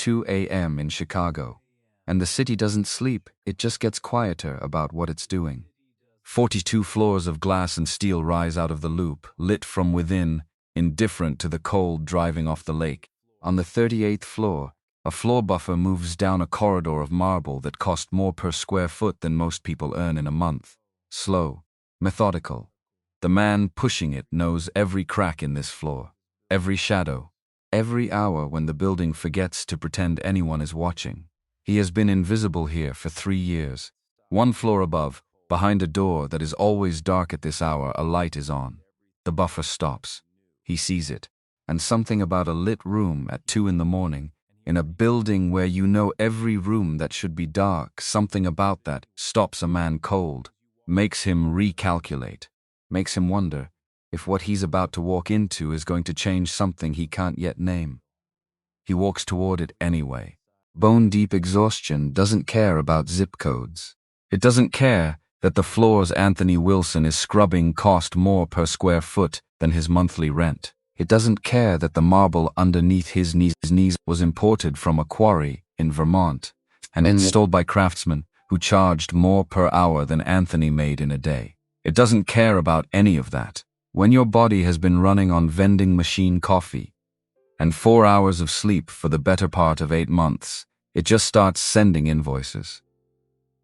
2 a.m. in Chicago. And the city doesn't sleep, it just gets quieter about what it's doing. 42 floors of glass and steel rise out of the loop, lit from within, indifferent to the cold driving off the lake. On the 38th floor, a floor buffer moves down a corridor of marble that cost more per square foot than most people earn in a month. Slow, methodical. The man pushing it knows every crack in this floor, every shadow, every hour when the building forgets to pretend anyone is watching. He has been invisible here for 3 years. 1 floor above, behind a door that is always dark at this hour, a light is on. The buffer stops. He sees it, and something about a lit room at 2 in the morning, in a building where you know every room that should be dark, something about that stops a man cold, makes him recalculate, makes him wonder if what he's about to walk into is going to change something he can't yet name. He walks toward it anyway. Bone-deep exhaustion doesn't care about zip codes. It doesn't care that the floors Anthony Wilson is scrubbing cost more per square foot than his monthly rent. It doesn't care that the marble underneath his knees was imported from a quarry in Vermont and installed by craftsmen who charged more per hour than Anthony made in a day. It doesn't care about any of that. When your body has been running on vending machine coffee and 4 hours of sleep for the better part of 8 months, it just starts sending invoices.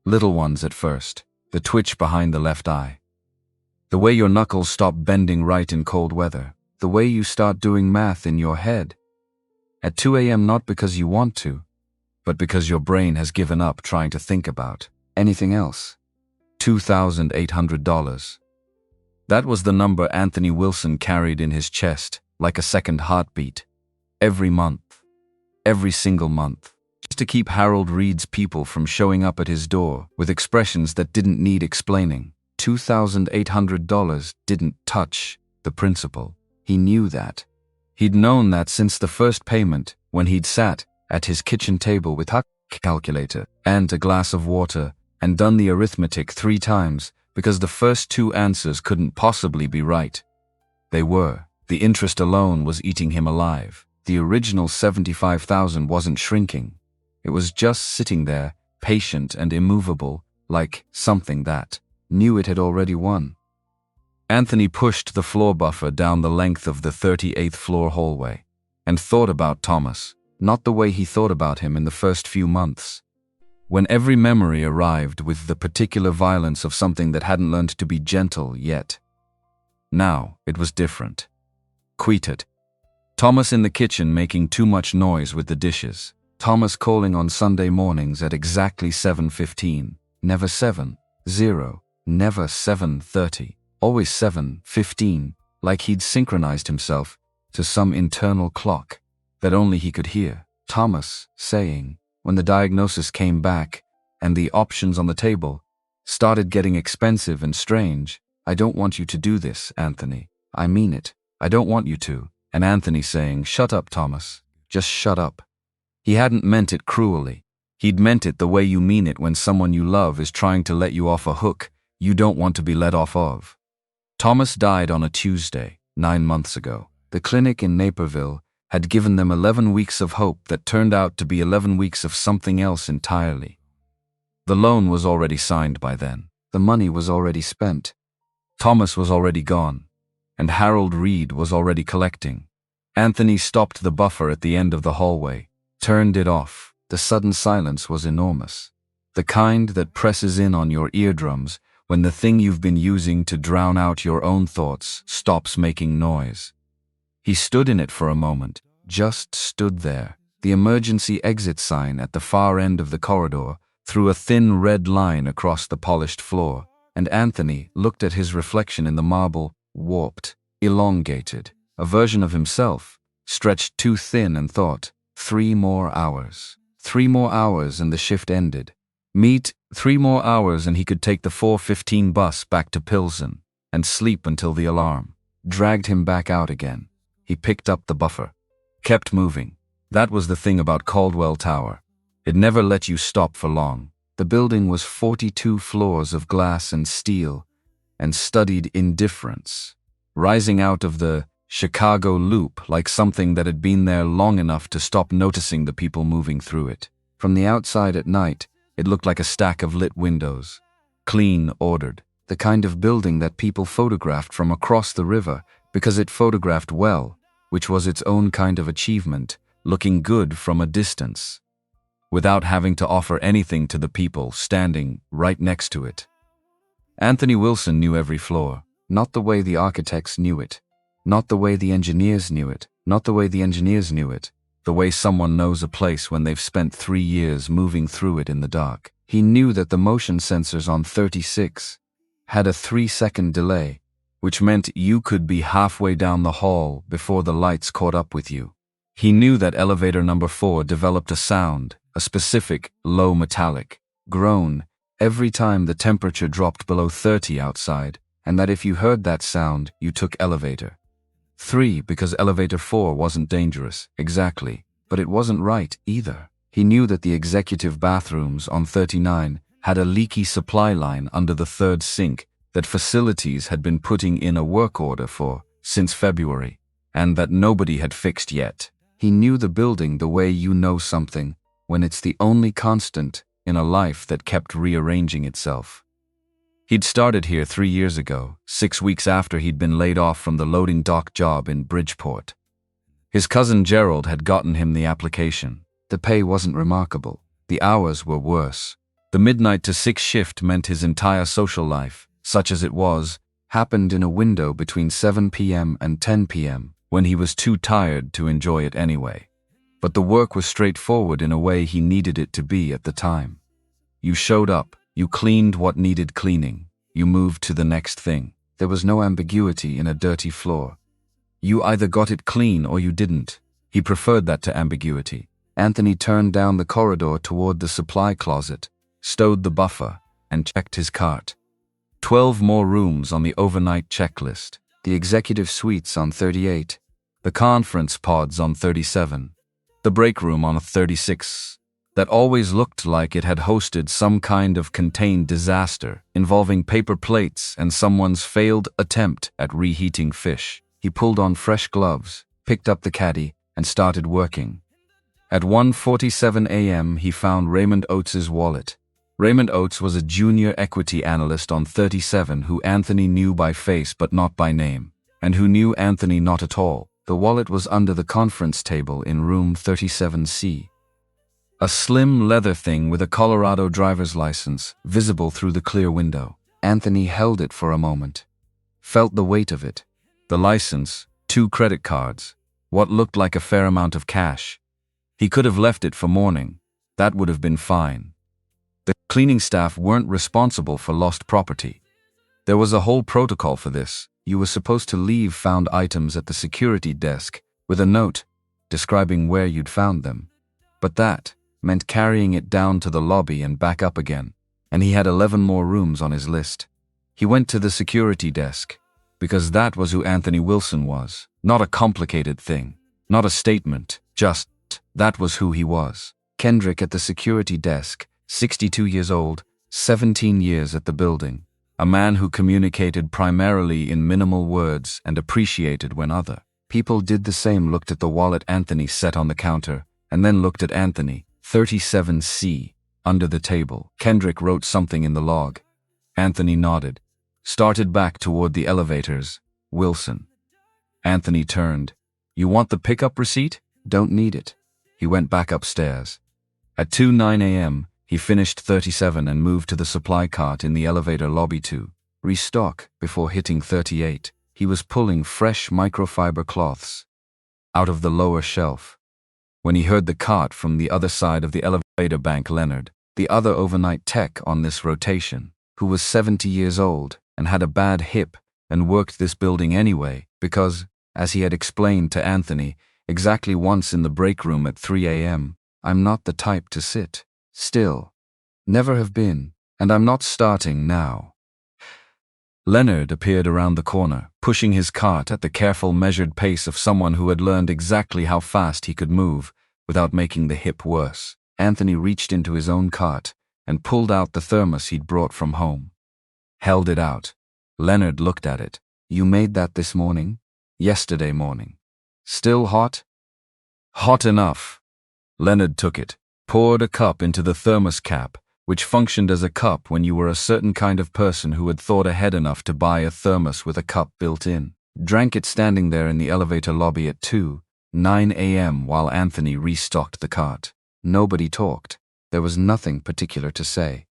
Little ones at first, the twitch behind the left eye, the way your knuckles stop bending right in cold weather, the way you start doing math in your head. At 2 a.m. not because you want to, but because your brain has given up trying to think about anything else. $2,800. That was the number Anthony Wilson carried in his chest, like a second heartbeat. Every month. Every single month. Just to keep Harold Reed's people from showing up at his door with expressions that didn't need explaining. $2,800 didn't touch the principal. He knew that. He'd known that since the first payment, when he'd sat at his kitchen table with a calculator and a glass of water and done the arithmetic 3 times, because the first 2 answers couldn't possibly be right. They were. The interest alone was eating him alive. The original $75,000 wasn't shrinking. It was just sitting there, patient and immovable, like something that knew it had already won. Anthony pushed the floor buffer down the length of the 38th floor hallway and thought about Thomas, not the way he thought about him in the first few months, when every memory arrived with the particular violence of something that hadn't learned to be gentle yet. Now it was different. Quieted. Thomas in the kitchen making too much noise with the dishes. Thomas calling on Sunday mornings at exactly 7:15. Never 7:0, never 7:30, always 7:15, like he'd synchronized himself to some internal clock that only he could hear. Thomas saying, when the diagnosis came back and the options on the table started getting expensive and strange, "I don't want you to do this, Anthony. I mean it. I don't want you to." And Anthony saying, "Shut up, Thomas. Just shut up." He hadn't meant it cruelly. He'd meant it the way you mean it when someone you love is trying to let you off a hook you don't want to be let off of. Thomas died on a Tuesday, 9 months ago. The clinic in Naperville had given them 11 weeks of hope that turned out to be 11 weeks of something else entirely. The loan was already signed by then. The money was already spent. Thomas was already gone, and Harold Reed was already collecting. Anthony stopped the buffer at the end of the hallway, turned it off. The sudden silence was enormous. The kind that presses in on your eardrums when the thing you've been using to drown out your own thoughts stops making noise. He stood in it for a moment, just stood there. The emergency exit sign at the far end of the corridor threw a thin red line across the polished floor, and Anthony looked at his reflection in the marble, warped, elongated, a version of himself, stretched too thin, and thought, 3 more hours. 3 more hours and the shift ended. 3 more hours and he could take the 4:15 bus back to Pilsen and sleep until the alarm dragged him back out again. He picked up the buffer, kept moving. That was the thing about Caldwell Tower. It never let you stop for long. The building was 42 floors of glass and steel and studied indifference. Rising out of the Chicago loop, like something that had been there long enough to stop noticing the people moving through it. From the outside at night, it looked like a stack of lit windows. Clean, ordered. The kind of building that people photographed from across the river because it photographed well, which was its own kind of achievement, looking good from a distance, without having to offer anything to the people standing right next to it. Anthony Wilson knew every floor, not the way the architects knew it, not the way the engineers knew it, not the way the engineers knew it, the way someone knows a place when they've spent 3 years moving through it in the dark. He knew that the motion sensors on 36 had a 3-second delay, which meant you could be halfway down the hall before the lights caught up with you. He knew that elevator number 4 developed a sound, a specific, low metallic groan, every time the temperature dropped below 30 outside, and that if you heard that sound, you took elevator 3 because elevator 4 wasn't dangerous, exactly, but it wasn't right either. He knew that the executive bathrooms on 39 had a leaky supply line under the 3rd sink that facilities had been putting in a work order for since February, and that nobody had fixed yet. He knew the building the way you know something when it's the only constant in a life that kept rearranging itself. He'd started here 3 years ago, 6 weeks after he'd been laid off from the loading dock job in Bridgeport. His cousin Gerald had gotten him the application. The pay wasn't remarkable. The hours were worse. The midnight to 6 shift meant his entire social life, such as it was, happened in a window between 7 p.m. and 10 p.m., when he was too tired to enjoy it anyway. But the work was straightforward in a way he needed it to be at the time. You showed up, you cleaned what needed cleaning, you moved to the next thing. There was no ambiguity in a dirty floor. You either got it clean or you didn't. He preferred that to ambiguity. Anthony turned down the corridor toward the supply closet, stowed the buffer, and checked his cart. 12 more rooms on the overnight checklist. The executive suites on 38. The conference pods on 37. The break room on 36. That always looked like it had hosted some kind of contained disaster involving paper plates and someone's failed attempt at reheating fish. He pulled on fresh gloves, picked up the caddy, and started working. At 1:47 a.m., he found Raymond Oates's wallet. Raymond Oates was a junior equity analyst on 37 who Anthony knew by face but not by name, and who knew Anthony not at all. The wallet was under the conference table in room 37C. A slim leather thing with a Colorado driver's license, visible through the clear window. Anthony held it for a moment, felt the weight of it. The license, 2 credit cards, what looked like a fair amount of cash. He could have left it for morning. That would have been fine. The cleaning staff weren't responsible for lost property. There was a whole protocol for this. You were supposed to leave found items at the security desk with a note describing where you'd found them. But that meant carrying it down to the lobby and back up again, and he had 11 more rooms on his list. He went to the security desk, because that was who Anthony Wilson was. Not a complicated thing, not a statement, just that was who he was. Kendrick at the security desk, 62 years old, 17 years at the building. A man who communicated primarily in minimal words and appreciated when other people did the same. Looked at the wallet Anthony set on the counter, and then looked at Anthony, 37C, under the table. Kendrick wrote something in the log. Anthony nodded, started back toward the elevators. Wilson. Anthony turned. You want the pickup receipt? Don't need it. He went back upstairs. At 2:09 a.m., he finished 37 and moved to the supply cart in the elevator lobby to restock before hitting 38. He was pulling fresh microfiber cloths out of the lower shelf when he heard the cart from the other side of the elevator bank. Leonard, the other overnight tech on this rotation, who was 70 years old and had a bad hip and worked this building anyway because, as he had explained to Anthony exactly once in the break room at 3 a.m., I'm not the type to sit still. Never have been, and I'm not starting now. Leonard appeared around the corner, pushing his cart at the careful, measured pace of someone who had learned exactly how fast he could move without making the hip worse. Anthony reached into his own cart and pulled out the thermos he'd brought from home. Held it out. Leonard looked at it. You made that this morning? Yesterday morning. Still hot? Hot enough. Leonard took it, poured a cup into the thermos cap, which functioned as a cup when you were a certain kind of person who had thought ahead enough to buy a thermos with a cup built in. Drank it standing there in the elevator lobby at 2:09 a.m. while Anthony restocked the cart. Nobody talked. There was nothing particular to say.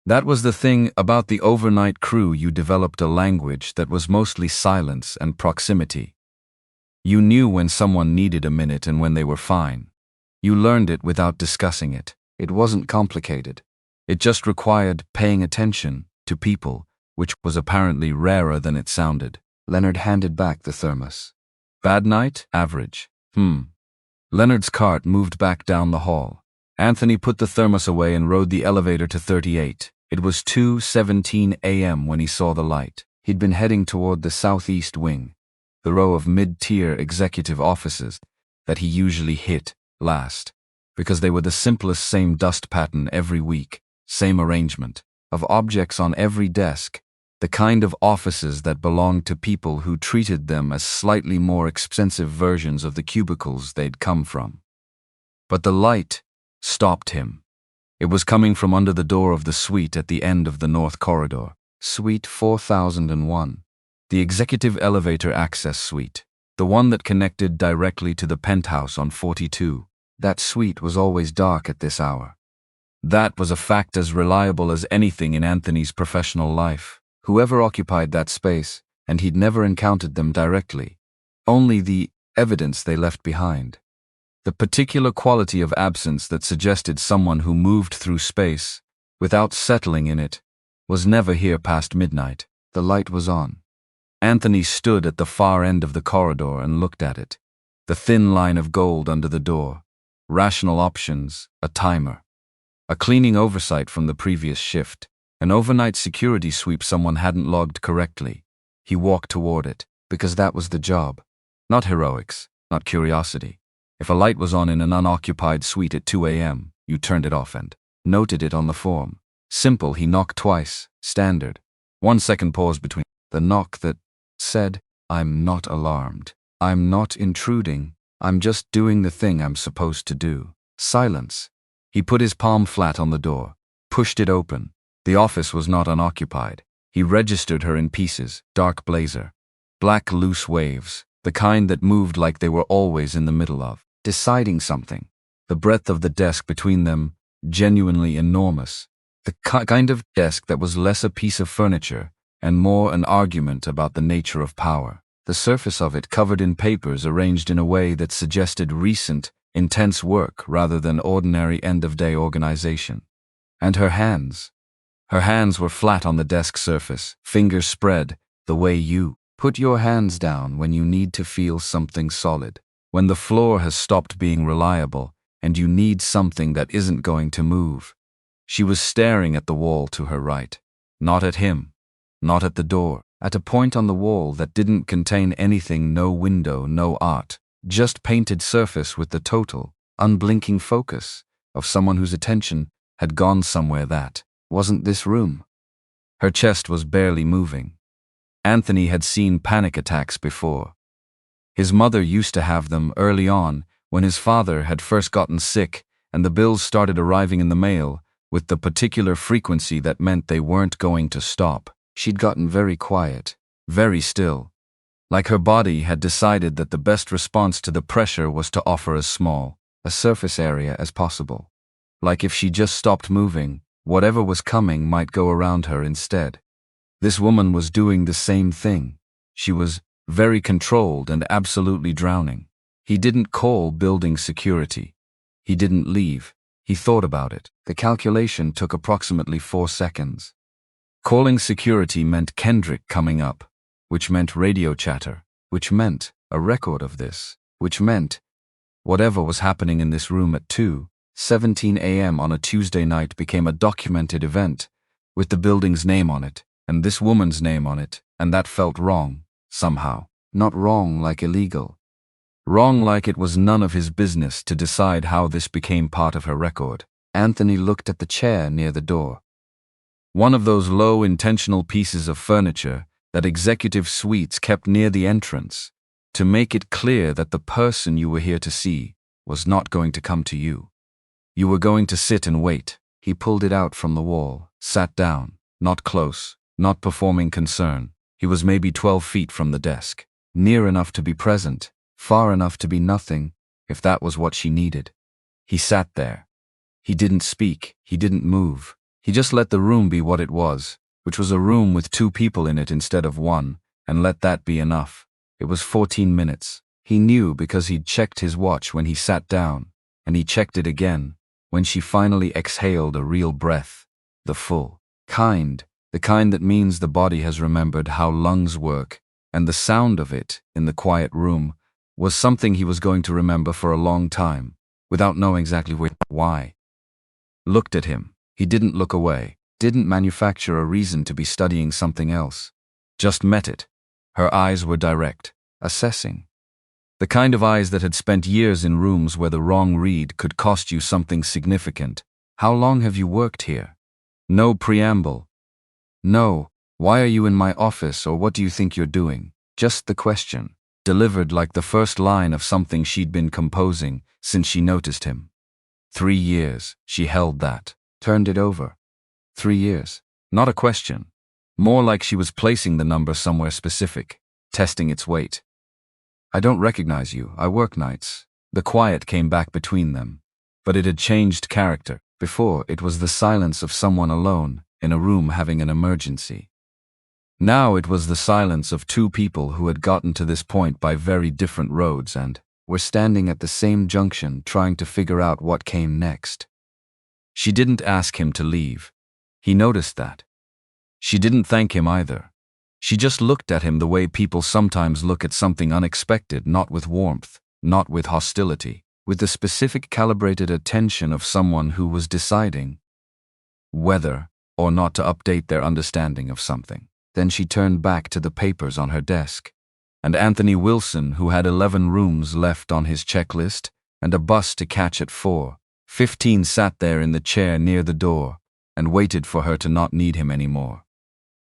That was the thing about the overnight crew. You developed a language that was mostly silence and proximity. You knew when someone needed a minute and when they were fine. You learned it without discussing it. It wasn't complicated. It just required paying attention to people, which was apparently rarer than it sounded. Leonard handed back the thermos. Bad night? Average. Leonard's cart moved back down the hall. Anthony put the thermos away and rode the elevator to 38. It was 2:17 a.m. when he saw the light. He'd been heading toward the southeast wing, the row of mid-tier executive offices that he usually hit last, because they were the simplest, same dust pattern every week, same arrangement of objects on every desk, the kind of offices that belonged to people who treated them as slightly more expensive versions of the cubicles they'd come from. But the light stopped him. It was coming from under the door of the suite at the end of the north corridor, Suite 4001, the executive elevator access suite, the one that connected directly to the penthouse on 42. That suite was always dark at this hour. That was a fact as reliable as anything in Anthony's professional life. Whoever occupied that space, and he'd never encountered them directly, only the evidence they left behind. The particular quality of absence that suggested someone who moved through space, without settling in it, was never here past midnight. The light was on. Anthony stood at the far end of the corridor and looked at it. The thin line of gold under the door. Rational options, a timer. A cleaning oversight from the previous shift. An overnight security sweep someone hadn't logged correctly. He walked toward it, because that was the job. Not heroics, not curiosity. If a light was on in an unoccupied suite at 2 a.m., you turned it off and noted it on the form. Simple. He knocked twice, standard. 1 second pause between the knock that said, "I'm not alarmed. I'm not intruding. I'm just doing the thing I'm supposed to do." Silence. He put his palm flat on the door, pushed it open. The office was not unoccupied. He registered her in pieces, dark blazer, black loose waves, the kind that moved like they were always in the middle of deciding something. The breadth of the desk between them, genuinely enormous. The kind of desk that was less a piece of furniture and more an argument about the nature of power. The surface of it covered in papers arranged in a way that suggested recent, intense work rather than ordinary end-of-day organization. And her hands. Her hands were flat on the desk surface, fingers spread, the way you put your hands down when you need to feel something solid. When the floor has stopped being reliable and you need something that isn't going to move. She was staring at the wall to her right. Not at him. Not at the door. At a point on the wall that didn't contain anything, no window, no art. Just painted surface with the total, unblinking focus of someone whose attention had gone somewhere that wasn't this room. Her chest was barely moving. Anthony had seen panic attacks before. His mother used to have them early on when his father had first gotten sick and the bills started arriving in the mail with the particular frequency that meant they weren't going to stop. She'd gotten very quiet, very still. Like her body had decided that the best response to the pressure was to offer as small a surface area as possible. Like if she just stopped moving, whatever was coming might go around her instead. This woman was doing the same thing. She was very controlled and absolutely drowning. He didn't call building security. He didn't leave. He thought about it. The calculation took approximately 4 seconds. Calling security meant Kendrick coming up, which meant radio chatter, which meant a record of this, which meant whatever was happening in this room at 2:17 a.m. on a Tuesday night became a documented event, with the building's name on it, and this woman's name on it, and that felt wrong, somehow. Not wrong like illegal. Wrong like it was none of his business to decide how this became part of her record. Anthony looked at the chair near the door. One of those low, intentional pieces of furniture that executive suites kept near the entrance, to make it clear that the person you were here to see was not going to come to you. You were going to sit and wait. He pulled it out from the wall, sat down, not close, not performing concern. He was maybe 12 feet from the desk, near enough to be present, far enough to be nothing, if that was what she needed. He sat there. He didn't speak, he didn't move. He just let the room be what it was, which was a room with 2 people in it instead of 1, and let that be enough. It was 14 minutes. He knew because he'd checked his watch when he sat down, and he checked it again when she finally exhaled a real breath, the full kind, the kind that means the body has remembered how lungs work, and the sound of it in the quiet room was something he was going to remember for a long time, without knowing exactly why. Looked at him. He didn't look away, didn't manufacture a reason to be studying something else. Just met it. Her eyes were direct, assessing. The kind of eyes that had spent years in rooms where the wrong read could cost you something significant. How long have you worked here? No preamble. No, why are you in my office, or what do you think you're doing? Just the question, delivered like the first line of something she'd been composing since she noticed him. 3 years, she held that, turned it over. 3 years. Not a question. More like she was placing the number somewhere specific, testing its weight. I don't recognize you, I work nights. The quiet came back between them, but it had changed character. Before, it was the silence of someone alone in a room having an emergency. Now it was the silence of 2 people who had gotten to this point by very different roads and were standing at the same junction trying to figure out what came next. She didn't ask him to leave. He noticed that. She didn't thank him either. She just looked at him the way people sometimes look at something unexpected, not with warmth, not with hostility, with the specific calibrated attention of someone who was deciding whether or not to update their understanding of something. Then she turned back to the papers on her desk, and Anthony Wilson, who had 11 rooms left on his checklist and a bus to catch at 4:15, sat there in the chair near the door and waited for her to not need him anymore.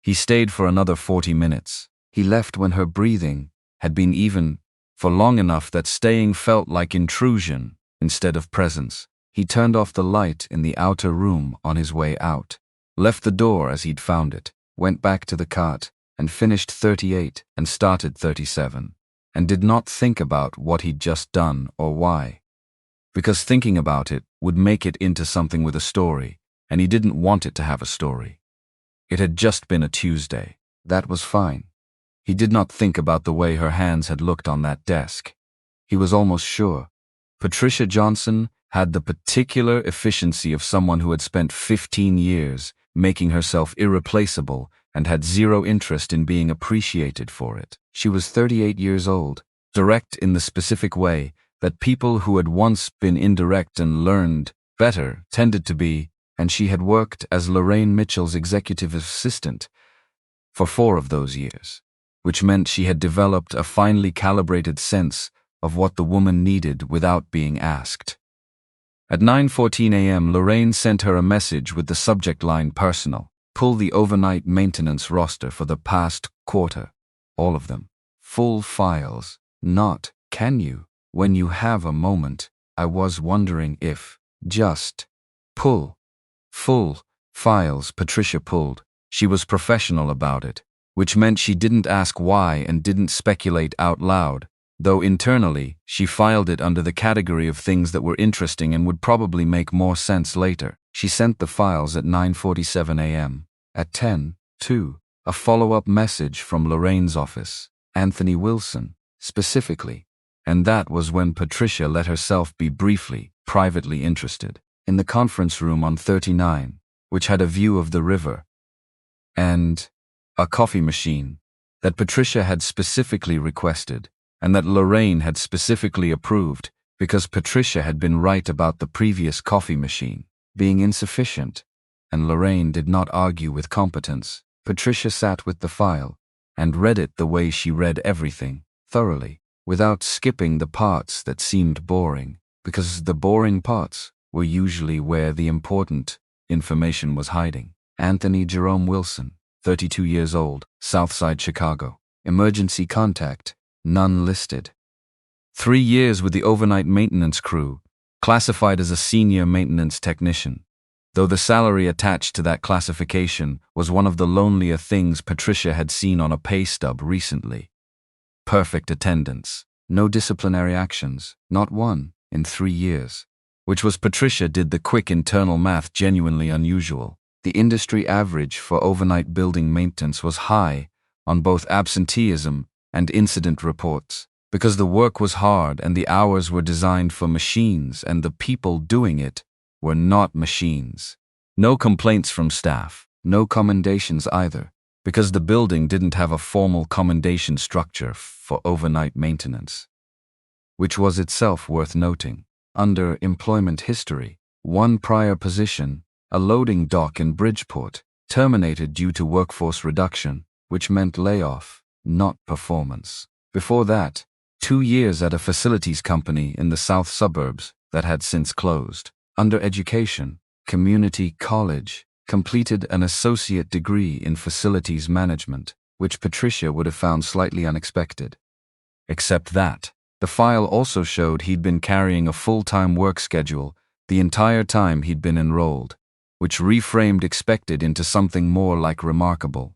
He stayed for another 40 minutes. He left when her breathing had been even for long enough that staying felt like intrusion instead of presence. He turned off the light in the outer room on his way out, left the door as he'd found it, went back to the cart, and finished 38 and started 37, and did not think about what he'd just done or why. Because thinking about it would make it into something with a story, and he didn't want it to have a story. It had just been a Tuesday. That was fine. He did not think about the way her hands had looked on that desk. He was almost sure. Patricia Johnson had the particular efficiency of someone who had spent 15 years making herself irreplaceable and had zero interest in being appreciated for it. She was 38 years old, direct in the specific way that people who had once been indirect and learned better tended to be, and she had worked as Lorraine Mitchell's executive assistant for 4 of those years, which meant she had developed a finely calibrated sense of what the woman needed without being asked. At 9:14 a.m., Lorraine sent her a message with the subject line personal. Pull the overnight maintenance roster for the past quarter. All of them. Full files. Not, can you, when you have a moment, I was wondering if, just, pull. Full files. Patricia pulled. She was professional about it, which meant she didn't ask why and didn't speculate out loud, though internally she filed it under the category of things that were interesting and would probably make more sense later. She sent the files at 9:47 a.m. At 10:02, a follow-up message from Lorraine's office, Anthony Wilson, specifically, and that was when Patricia let herself be briefly, privately interested, in the conference room on 39, which had a view of the river, and a coffee machine that Patricia had specifically requested, and that Lorraine had specifically approved because Patricia had been right about the previous coffee machine being insufficient, and Lorraine did not argue with competence. Patricia sat with the file and read it the way she read everything, thoroughly, without skipping the parts that seemed boring, because the boring parts were usually where the important information was hiding. Anthony Jerome Wilson, 32 years old, Southside Chicago. Emergency contact. none listed. 3 years with the overnight maintenance crew, classified as a senior maintenance technician, though the salary attached to that classification was one of the lonelier things Patricia had seen on a pay stub recently. Perfect attendance, no disciplinary actions, not one, in 3 years. Which was, Patricia did the quick internal math, genuinely unusual. The industry average for overnight building maintenance was high on both absenteeism and incident reports, because the work was hard and the hours were designed for machines and the people doing it were not machines. No complaints from staff, no commendations either, because the building didn't have a formal commendation structure for overnight maintenance. Which was itself worth noting. Under employment history, one prior position, a loading dock in Bridgeport, terminated due to workforce reduction, which meant layoff, not performance. Before that, 2 years at a facilities company in the south suburbs that had since closed. Under education, community college, completed an associate degree in facilities management, which Patricia would have found slightly unexpected. Except that, the file also showed he'd been carrying a full-time work schedule the entire time he'd been enrolled, which reframed expected into something more like remarkable.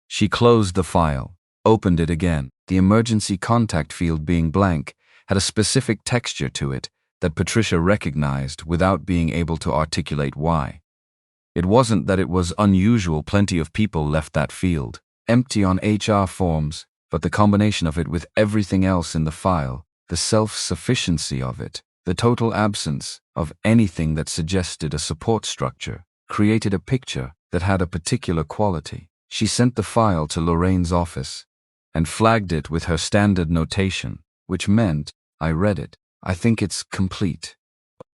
She closed the file, opened it again. The emergency contact field, being blank, had a specific texture to it that Patricia recognized without being able to articulate why. It wasn't that it was unusual, plenty of people left that field empty on HR forms, but the combination of it with everything else in the file, the self-sufficiency of it, the total absence of anything that suggested a support structure, created a picture that had a particular quality. She sent the file to Lorraine's office and flagged it with her standard notation, which meant, I read it, I think it's complete.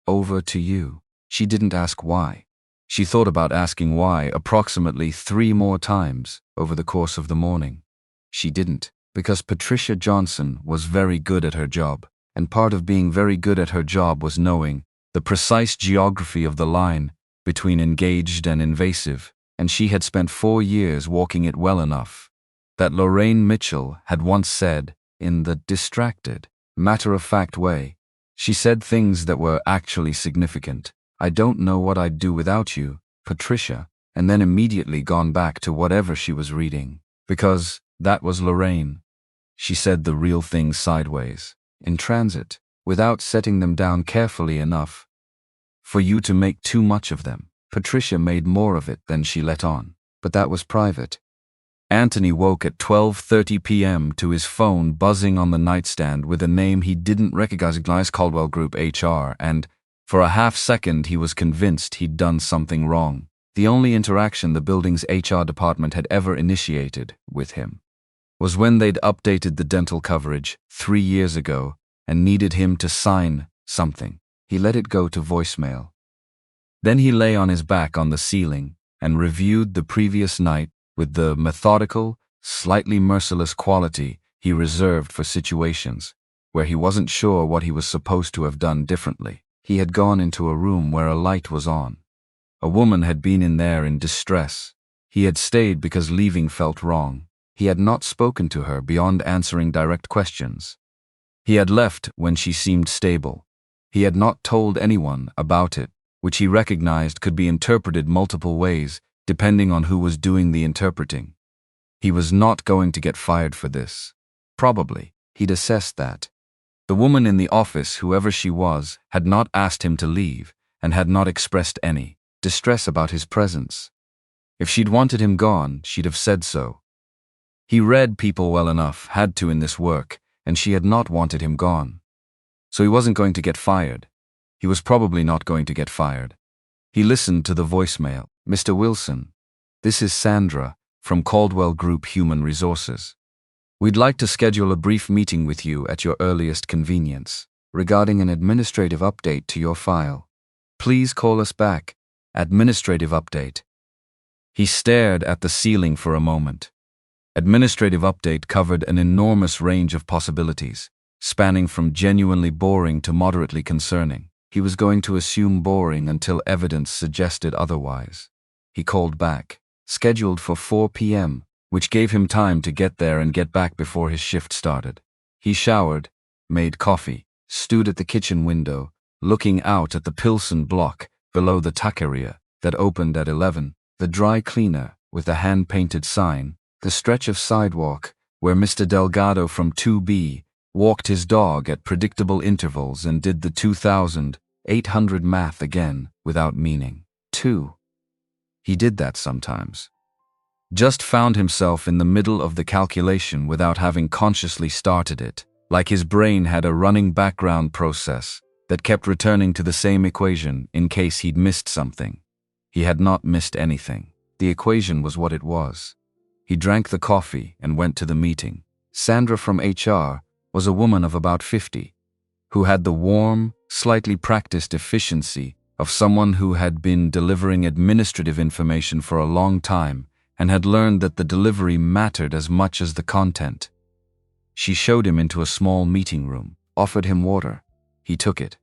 Over to you. She didn't ask why. She thought about asking why approximately 3 more times over the course of the morning. She didn't, because Patricia Johnson was very good at her job, and part of being very good at her job was knowing the precise geography of the line between engaged and invasive, and she had spent 4 years walking it well enough that Lorraine Mitchell had once said, in the distracted, matter-of-fact way, she said things that were actually significant. I don't know what I'd do without you, Patricia, and then immediately gone back to whatever she was reading, because that was Lorraine. She said the real things sideways, in transit, without setting them down carefully enough for you to make too much of them. Patricia made more of it than she let on, but that was private. Anthony woke at 12:30 p.m. to his phone buzzing on the nightstand with a name he didn't recognize, Caldwell Group HR, and for a half-second he was convinced he'd done something wrong. The only interaction the building's HR department had ever initiated with him was when they'd updated the dental coverage 3 years ago and needed him to sign something. He let it go to voicemail. Then he lay on his back on the ceiling and reviewed the previous night with the methodical, slightly merciless quality he reserved for situations where he wasn't sure what he was supposed to have done differently. He had gone into a room where a light was on. A woman had been in there in distress. He had stayed because leaving felt wrong. He had not spoken to her beyond answering direct questions. He had left when she seemed stable. He had not told anyone about it, which he recognized could be interpreted multiple ways depending on who was doing the interpreting. He was not going to get fired for this. Probably. He'd assessed that. The woman in the office, whoever she was, had not asked him to leave and had not expressed any distress about his presence. If she'd wanted him gone, she'd have said so. He read people well enough, had to in this work, and she had not wanted him gone. So he wasn't going to get fired. He was probably not going to get fired. He listened to the voicemail. Mr. Wilson, this is Sandra from Caldwell Group Human Resources. We'd like to schedule a brief meeting with you at your earliest convenience regarding an administrative update to your file. Please call us back. Administrative update. He stared at the ceiling for a moment. Administrative update covered an enormous range of possibilities, spanning from genuinely boring to moderately concerning. He was going to assume boring until evidence suggested otherwise. He called back, scheduled for 4 p.m., which gave him time to get there and get back before his shift started. He showered, made coffee, stood at the kitchen window, looking out at the Pilsen block below the taqueria that opened at 11, the dry cleaner with the hand-painted sign, the stretch of sidewalk where Mr. Delgado from 2B walked his dog at predictable intervals and did the 2,800 math again without meaning. 2. He did that sometimes. Just found himself in the middle of the calculation without having consciously started it, like his brain had a running background process that kept returning to the same equation in case he'd missed something. He had not missed anything. The equation was what it was. He drank the coffee and went to the meeting. Sandra from HR was a woman of about 50, who had the warm, slightly practiced efficiency of someone who had been delivering administrative information for a long time and had learned that the delivery mattered as much as the content. She showed him into a small meeting room, offered him water. He took it.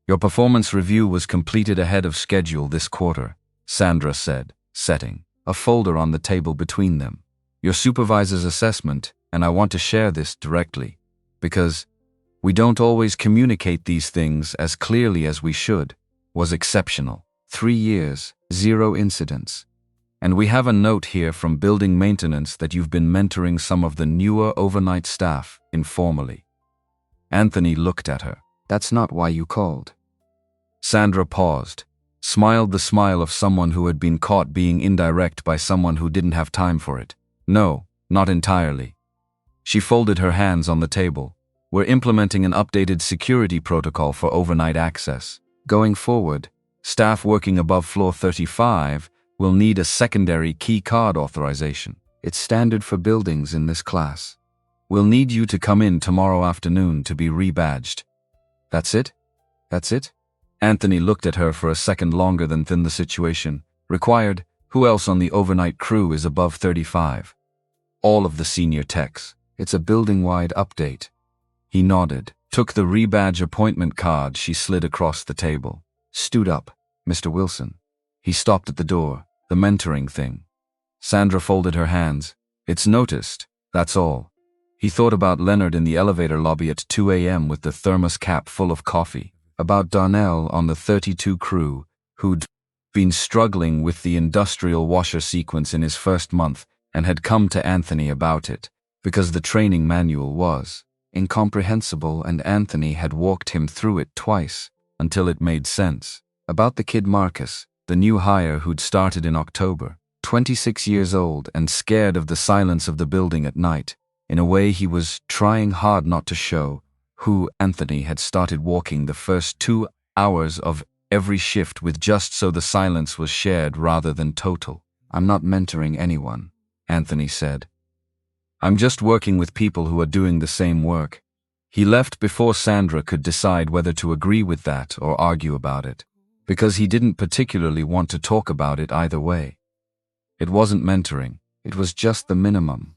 Your performance review was completed ahead of schedule this quarter, Sandra said, setting a folder on the table between them. Your supervisor's assessment, and I want to share this directly, because we don't always communicate these things as clearly as we should, was exceptional. 3 years, 0 incidents. And we have a note here from building maintenance that you've been mentoring some of the newer overnight staff informally. Anthony looked at her. That's not why you called. Sandra paused, smiled the smile of someone who had been caught being indirect by someone who didn't have time for it. No, not entirely. She folded her hands on the table. We're implementing an updated security protocol for overnight access. Going forward, staff working above floor 35 will need a secondary key card authorization. It's standard for buildings in this class. We'll need you to come in tomorrow afternoon to be rebadged. That's it? That's it? Anthony looked at her for a second longer than the situation required. Who else on the overnight crew is above 35? All of the senior techs. It's a building-wide update. He nodded, took the rebadge appointment card she slid across the table. Stood up, Mr. Wilson. He stopped at the door. The mentoring thing. Sandra folded her hands. It's noticed, that's all. He thought about Leonard in the elevator lobby at 2 a.m. with the thermos cap full of coffee. About Darnell on the 32 crew, who'd been struggling with the industrial washer sequence in his first month and had come to Anthony about it, because the training manual was incomprehensible and Anthony had walked him through it twice until it made sense. About the kid Marcus, the new hire who'd started in October, 26 years old and scared of the silence of the building at night, in a way he was trying hard not to show, who Anthony had started walking the first 2 hours of every shift with just so the silence was shared rather than total. I'm not mentoring anyone, Anthony said. I'm just working with people who are doing the same work. He left before Sandra could decide whether to agree with that or argue about it, because he didn't particularly want to talk about it either way. It wasn't mentoring, it was just the minimum.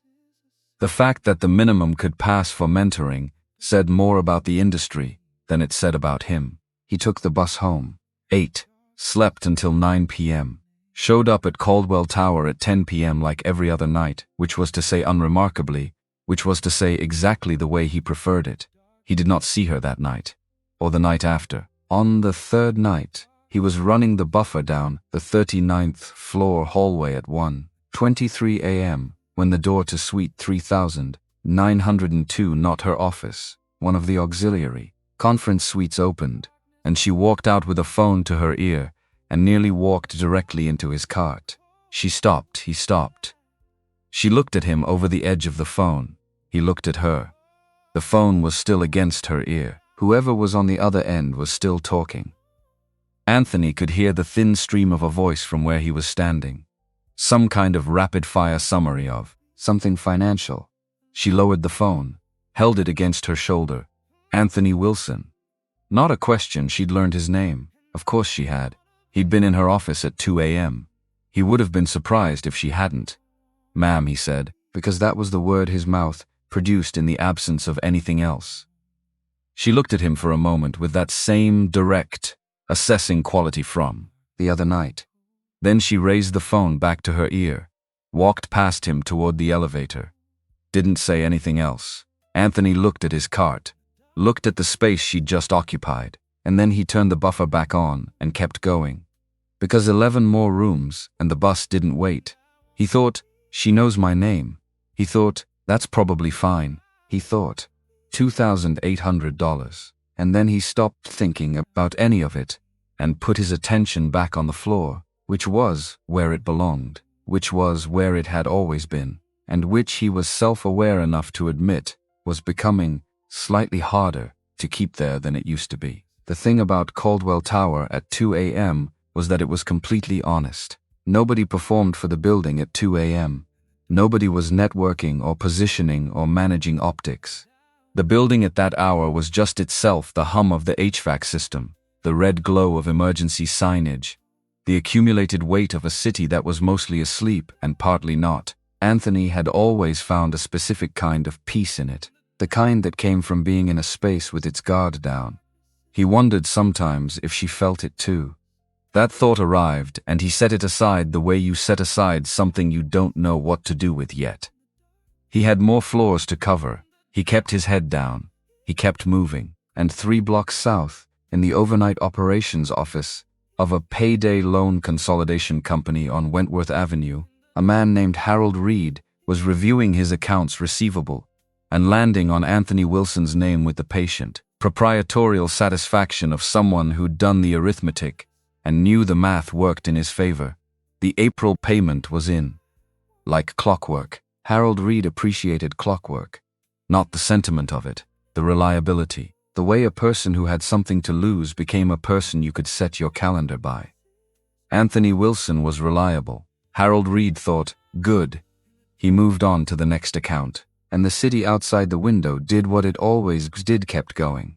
The fact that the minimum could pass for mentoring said more about the industry than it said about him. He took the bus home. 8. Slept until 9 p.m. Showed up at Caldwell Tower at 10 p.m. like every other night, which was to say unremarkably, which was to say exactly the way he preferred it. He did not see her that night, or the night after. On the third night, he was running the buffer down the 39th floor hallway at 1:23 a.m. when the door to suite 3902, not her office, one of the auxiliary conference suites opened, and she walked out with a phone to her ear and nearly walked directly into his cart. He stopped. She looked at him over the edge of the phone. He looked at her. The phone was still against her ear. Whoever was on the other end was still talking. Anthony could hear the thin stream of a voice from where he was standing. Some kind of rapid-fire summary of something financial. She lowered the phone, held it against her shoulder. Anthony Wilson. Not a question, she'd learned his name. Of course she had. He'd been in her office at 2 a.m. He would have been surprised if she hadn't. Ma'am, he said, because that was the word his mouth produced in the absence of anything else. She looked at him for a moment with that same direct, assessing quality from the other night. Then she raised the phone back to her ear, walked past him toward the elevator. Didn't say anything else. Anthony looked at his cart, looked at the space she'd just occupied, and then he turned the buffer back on and kept going. Because 11 more rooms and the bus didn't wait. He thought, she knows my name. He thought, that's probably fine. He thought, $2,800. And then he stopped thinking about any of it and put his attention back on the floor, which was where it belonged, which was where it had always been, and which he was self-aware enough to admit was becoming slightly harder to keep there than it used to be. The thing about Caldwell Tower at 2 a.m. was that it was completely honest. Nobody performed for the building at 2 a.m. Nobody was networking or positioning or managing optics. The building at that hour was just itself the hum of the HVAC system, the red glow of emergency signage, the accumulated weight of a city that was mostly asleep and partly not. Anthony had always found a specific kind of peace in it, the kind that came from being in a space with its guard down. He wondered sometimes if she felt it too. That thought arrived, and he set it aside the way you set aside something you don't know what to do with yet. He had more floors to cover. He kept his head down. He kept moving, and 3 blocks south, in the overnight operations office of a payday loan consolidation company on Wentworth Avenue, a man named Harold Reed was reviewing his accounts receivable and landing on Anthony Wilson's name with the patient, proprietorial satisfaction of someone who'd done the arithmetic and knew the math worked in his favor. The April payment was in. Like clockwork. Harold Reed appreciated clockwork. Not the sentiment of it, the reliability, the way a person who had something to lose became a person you could set your calendar by. Anthony Wilson was reliable. Harold Reed thought, good. He moved on to the next account, and the city outside the window did what it always did, kept going.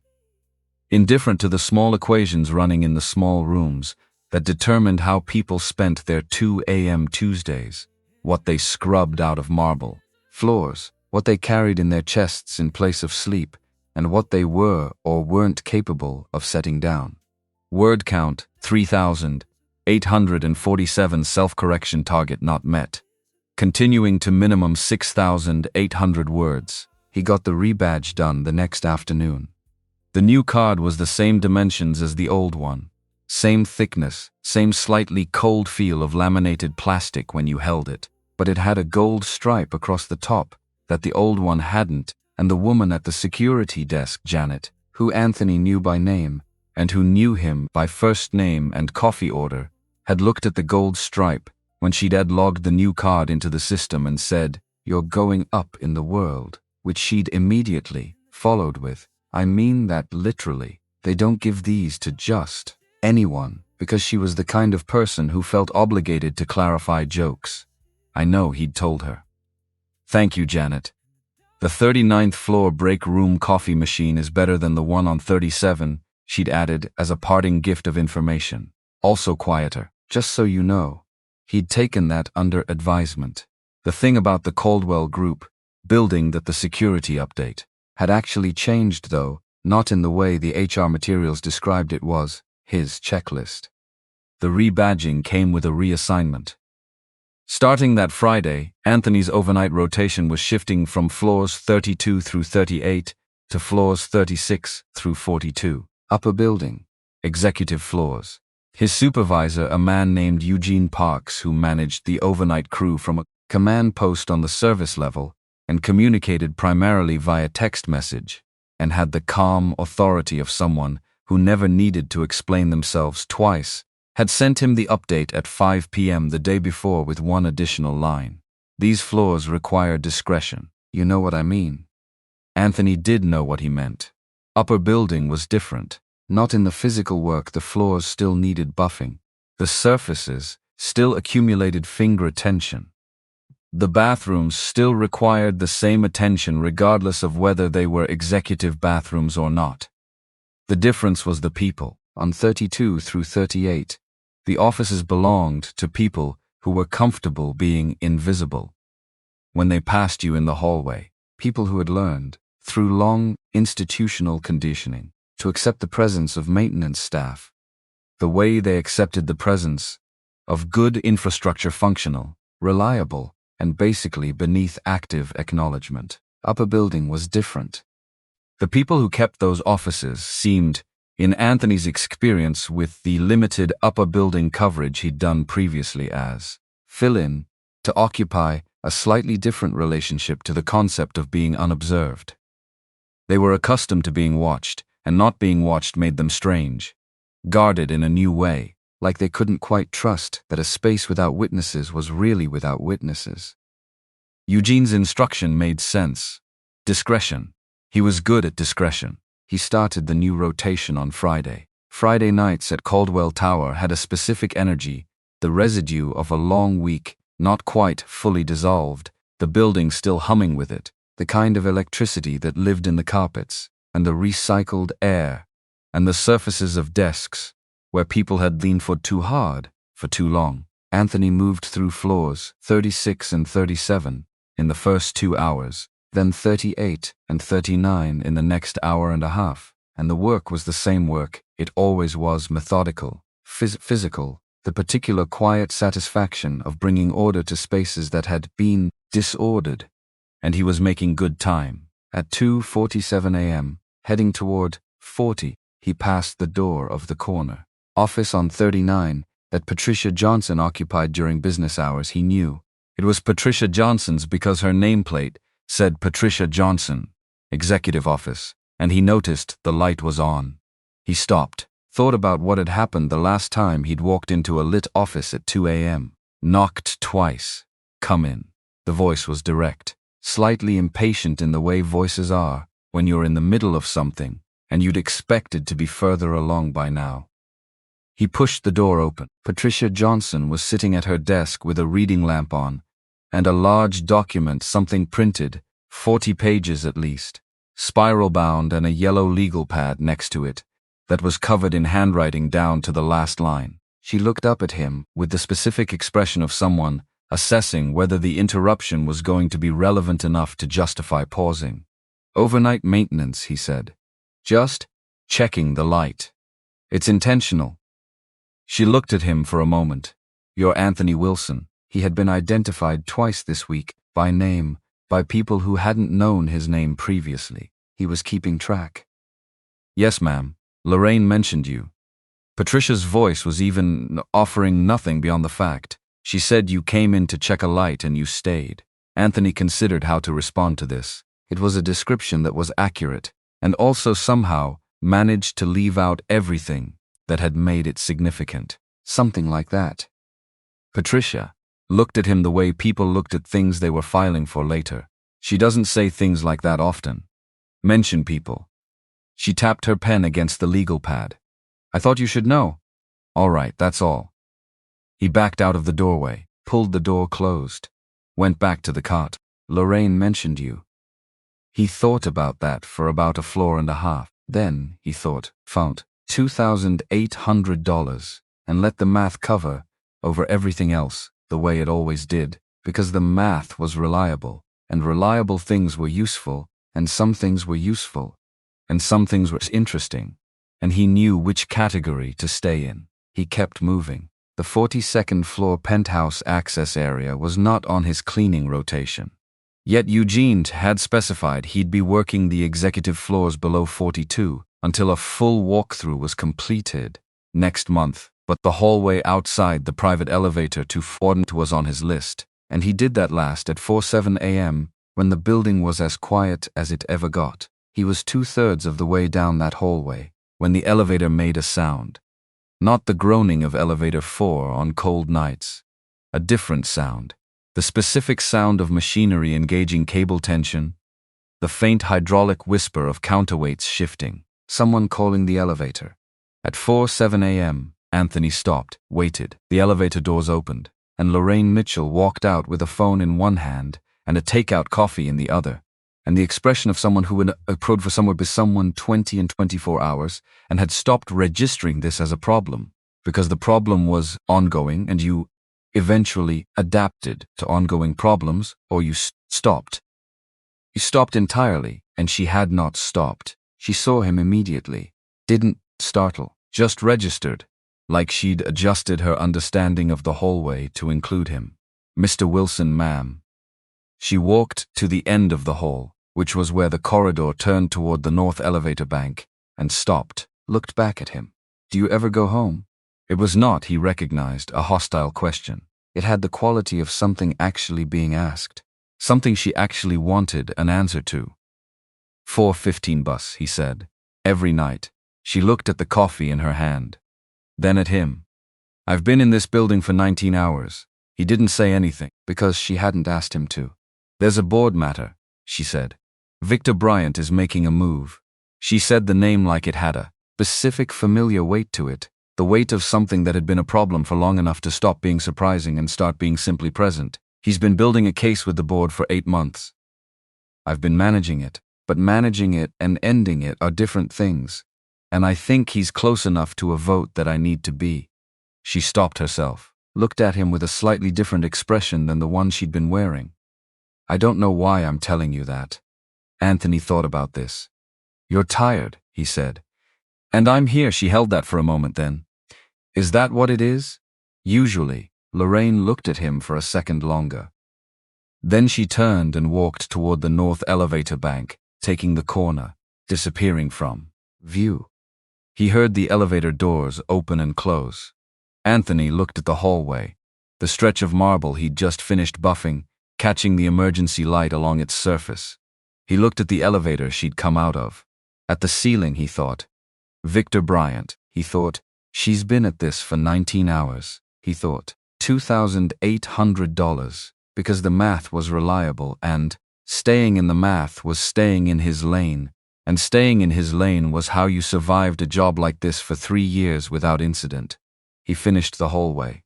Indifferent to the small equations running in the small rooms that determined how people spent their 2 a.m. Tuesdays, what they scrubbed out of marble floors, what they carried in their chests in place of sleep, and what they were or weren't capable of setting down. Word count, 3,847 self-correction target not met. Continuing to minimum 6,800 words. He got the rebadge done the next afternoon. The new card was the same dimensions as the old one. Same thickness, same slightly cold feel of laminated plastic when you held it, but it had a gold stripe across the top that the old one hadn't, and the woman at the security desk, Janet, who Anthony knew by name, and who knew him by first name and coffee order, had looked at the gold stripe when she'd logged the new card into the system and said, "You're going up in the world," which she'd immediately followed with, "I mean that literally. They don't give these to just anyone," because she was the kind of person who felt obligated to clarify jokes. I know, he'd told her. "Thank you, Janet. The 39th floor break room coffee machine is better than the one on 37, she'd added as a parting gift of information. Also quieter, just so you know. He'd taken that under advisement. The thing about the Caldwell Group building that the security update had actually changed, though, not in the way the HR materials described it was, his checklist. The rebadging came with a reassignment. Starting that Friday, Anthony's overnight rotation was shifting from floors 32 through 38 to floors 36 through 42. Upper building, executive floors. His supervisor, a man named Eugene Parks, who managed the overnight crew from a command post on the service level and communicated primarily via text message, and had the calm authority of someone who never needed to explain themselves twice, had sent him the update at 5 p.m. the day before with one additional line. These floors require discretion. You know what I mean? Anthony did know what he meant. Upper building was different. Not in the physical work, the floors still needed buffing. The surfaces still accumulated finger attention. The bathrooms still required the same attention regardless of whether they were executive bathrooms or not. The difference was the people. On 32 through 38, the offices belonged to people who were comfortable being invisible. When they passed you in the hallway, people who had learned, through long institutional conditioning, to accept the presence of maintenance staff, the way they accepted the presence of good infrastructure, functional, reliable, and basically beneath active acknowledgement. upper building was different. The people who kept those offices seemed, in Anthony's experience with the limited upper building coverage he'd done previously as fill-in, to occupy a slightly different relationship to the concept of being unobserved. They were accustomed to being watched, and not being watched made them strange, guarded in a new way, like they couldn't quite trust that a space without witnesses was really without witnesses. Eugene's instruction made sense. Discretion. He was good at discretion. He started the new rotation on Friday. Friday nights at Caldwell Tower had a specific energy, the residue of a long week, not quite fully dissolved, the building still humming with it, the kind of electricity that lived in the carpets, and the recycled air, and the surfaces of desks, where people had leaned for too hard, for too long. Anthony moved through floors 36 and 37 in the first 2 hours, then 38 and 39 in the next hour and a half, and the work was the same work it always was, methodical, physical, the particular quiet satisfaction of bringing order to spaces that had been disordered, and he was making good time. At 2:47 a.m., heading toward 40, he passed the door of the corner office on 39 that Patricia Johnson occupied during business hours. He knew it was Patricia Johnson's because her nameplate said Patricia Johnson, Executive Office, and he noticed the light was on. He stopped, thought about what had happened the last time he'd walked into a lit office at 2 a.m. Knocked twice. Come in. The voice was direct, slightly impatient in the way voices are when you're in the middle of something and you'd expected to be further along by now. He pushed the door open. Patricia Johnson was sitting at her desk with a reading lamp on, and a large document, something printed, 40 pages at least, spiral-bound, and a yellow legal pad next to it that was covered in handwriting down to the last line. She looked up at him with the specific expression of someone assessing whether the interruption was going to be relevant enough to justify pausing. Overnight maintenance, he said. Just checking the light. It's intentional. She looked at him for a moment. You're Anthony Wilson. He had been identified twice this week, by name, by people who hadn't known his name previously. He was keeping track. Yes, ma'am. Lorraine mentioned you. Patricia's voice was even offering nothing beyond the fact. She said you came in to check a light and you stayed. Anthony considered how to respond to this. It was a description that was accurate, and also somehow managed to leave out everything that had made it significant. Something like that. Patricia looked at him the way people looked at things they were filing for later. She doesn't say things like that often. Mention people. She tapped her pen against the legal pad. I thought you should know. All right, that's all. He backed out of the doorway, pulled the door closed, went back to the cot. Lorraine mentioned you. He thought about that for about a floor and a half. Then, he thought, found $2,800 and let the math cover over everything else the way it always did, because the math was reliable, and reliable things were useful, and some things were useful, and some things were interesting, and he knew which category to stay in. He kept moving. The 42nd floor penthouse access area was not on his cleaning rotation. Yet Eugene had specified he'd be working the executive floors below 42 until a full walkthrough was completed next month, but the hallway outside the private elevator to 40 was on his list, and he did that last at 4:07 a.m. when the building was as quiet as it ever got. He was 2/3 of the way down that hallway when the elevator made a sound. Not the groaning of elevator 4 on cold nights. A different sound. The specific sound of machinery engaging cable tension. The faint hydraulic whisper of counterweights shifting. Someone calling the elevator. At 4:07 a.m., Anthony stopped, waited. The elevator doors opened, and Lorraine Mitchell walked out with a phone in one hand and a takeout coffee in the other, and the expression of someone who had approached for somewhere by someone 20 and 24 hours and had stopped registering this as a problem, because the problem was ongoing and you eventually adapted to ongoing problems, or you stopped. You stopped entirely, and she had not stopped. She saw him immediately. Didn't startle, just registered, like she'd adjusted her understanding of the hallway to include him. Mr. Wilson, ma'am. She walked to the end of the hall, which was where the corridor turned toward the north elevator bank, and stopped, looked back at him. "Do you ever go home?" It was not, he recognized, a hostile question. It had the quality of something actually being asked, something she actually wanted an answer to. 4:15 bus, he said. Every night. She looked at the coffee in her hand. Then at him. "I've been in this building for 19 hours. He didn't say anything, because she hadn't asked him to. "There's a board matter," she said. "Victor Bryant is making a move." She said the name like it had a specific familiar weight to it, the weight of something that had been a problem for long enough to stop being surprising and start being simply present. "He's been building a case with the board for 8 months. I've been managing it, but managing it and ending it are different things. And I think he's close enough to a vote that I need to be." She stopped herself, looked at him with a slightly different expression than the one she'd been wearing. "I don't know why I'm telling you that." Anthony thought about this. "You're tired," he said. "And I'm here." She held that for a moment then. "Is that what it is?" Usually, Lorraine looked at him for a second longer. Then she turned and walked toward the north elevator bank, taking the corner, disappearing from view. He heard the elevator doors open and close. Anthony looked at the hallway, the stretch of marble he'd just finished buffing, catching the emergency light along its surface. He looked at the elevator she'd come out of. At the ceiling, he thought. Victor Bryant, he thought. She's been at this for 19 hours, he thought. $2,800, because the math was reliable and staying in the math was staying in his lane, and staying in his lane was how you survived a job like this for 3 years without incident. He finished the hallway,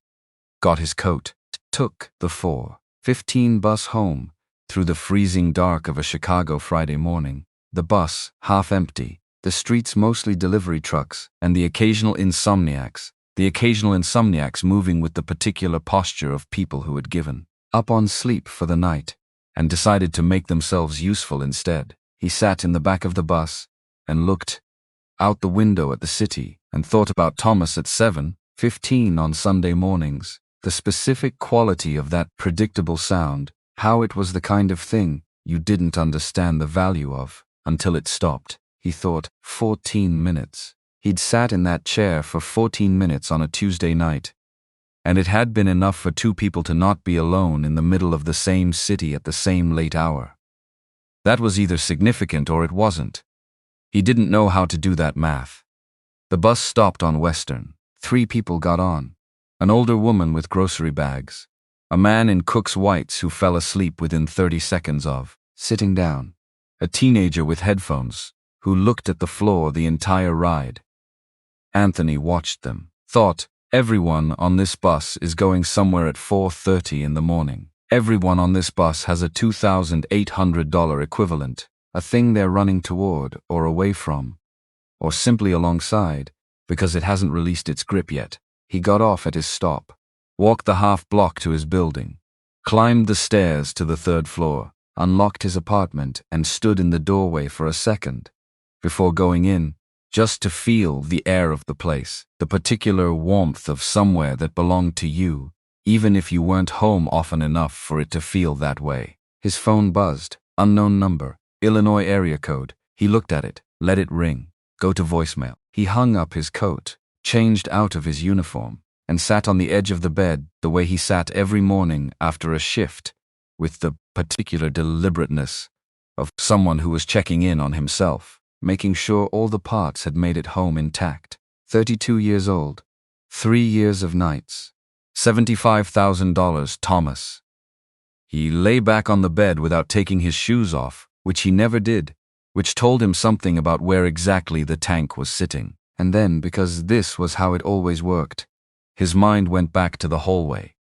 got his coat, took the 4:15 bus home, through the freezing dark of a Chicago Friday morning. The bus, half empty, the streets mostly delivery trucks, and the occasional insomniacs moving with the particular posture of people who had given up on sleep for the night and decided to make themselves useful instead. He sat in the back of the bus and looked out the window at the city and thought about Thomas at 7:15 on Sunday mornings, the specific quality of that predictable sound, how it was the kind of thing you didn't understand the value of until it stopped. He thought, 14 minutes. He'd sat in that chair for 14 minutes on a Tuesday night, and it had been enough for 2 people to not be alone in the middle of the same city at the same late hour. That was either significant or it wasn't. He didn't know how to do that math. The bus stopped on Western. 3 people got on. An older woman with grocery bags. A man in Cook's whites who fell asleep within 30 seconds of sitting down. A teenager with headphones who looked at the floor the entire ride. Anthony watched them, thought, everyone on this bus is going somewhere at 4:30 in the morning. Everyone on this bus has a $2,800 equivalent, a thing they're running toward or away from, or simply alongside, because it hasn't released its grip yet. He got off at his stop, walked the half block to his building, climbed the stairs to the 3rd floor, unlocked his apartment, and stood in the doorway for a second before going in, just to feel the air of the place, the particular warmth of somewhere that belonged to you, even if you weren't home often enough for it to feel that way. His phone buzzed. Unknown number, Illinois area code. He looked at it, let it ring, go to voicemail. He hung up his coat, changed out of his uniform, and sat on the edge of the bed the way he sat every morning after a shift, with the particular deliberateness of someone who was checking in on himself, making sure all the parts had made it home intact. 32 years old, 3 years of nights, $75,000 Thomas. He lay back on the bed without taking his shoes off, which he never did, which told him something about where exactly the tank was sitting. And then, because this was how it always worked, his mind went back to the hallway.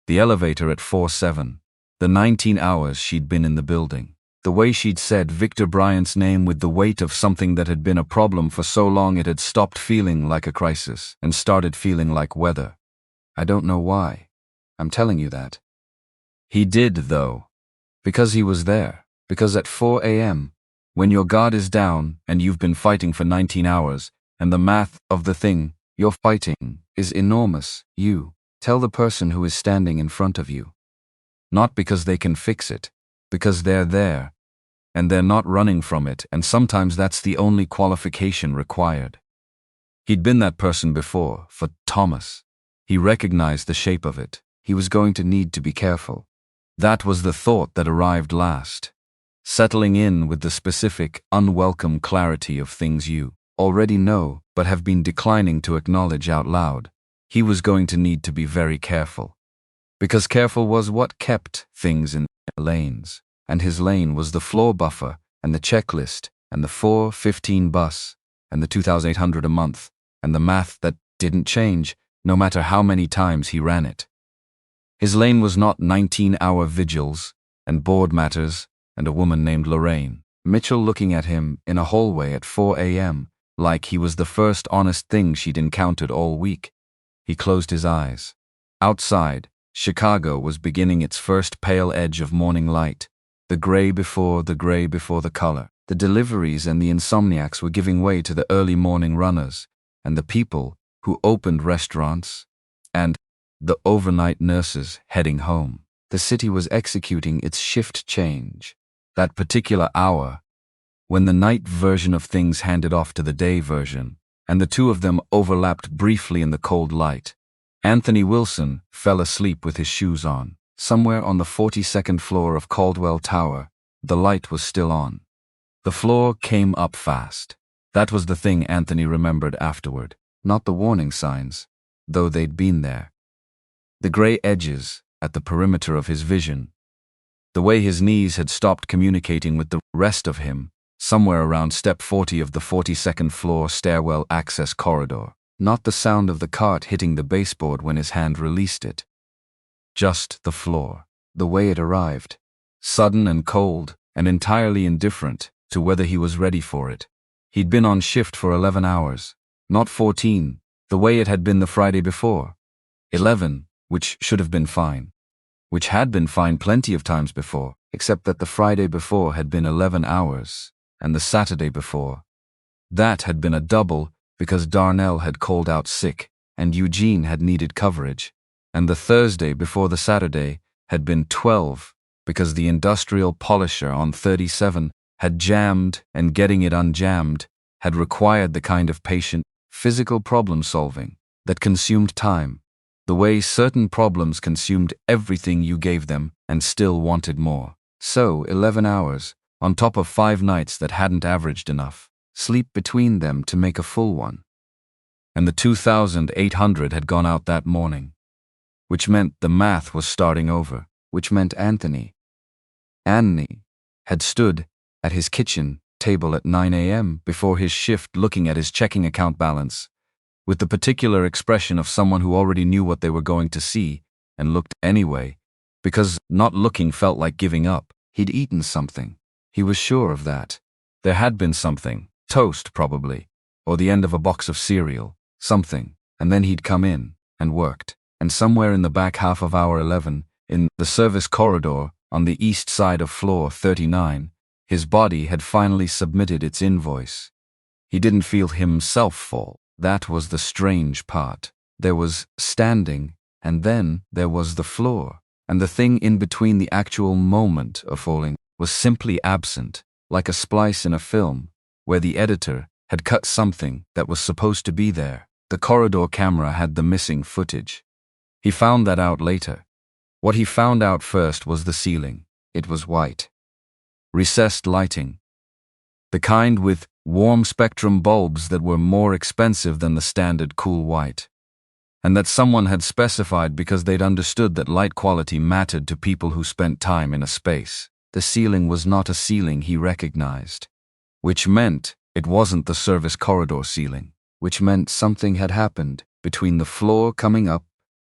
The elevator at 4:07, the 19 hours she'd been in the building, the way she'd said Victor Bryant's name with the weight of something that had been a problem for so long it had stopped feeling like a crisis and started feeling like weather. I don't know why. I'm telling you that. He did, though. Because he was there. Because at 4 a.m., when your guard is down and you've been fighting for 19 hours, and the math of the thing you're fighting is enormous, you tell the person who is standing in front of you. Not because they can fix it, because they're there, and they're not running from it, and sometimes that's the only qualification required. He'd been that person before, for Thomas. He recognized the shape of it. He was going to need to be careful. That was the thought that arrived last, settling in with the specific, unwelcome clarity of things you already know but have been declining to acknowledge out loud. He was going to need to be very careful. Because careful was what kept things in lanes, and his lane was the floor buffer and the checklist and the 4:15 bus and the 2,800 a month and the math that didn't change no matter how many times he ran it. His lane was not 19-hour vigils and board matters and a woman named Lorraine Mitchell looking at him in a hallway at 4 a.m. like he was the first honest thing she'd encountered all week. He closed his eyes. Outside, Chicago was beginning its first pale edge of morning light, the gray before the color. The deliveries and the insomniacs were giving way to the early morning runners, and the people who opened restaurants, and the overnight nurses heading home. The city was executing its shift change. That particular hour, when the night version of things handed off to the day version, and the two of them overlapped briefly in the cold light. Anthony Wilson fell asleep with his shoes on. Somewhere on the 42nd floor of Caldwell Tower, the light was still on. The floor came up fast. That was the thing Anthony remembered afterward, not the warning signs, though they'd been there. The gray edges at the perimeter of his vision. The way his knees had stopped communicating with the rest of him, somewhere around step 40 of the 42nd floor stairwell access corridor. Not the sound of the cart hitting the baseboard when his hand released it. Just the floor. The way it arrived. Sudden and cold, and entirely indifferent to whether he was ready for it. He'd been on shift for 11 hours, not 14, the way it had been the Friday before. 11, which should have been fine. Which had been fine plenty of times before, except that the Friday before had been 11 hours, and the Saturday before. That had been a double, because Darnell had called out sick, and Eugene had needed coverage, and the Thursday before the Saturday had been 12, because the industrial polisher on 37 had jammed, and getting it unjammed had required the kind of patient, physical problem-solving that consumed time, the way certain problems consumed everything you gave them and still wanted more. So 11 hours, on top of 5 nights that hadn't averaged enough. Sleep between them to make a full one. And the 2,800 had gone out that morning, which meant the math was starting over, which meant Anthony had stood at his kitchen table at 9 a.m. before his shift looking at his checking account balance, with the particular expression of someone who already knew what they were going to see and looked anyway, because not looking felt like giving up. He'd eaten something. He was sure of that. There had been something. Toast, probably, or the end of a box of cereal, something, and then he'd come in, and worked, and somewhere in the back half of hour 11, in the service corridor on the east side of floor 39, his body had finally submitted its invoice. He didn't feel himself fall. That was the strange part. There was standing, and then there was the floor, and the thing in between the actual moment of falling was simply absent, like a splice in a film, where the editor had cut something that was supposed to be there. The corridor camera had the missing footage. He found that out later. What he found out first was the ceiling. It was white. Recessed lighting. The kind with warm spectrum bulbs that were more expensive than the standard cool white. And that someone had specified because they'd understood that light quality mattered to people who spent time in a space. The ceiling was not a ceiling he recognized. Which meant it wasn't the service corridor ceiling, which meant something had happened between the floor coming up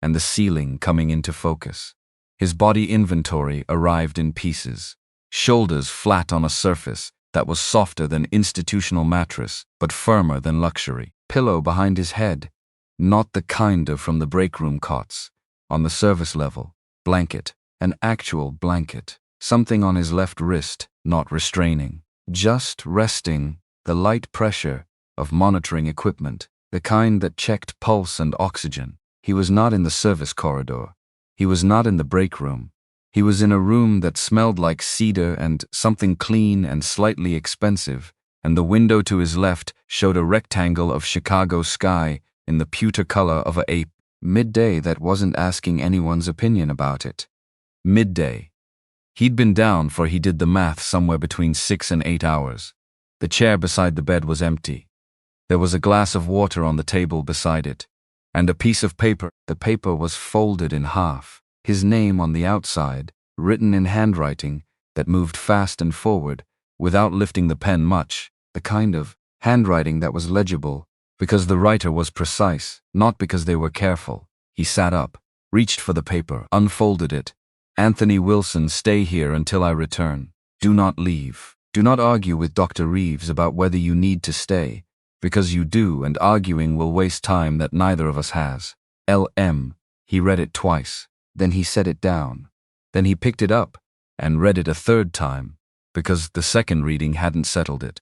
and the ceiling coming into focus. His body inventory arrived in pieces, shoulders flat on a surface that was softer than institutional mattress but firmer than luxury. Pillow behind his head, not the kind of from the break room cots, on the service level. Blanket, an actual blanket. Something on his left wrist, not restraining. Just resting, the light pressure of monitoring equipment, the kind that checked pulse and oxygen. He was not in the service corridor. He was not in the break room. He was in a room that smelled like cedar and something clean and slightly expensive, and the window to his left showed a rectangle of Chicago sky in the pewter color of a ape. Midday that wasn't asking anyone's opinion about it. Midday. He'd been down for he did the math somewhere between 6 and 8 hours. The chair beside the bed was empty. There was a glass of water on the table beside it, and a piece of paper. The paper was folded in half, his name on the outside, written in handwriting that moved fast and forward without lifting the pen much, the kind of handwriting that was legible because the writer was precise, not because they were careful. He sat up, reached for the paper, unfolded it. Anthony Wilson, stay here until I return. Do not leave. Do not argue with Dr. Reeves about whether you need to stay, because you do, and arguing will waste time that neither of us has. LM. He read it twice. Then he set it down. Then he picked it up and read it a third time, because the second reading hadn't settled it.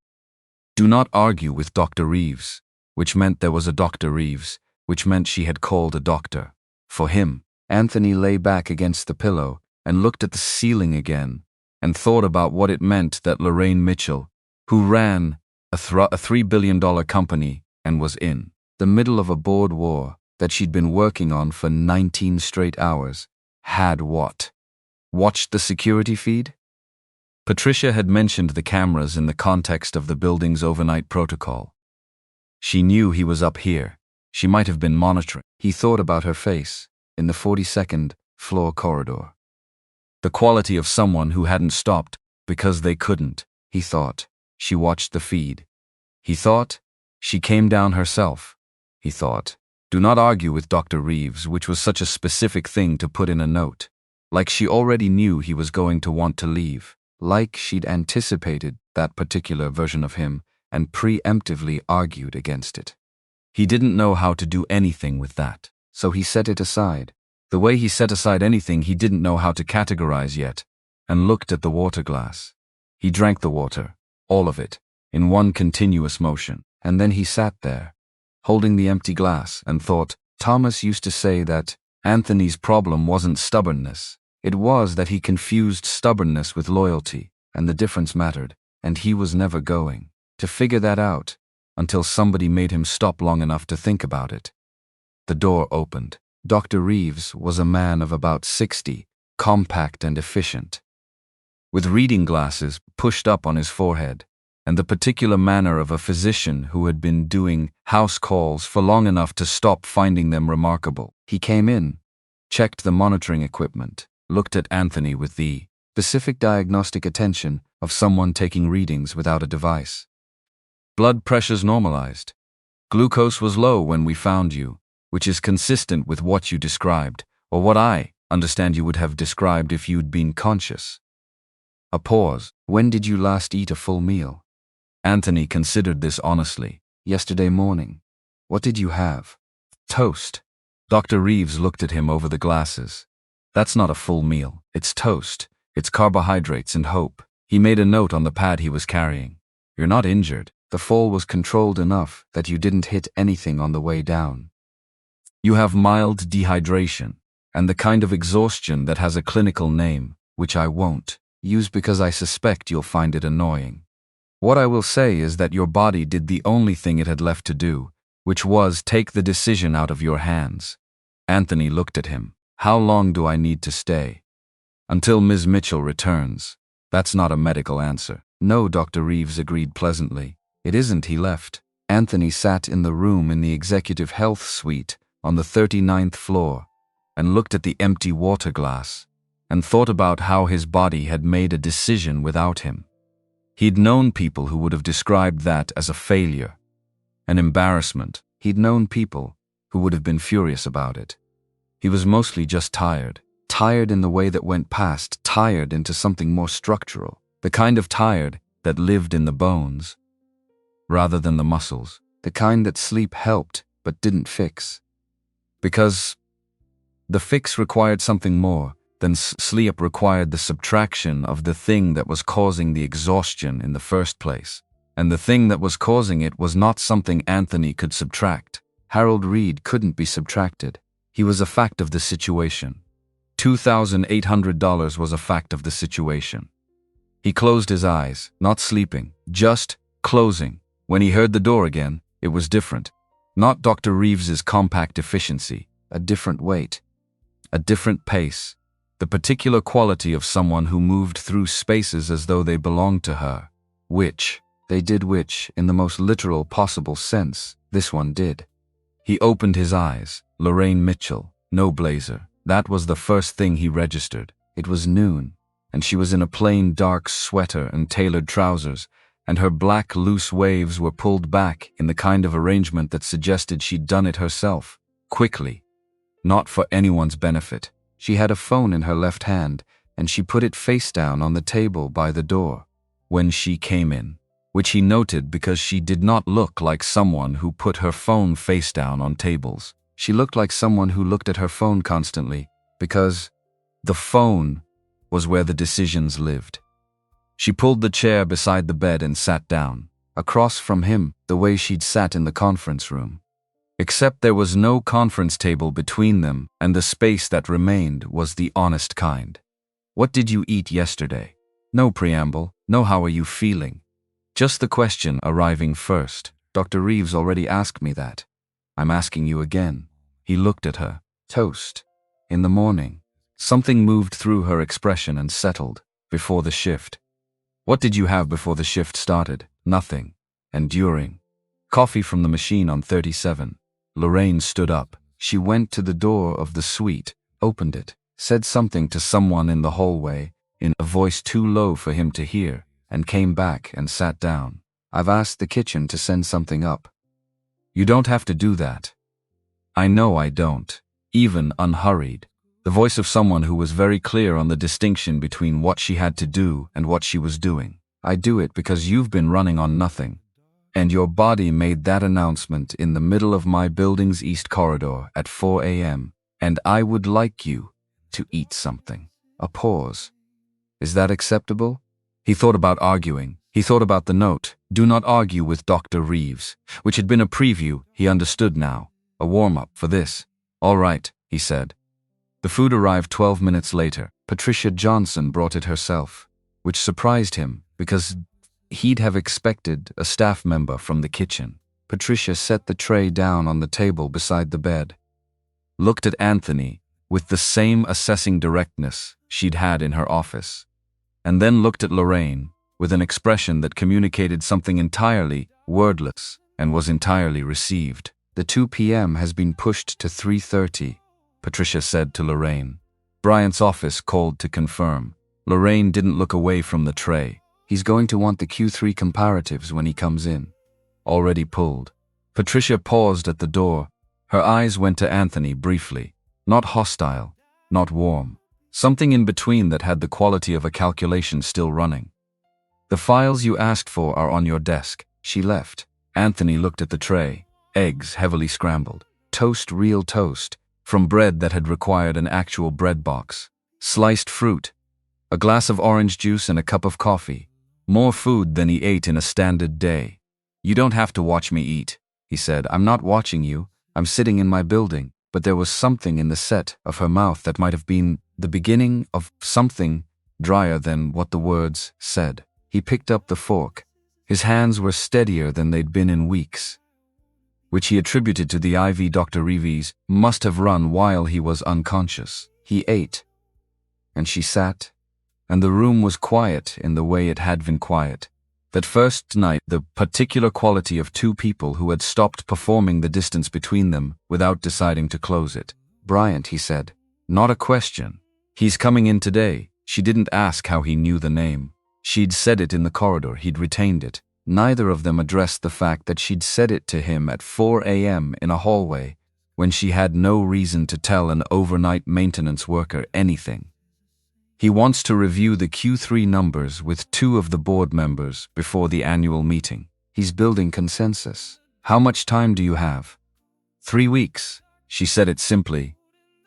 Do not argue with Dr. Reeves, which meant there was a Dr. Reeves, which meant she had called a doctor. For him. Anthony lay back against the pillow and looked at the ceiling again and thought about what it meant that Lorraine Mitchell, who ran a $3 billion company and was in the middle of a board war that she'd been working on for 19 straight hours, had what? Watched the security feed? Patricia had mentioned the cameras in the context of the building's overnight protocol. She knew he was up here. She might have been monitoring. He thought about her face in the 42nd floor corridor. The quality of someone who hadn't stopped because they couldn't, he thought. She watched the feed. He thought she came down herself. He thought, do not argue with Dr. Reeves, which was such a specific thing to put in a note. Like she already knew he was going to want to leave. Like she'd anticipated that particular version of him and preemptively argued against it. He didn't know how to do anything with that, so he set it aside. The way he set aside anything he didn't know how to categorize yet, and looked at the water glass. He drank the water, all of it, in one continuous motion, and then he sat there, holding the empty glass, and thought, Thomas used to say that Anthony's problem wasn't stubbornness. It was that he confused stubbornness with loyalty, and the difference mattered, and he was never going to figure that out until somebody made him stop long enough to think about it. The door opened. Dr. Reeves was a man of about 60, compact and efficient, with reading glasses pushed up on his forehead, and the particular manner of a physician who had been doing house calls for long enough to stop finding them remarkable. He came in, checked the monitoring equipment, looked at Anthony with the specific diagnostic attention of someone taking readings without a device. Blood pressures normalized. Glucose was low when we found you, which is consistent with what you described, or what I understand you would have described if you'd been conscious. A pause. When did you last eat a full meal? Anthony considered this honestly. Yesterday morning. What did you have? Toast. Dr. Reeves looked at him over the glasses. That's not a full meal. It's toast. It's carbohydrates and hope. He made a note on the pad he was carrying. You're not injured. The fall was controlled enough that you didn't hit anything on the way down. You have mild dehydration, and the kind of exhaustion that has a clinical name, which I won't use because I suspect you'll find it annoying. What I will say is that your body did the only thing it had left to do, which was take the decision out of your hands. Anthony looked at him. How long do I need to stay? Until Ms. Mitchell returns. That's not a medical answer. No, Dr. Reeves agreed pleasantly. It isn't. He left. Anthony sat in the room in the executive health suite on the 39th floor and looked at the empty water glass and thought about how his body had made a decision without him. He'd known people who would have described that as a failure, an embarrassment. He'd known people who would have been furious about it. He was mostly just tired. Tired in the way that went past, tired into something more structural. The kind of tired that lived in the bones, rather than the muscles. The kind that sleep helped, but didn't fix. Because the fix required something more than sleep required the subtraction of the thing that was causing the exhaustion in the first place. And the thing that was causing it was not something Anthony could subtract. Harold Reed couldn't be subtracted. He was a fact of the situation. $2,800 was a fact of the situation. He closed his eyes, not sleeping, just closing. When he heard the door again, it was different. Not Dr. Reeves's compact efficiency, a different weight, a different pace, the particular quality of someone who moved through spaces as though they belonged to her. Which, in the most literal possible sense, this one did. He opened his eyes. Lorraine Mitchell, no blazer. That was the first thing he registered. It was noon, and she was in a plain dark sweater and tailored trousers, and her black loose waves were pulled back in the kind of arrangement that suggested she'd done it herself, quickly, not for anyone's benefit. She had a phone in her left hand, and she put it face down on the table by the door when she came in, which he noted because she did not look like someone who put her phone face down on tables. She looked like someone who looked at her phone constantly, because the phone was where the decisions lived. She pulled the chair beside the bed and sat down, across from him, the way she'd sat in the conference room. Except there was no conference table between them, and the space that remained was the honest kind. What did you eat yesterday? No preamble, no how are you feeling. Just the question arriving first. Dr. Reeves already asked me that. I'm asking you again. He looked at her. Toast. In the morning. Something moved through her expression and settled. Before the shift. What did you have before the shift started? Nothing. And during? Coffee from the machine on 37. Lorraine stood up. She went to the door of the suite, opened it, said something to someone in the hallway, in a voice too low for him to hear, and came back and sat down. I've asked the kitchen to send something up. You don't have to do that. I know I don't. Even unhurried. The voice of someone who was very clear on the distinction between what she had to do and what she was doing. I do it because you've been running on nothing. And your body made that announcement in the middle of my building's east corridor at 4 a.m. And I would like you to eat something. A pause. Is that acceptable? He thought about arguing. He thought about the note, do not argue with Dr. Reeves, which had been a preview, he understood now. A warm-up for this. All right, he said. The food arrived 12 minutes later. Patricia Johnson brought it herself, which surprised him because he'd have expected a staff member from the kitchen. Patricia set the tray down on the table beside the bed, looked at Anthony with the same assessing directness she'd had in her office, and then looked at Lorraine with an expression that communicated something entirely wordless and was entirely received. The 2 p.m. has been pushed to 3:30, Patricia said to Lorraine. Bryant's office called to confirm. Lorraine didn't look away from the tray. He's going to want the Q3 comparatives when he comes in. Already pulled. Patricia paused at the door. Her eyes went to Anthony briefly. Not hostile, not warm. Something in between that had the quality of a calculation still running. The files you asked for are on your desk. She left. Anthony looked at the tray. Eggs heavily scrambled. Toast, real toast, from bread that had required an actual bread box. Sliced fruit. A glass of orange juice and a cup of coffee. More food than he ate in a standard day. You don't have to watch me eat, he said. I'm not watching you. I'm sitting in my building. But there was something in the set of her mouth that might have been the beginning of something drier than what the words said. He picked up the fork. His hands were steadier than they'd been in weeks, which he attributed to the IV Dr. Reeves must have run while he was unconscious. He ate, and she sat, and the room was quiet in the way it had been quiet. That first night, the particular quality of 2 people who had stopped performing the distance between them without deciding to close it. Bryant, he said. Not a question. He's coming in today. She didn't ask how he knew the name. She'd said it in the corridor. He'd retained it. Neither of them addressed the fact that she'd said it to him at 4 a.m. in a hallway when she had no reason to tell an overnight maintenance worker anything. He wants to review the Q3 numbers with 2 of the board members before the annual meeting. He's building consensus. How much time do you have? 3 weeks. She said it simply.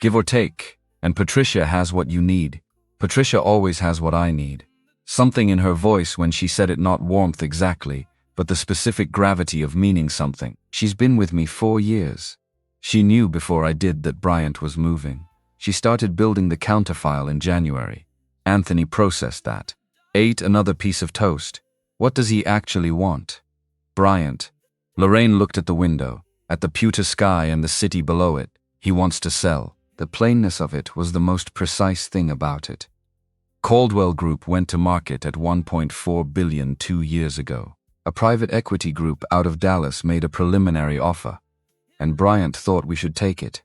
Give or take. And Patricia has what you need. Patricia always has what I need. Something in her voice when she said it, not warmth exactly, but the specific gravity of meaning something. She's been with me 4 years. She knew before I did that Bryant was moving. She started building the counterfile in January. Anthony processed that. Ate another piece of toast. What does he actually want? Bryant. Lorraine looked at the window, at the pewter sky and the city below it. He wants to sell. The plainness of it was the most precise thing about it. Caldwell Group went to market at $1.4 billion 2 years ago. A private equity group out of Dallas made a preliminary offer, and Bryant thought we should take it.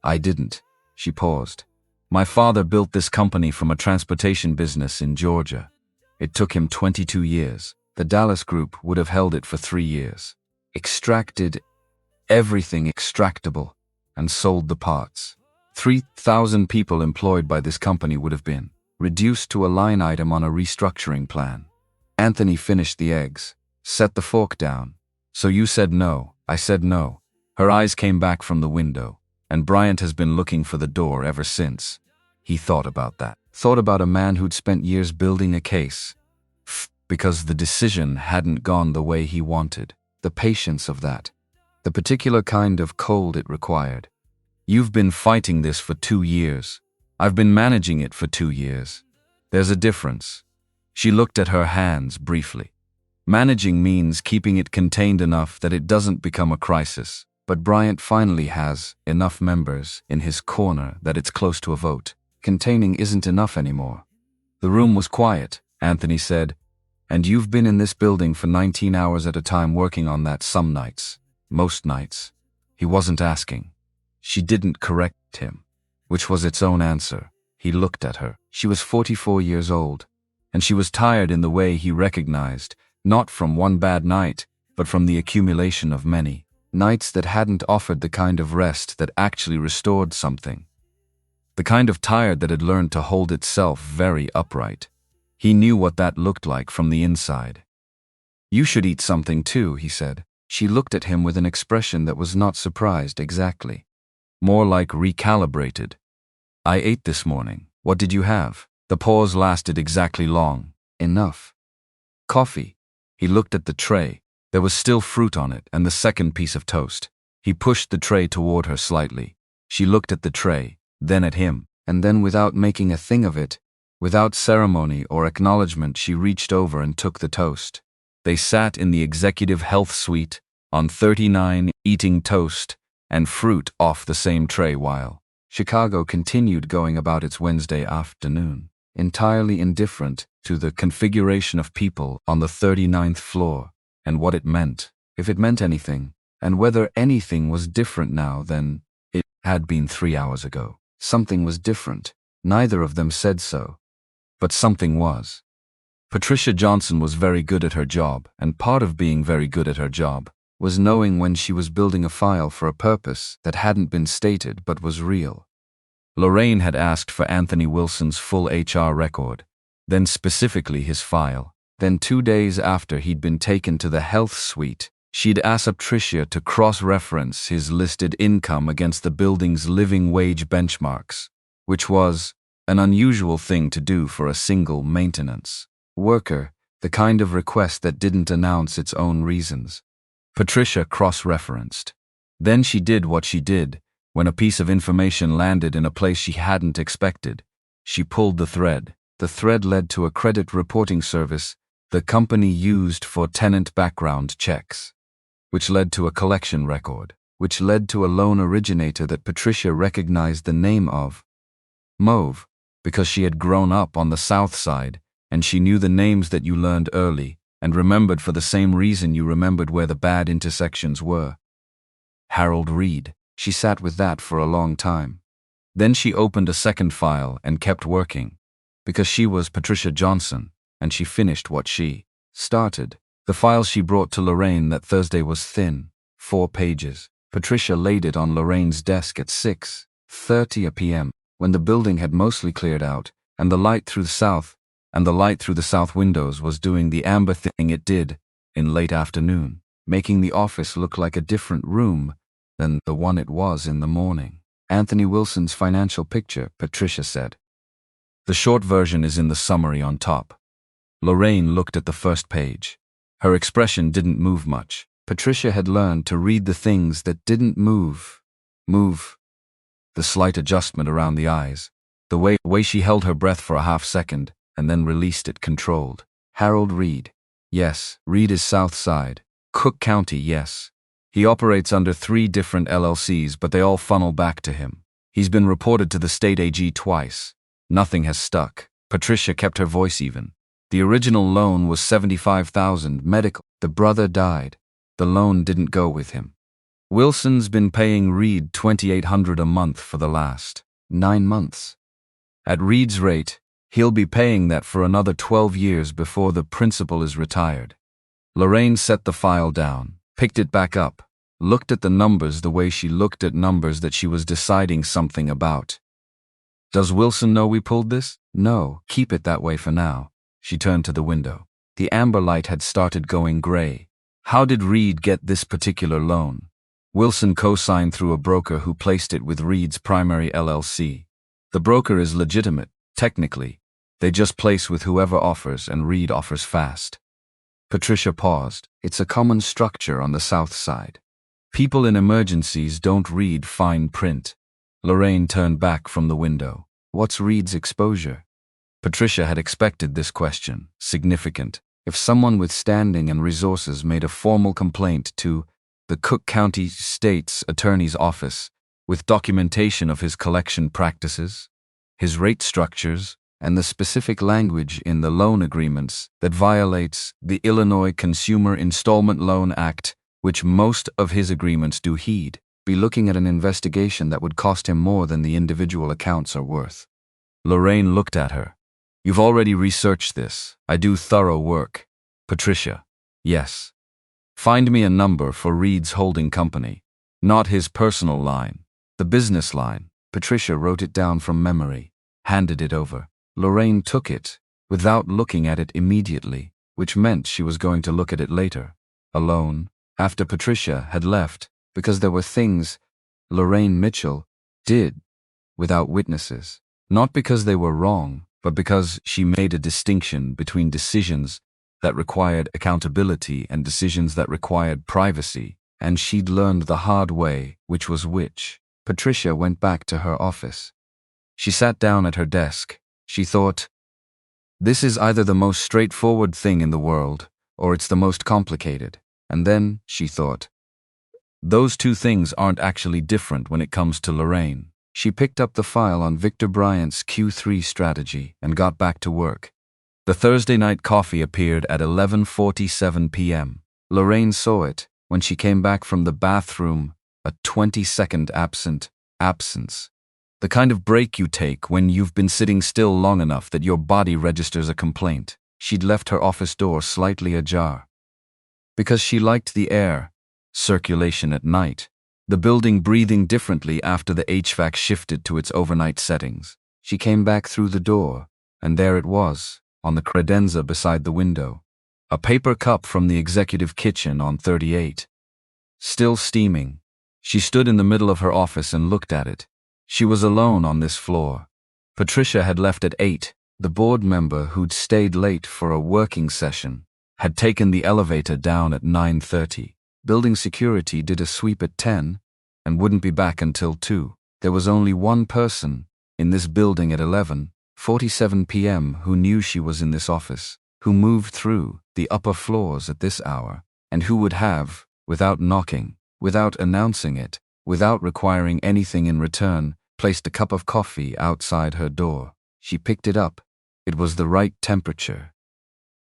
I didn't. She paused. My father built this company from a transportation business in Georgia. It took him 22 years. The Dallas Group would have held it for 3 years. Extracted everything extractable and sold the parts. 3,000 people employed by this company would have been reduced to a line item on a restructuring plan. Anthony finished the eggs, set the fork down. So you said no. I said no. Her eyes came back from the window, and Bryant has been looking for the door ever since. He thought about that. Thought about a man who'd spent years building a case. Because the decision hadn't gone the way he wanted. The patience of that. The particular kind of cold it required. You've been fighting this for 2 years. I've been managing it for 2 years. There's a difference. She looked at her hands briefly. Managing means keeping it contained enough that it doesn't become a crisis. But Bryant finally has enough members in his corner that it's close to a vote. Containing isn't enough anymore. The room was quiet, Anthony said. And you've been in this building for 19 hours at a time working on that some nights. Most nights. He wasn't asking. She didn't correct him, which was its own answer. He looked at her. She was 44 years old, and she was tired in the way he recognized, not from one bad night, but from the accumulation of many. Nights that hadn't offered the kind of rest that actually restored something. The kind of tired that had learned to hold itself very upright. He knew what that looked like from the inside. You should eat something too, he said. She looked at him with an expression that was not surprised exactly. More like recalibrated. I ate this morning. What did you have? The pause lasted exactly long. Enough. Coffee. He looked at the tray. There was still fruit on it and the second piece of toast. He pushed the tray toward her slightly. She looked at the tray, then at him, and then without making a thing of it, without ceremony or acknowledgement, she reached over and took the toast. They sat in the executive health suite on 39, eating toast and fruit off the same tray while Chicago continued going about its Wednesday afternoon, entirely indifferent to the configuration of people on the 39th floor and what it meant, if it meant anything, and whether anything was different now than it had been 3 hours ago. Something was different. Neither of them said so. But something was. Patricia Johnson was very good at her job, and part of being very good at her job was knowing when she was building a file for a purpose that hadn't been stated but was real. Lorraine had asked for Anthony Wilson's full HR record, then specifically his file. Then 2 days after he'd been taken to the health suite, she'd asked Patricia to cross-reference his listed income against the building's living wage benchmarks, which was an unusual thing to do for a single maintenance worker, the kind of request that didn't announce its own reasons. Patricia cross-referenced. Then she did what she did when a piece of information landed in a place she hadn't expected. She pulled the thread. The thread led to a credit reporting service the company used for tenant background checks, which led to a collection record, which led to a loan originator that Patricia recognized the name of. Mauve, because she had grown up on the South Side, and she knew the names that you learned early, and remembered for the same reason you remembered where the bad intersections were. Harold Reed. She sat with that for a long time. Then she opened a second file and kept working, because she was Patricia Johnson, and she finished what she started. The file she brought to Lorraine that Thursday was thin, 4 pages. Patricia laid it on Lorraine's desk at 6:30 p.m., when the building had mostly cleared out, and the light through the south windows was doing the amber thing it did in late afternoon, making the office look like a different room than the one it was in the morning. Anthony Wilson's financial picture, Patricia said. The short version is in the summary on top. Lorraine looked at the first page. Her expression didn't move much. Patricia had learned to read the things that didn't move. The the slight adjustment around the eyes, the way she held her breath for a half-second and then released it controlled. Harold Reed. Yes, Reed is South Side. Cook County, yes. He operates under 3 different LLCs, but they all funnel back to him. He's been reported to the state AG twice. Nothing has stuck. Patricia kept her voice even. The original loan was $75,000, medical. The brother died. The loan didn't go with him. Wilson's been paying Reed $2,800 a month for the last 9 months. At Reed's rate, he'll be paying that for another 12 years before the principal is retired. Lorraine set the file down, picked it back up, looked at the numbers the way she looked at numbers that she was deciding something about. Does Wilson know we pulled this? No, keep it that way for now. She turned to the window. The amber light had started going gray. How did Reed get this particular loan? Wilson co-signed through a broker who placed it with Reed's primary LLC. The broker is legitimate, technically. They just place with whoever offers, and Reed offers fast. Patricia paused. It's a common structure on the South Side. People in emergencies don't read fine print. Lorraine turned back from the window. What's Reed's exposure? Patricia had expected this question. Significant. If someone with standing and resources made a formal complaint to the Cook County State's Attorney's Office with documentation of his collection practices, his rate structures, and the specific language in the loan agreements that violates the Illinois Consumer Installment Loan Act, which most of his agreements do heed, be looking at an investigation that would cost him more than the individual accounts are worth. Lorraine looked at her. You've already researched this. I do thorough work. Patricia. Yes. Find me a number for Reed's holding company. Not his personal line. The business line. Patricia wrote it down from memory. Handed it over. Lorraine took it, without looking at it immediately, which meant she was going to look at it later. Alone, after Patricia had left, because there were things Lorraine Mitchell did without witnesses. Not because they were wrong, but because she made a distinction between decisions that required accountability and decisions that required privacy, and she'd learned the hard way which was which. Patricia went back to her office. She sat down at her desk. She thought, this is either the most straightforward thing in the world, or it's the most complicated. And then, she thought, those two things aren't actually different when it comes to Lorraine. She picked up the file on Victor Bryant's Q3 strategy and got back to work. The Thursday night coffee appeared at 11:47 p.m. Lorraine saw it when she came back from the bathroom, a 20-second absence. The kind of break you take when you've been sitting still long enough that your body registers a complaint. She'd left her office door slightly ajar. Because she liked the air circulation at night, the building breathing differently after the HVAC shifted to its overnight settings. She came back through the door, and there it was, on the credenza beside the window. A paper cup from the executive kitchen on 38. Still steaming. She stood in the middle of her office and looked at it. She was alone on this floor. Patricia had left at 8. The board member who'd stayed late for a working session had taken the elevator down at 9:30. Building security did a sweep at 10 and wouldn't be back until 2. There was only one person in this building at 11:47 p.m. who knew she was in this office, who moved through the upper floors at this hour, and who would have, without knocking, without announcing it, without requiring anything in return, placed a cup of coffee outside her door. She picked it up. It was the right temperature.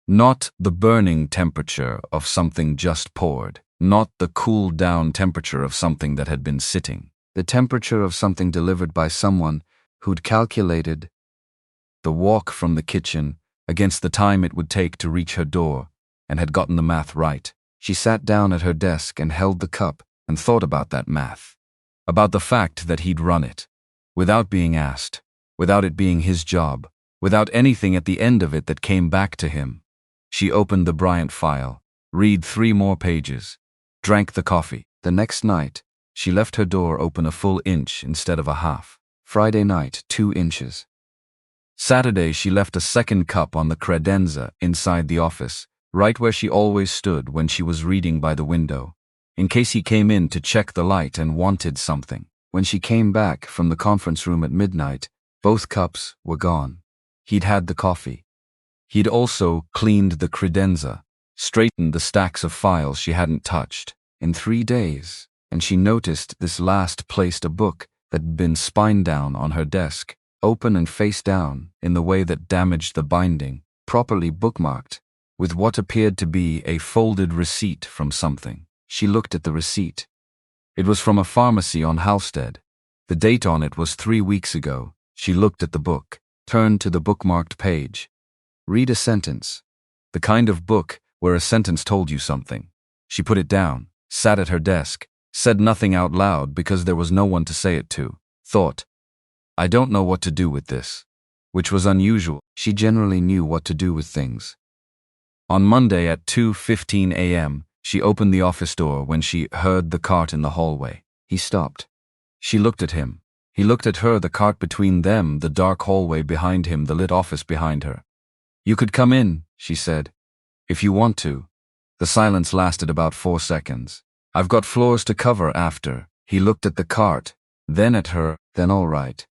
Not the burning temperature of something just poured. Not the cool-down temperature of something that had been sitting. The temperature of something delivered by someone who'd calculated the walk from the kitchen against the time it would take to reach her door, and had gotten the math right. She sat down at her desk and held the cup and thought about that math. About the fact that he'd run it, without being asked, without it being his job, without anything at the end of it that came back to him. She opened the Bryant file, read 3 more pages, drank the coffee. The next night, she left her door open a full inch instead of a half. Friday night, 2 inches. Saturday, she left a second cup on the credenza inside the office, right where she always stood when she was reading by the window, in case he came in to check the light and wanted something. When she came back from the conference room at midnight, both cups were gone. He'd had the coffee. He'd also cleaned the credenza, straightened the stacks of files she hadn't touched in 3 days, and she noticed this last placed a book that'd been spine down on her desk, open and face down in the way that damaged the binding, properly bookmarked, with what appeared to be a folded receipt from something. She looked at the receipt. It was from a pharmacy on Halstead. The date on it was 3 weeks ago. She looked at the book, turned to the bookmarked page. Read a sentence. The kind of book where a sentence told you something. She put it down, sat at her desk, said nothing out loud because there was no one to say it to, thought, I don't know what to do with this, which was unusual. She generally knew what to do with things. On Monday at 2:15 a.m., she opened the office door when she heard the cart in the hallway. He stopped. She looked at him. He looked at her, the cart between them, the dark hallway behind him, the lit office behind her. You could come in, she said, if you want to. The silence lasted about 4 seconds. I've got floors to cover after. He looked at the cart, then at her, then all right.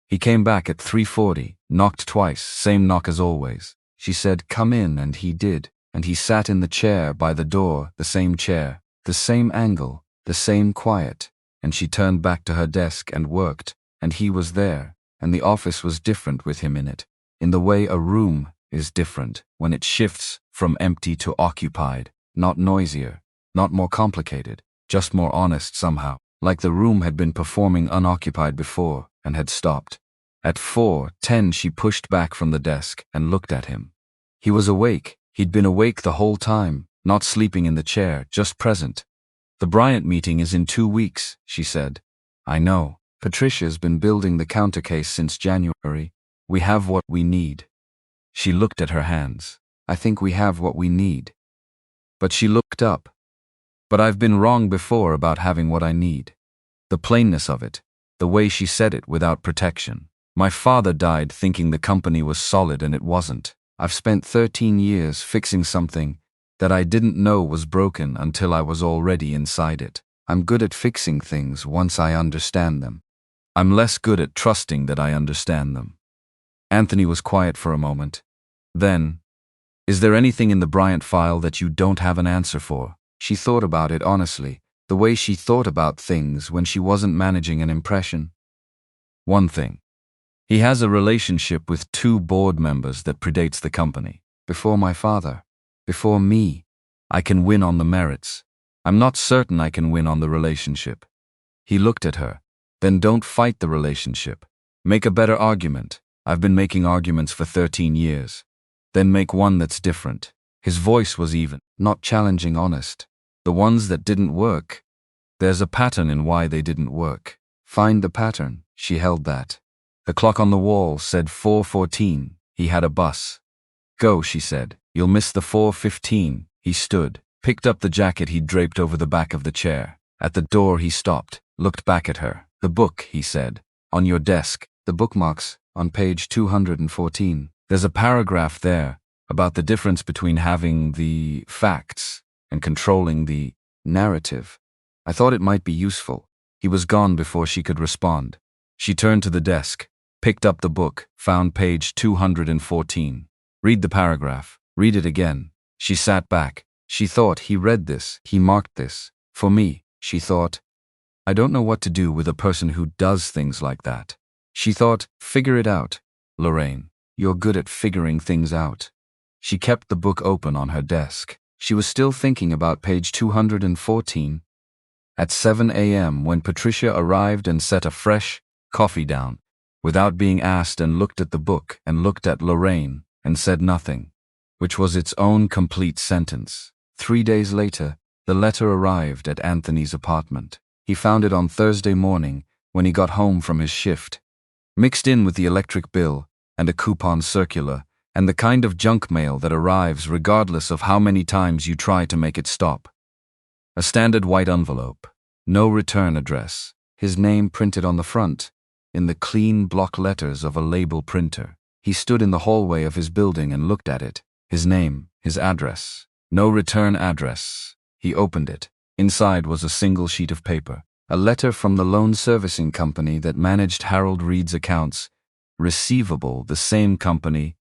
He came back at 3:40, knocked twice, same knock as always. She said, come in, and he did, and he sat in the chair by the door, the same chair, the same angle, the same quiet, and she turned back to her desk and worked, and he was there, and the office was different with him in it, in the way a room is different when it shifts from empty to occupied, not noisier, not more complicated, just more honest somehow, like the room had been performing unoccupied before and had stopped. At 4:10 she pushed back from the desk and looked at him. He was awake. He'd been awake the whole time, not sleeping in the chair, just present. The Bryant meeting is in 2 weeks, she said. I know. Patricia's been building the counter case since January. We have what we need. She looked at her hands. I think we have what we need. But she looked up. But I've been wrong before about having what I need. The plainness of it, the way she said it without protection. My father died thinking the company was solid and it wasn't. I've spent 13 years fixing something that I didn't know was broken until I was already inside it. I'm good at fixing things once I understand them. I'm less good at trusting that I understand them. Anthony was quiet for a moment. Then, is there anything in the Bryant file that you don't have an answer for? She thought about it honestly, the way she thought about things when she wasn't managing an impression. One thing. He has a relationship with 2 board members that predates the company. Before my father. Before me. I can win on the merits. I'm not certain I can win on the relationship. He looked at her. Then don't fight the relationship. Make a better argument. I've been making arguments for 13 years. Then make one that's different. His voice was even, not challenging, honest. The ones that didn't work. There's a pattern in why they didn't work. Find the pattern. She held that. The clock on the wall said 4:14. He had a bus. Go, she said. You'll miss the 4:15. He stood, picked up the jacket he'd draped over the back of the chair. At the door he stopped, looked back at her. The book, he said. On your desk. The bookmarks, on page 214. There's a paragraph there about the difference between having the facts and controlling the narrative. I thought it might be useful. He was gone before she could respond. She turned to the desk, picked up the book, found page 214. Read the paragraph. Read it again. She sat back. She thought, he read this, he marked this. For me, she thought, I don't know what to do with a person who does things like that. She thought, figure it out, Lorraine. You're good at figuring things out. She kept the book open on her desk. She was still thinking about page 214. At 7 a.m. when Patricia arrived and set a fresh coffee down, without being asked, and looked at the book and looked at Lorraine and said nothing, which was its own complete sentence. 3 days later, the letter arrived at Anthony's apartment. He found it on Thursday morning when he got home from his shift, mixed in with the electric bill and a coupon circular and the kind of junk mail that arrives regardless of how many times you try to make it stop. A standard white envelope, no return address, his name printed on the front, in the clean block letters of a label printer. He stood in the hallway of his building and looked at it. His name, his address, no return address. He opened it. Inside was a single sheet of paper. A letter from the loan servicing company that managed Harold Reed's accounts receivable, the same company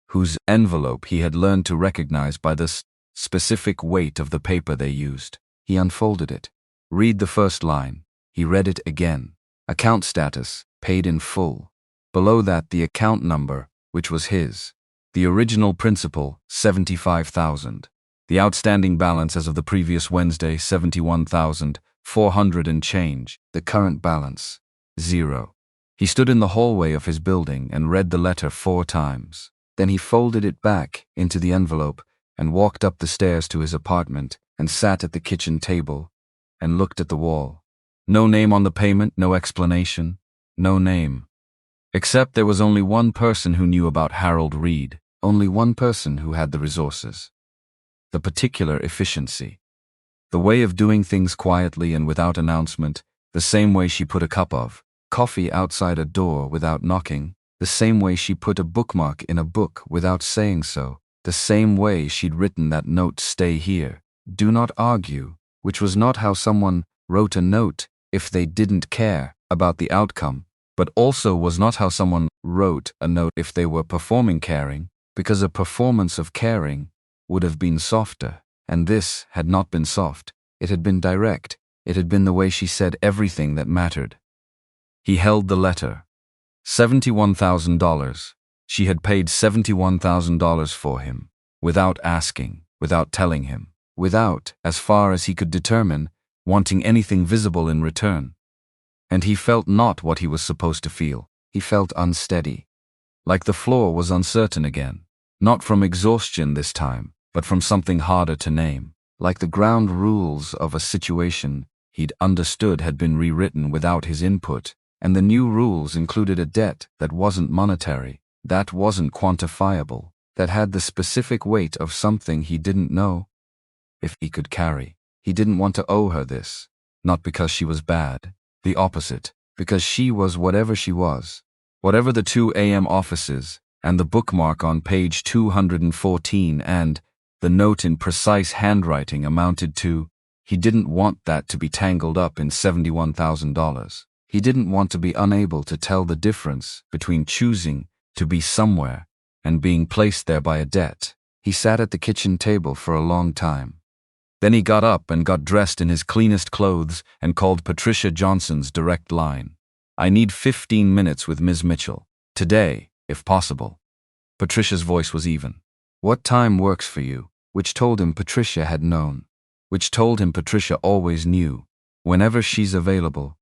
whose envelope he had learned to recognize by the specific weight of the paper they used. He unfolded it. Read the first line. He read it again. Account status, paid in full. Below that, the account number, which was his. The original principal, $75,000. The outstanding balance as of the previous Wednesday, $71,400 and change. The current balance, 0. He stood in the hallway of his building and read the letter 4 times. Then he folded it back into the envelope and walked up the stairs to his apartment and sat at the kitchen table and looked at the wall. No name on the payment, no explanation, no name. Except there was only one person who knew about Harold Reed, only one person who had the resources. The particular efficiency. The way of doing things quietly and without announcement, the same way she put a cup of coffee outside a door without knocking, the same way she put a bookmark in a book without saying so, the same way she'd written that note, "Stay here, do not argue," which was not how someone wrote a note if they didn't care about the outcome, but also was not how someone wrote a note if they were performing caring, because a performance of caring would have been softer, and this had not been soft. It had been direct. It had been the way she said everything that mattered. He held the letter. $71,000. She had paid $71,000 for him, without asking, without telling him, without, as far as he could determine, wanting anything visible in return. And he felt not what he was supposed to feel. He felt unsteady. Like the floor was uncertain again. Not from exhaustion this time, but from something harder to name. Like the ground rules of a situation he'd understood had been rewritten without his input, and the new rules included a debt that wasn't monetary, that wasn't quantifiable, that had the specific weight of something he didn't know if he could carry. He didn't want to owe her this, not because she was bad, the opposite, because she was whatever she was. Whatever the 2 a.m. offices, and the bookmark on page 214 and the note in precise handwriting amounted to, he didn't want that to be tangled up in $71,000. He didn't want to be unable to tell the difference between choosing to be somewhere and being placed there by a debt. He sat at the kitchen table for a long time. Then he got up and got dressed in his cleanest clothes and called Patricia Johnson's direct line. "I need 15 minutes with Ms. Mitchell. Today, if possible." Patricia's voice was even. "What time works for you?" Which told him Patricia had known. Which told him Patricia always knew. "Whenever she's available."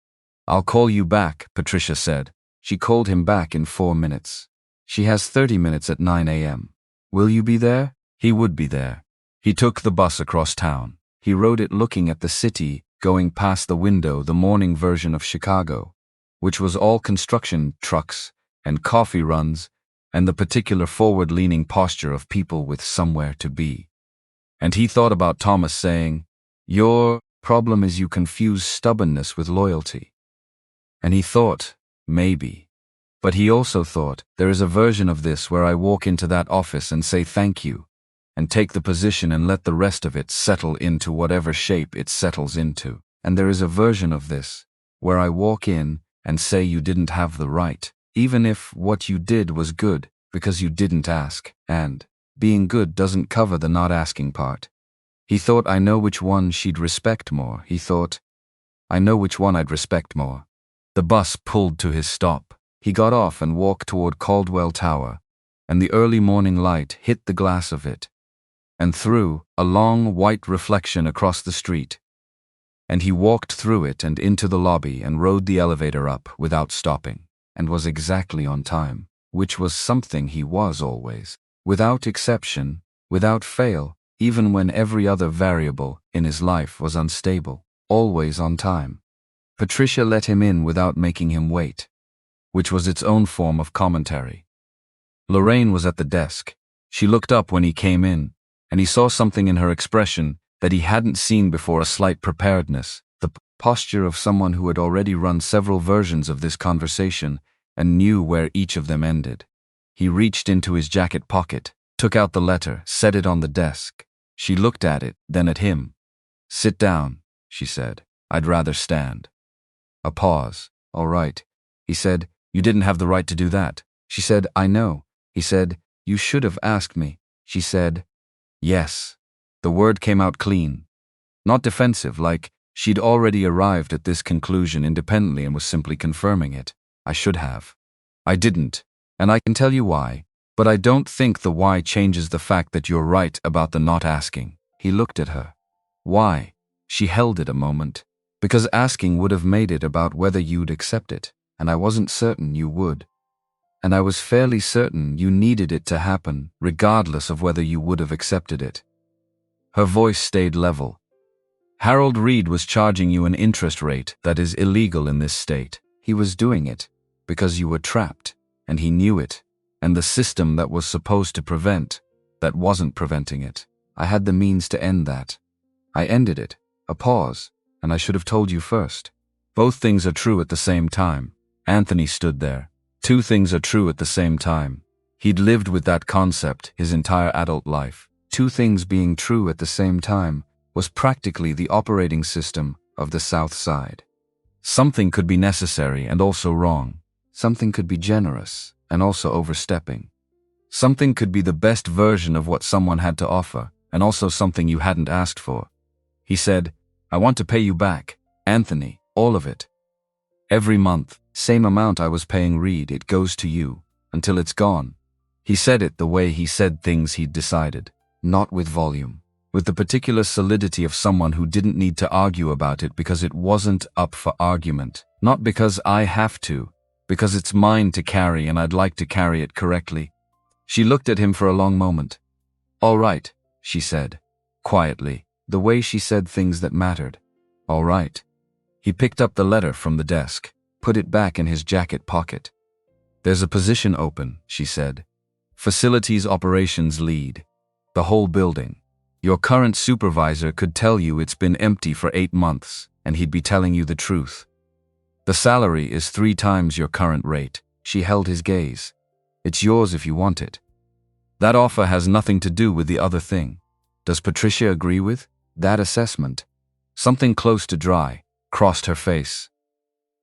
"I'll call you back," Patricia said. She called him back in 4 minutes. "She has 30 minutes at 9 a.m. Will you be there?" He would be there. He took the bus across town. He rode it looking at the city, going past the window, the morning version of Chicago, which was all construction trucks and coffee runs and the particular forward-leaning posture of people with somewhere to be. And he thought about Thomas saying, "Your problem is you confuse stubbornness with loyalty." And he thought, maybe. But he also thought, there is a version of this where I walk into that office and say thank you, and take the position and let the rest of it settle into whatever shape it settles into. And there is a version of this where I walk in and say you didn't have the right, even if what you did was good, because you didn't ask, and being good doesn't cover the not asking part. He thought, I know which one she'd respect more. He thought, I know which one I'd respect more. The bus pulled to his stop. He got off and walked toward Caldwell Tower, and the early morning light hit the glass of it, and threw a long white reflection across the street. And he walked through it and into the lobby and rode the elevator up without stopping, and was exactly on time, which was something he was always, without exception, without fail, even when every other variable in his life was unstable, always on time. Patricia let him in without making him wait, which was its own form of commentary. Lorraine was at the desk. She looked up when he came in, and he saw something in her expression that he hadn't seen before, a slight preparedness, the posture of someone who had already run several versions of this conversation and knew where each of them ended. He reached into his jacket pocket, took out the letter, set it on the desk. She looked at it, then at him. "Sit down," she said. "I'd rather stand." A pause. All right. He said, you didn't have the right to do that. She said, I know. He said, you should have asked me. She said, yes. The word came out clean. Not defensive, like she'd already arrived at this conclusion independently and was simply confirming it. I should have. I didn't, and I can tell you why, but I don't think the why changes the fact that you're right about the not asking. He looked at her. Why? She held it a moment. Because asking would have made it about whether you'd accept it, and I wasn't certain you would. And I was fairly certain you needed it to happen, regardless of whether you would have accepted it. Her voice stayed level. Harold Reed was charging you an interest rate that is illegal in this state. He was doing it because you were trapped, and he knew it, and the system that was supposed to prevent, that wasn't preventing it. I had the means to end that. I ended it. A pause, and I should have told you first. Both things are true at the same time. Anthony stood there. Two things are true at the same time. He'd lived with that concept his entire adult life. Two things being true at the same time was practically the operating system of the South Side. Something could be necessary and also wrong. Something could be generous and also overstepping. Something could be the best version of what someone had to offer and also something you hadn't asked for. He said, I want to pay you back, Anthony, all of it. Every month, same amount I was paying Reed, it goes to you, until it's gone. He said it the way he said things he'd decided, not with volume, with the particular solidity of someone who didn't need to argue about it because it wasn't up for argument, not because I have to, because it's mine to carry and I'd like to carry it correctly. She looked at him for a long moment. All right, she said, quietly, the way she said things that mattered. All right. He picked up the letter from the desk, put it back in his jacket pocket. There's a position open, she said. Facilities operations lead. The whole building. Your current supervisor could tell you it's been empty for 8 months, and he'd be telling you the truth. The salary is 3 times your current rate. She held his gaze. It's yours if you want it. That offer has nothing to do with the other thing. Does Patricia agree with that assessment? Something close to dry crossed her face.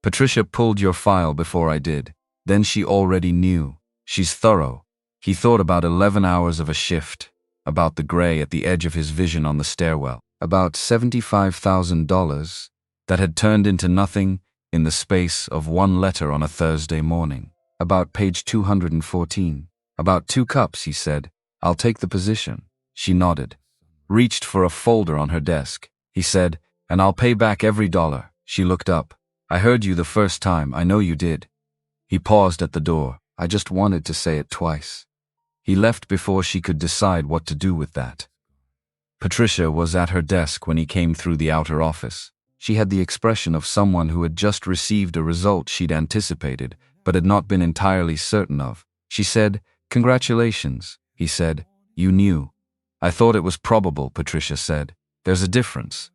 Patricia pulled your file before I did. Then she already knew. She's thorough. He thought about 11 hours of a shift, about the gray at the edge of his vision on the stairwell, about $75,000 that had turned into nothing in the space of 1 letter on a Thursday morning, about page 214. About 2 cups, he said. I'll take the position. She nodded, reached for a folder on her desk. He said, and I'll pay back every dollar. She looked up. I heard you the first time, I know you did. He paused at the door. I just wanted to say it twice. He left before she could decide what to do with that. Patricia was at her desk when he came through the outer office. She had the expression of someone who had just received a result she'd anticipated, but had not been entirely certain of. She said, Congratulations, he said. You knew. I thought it was probable, Patricia said. There's a difference.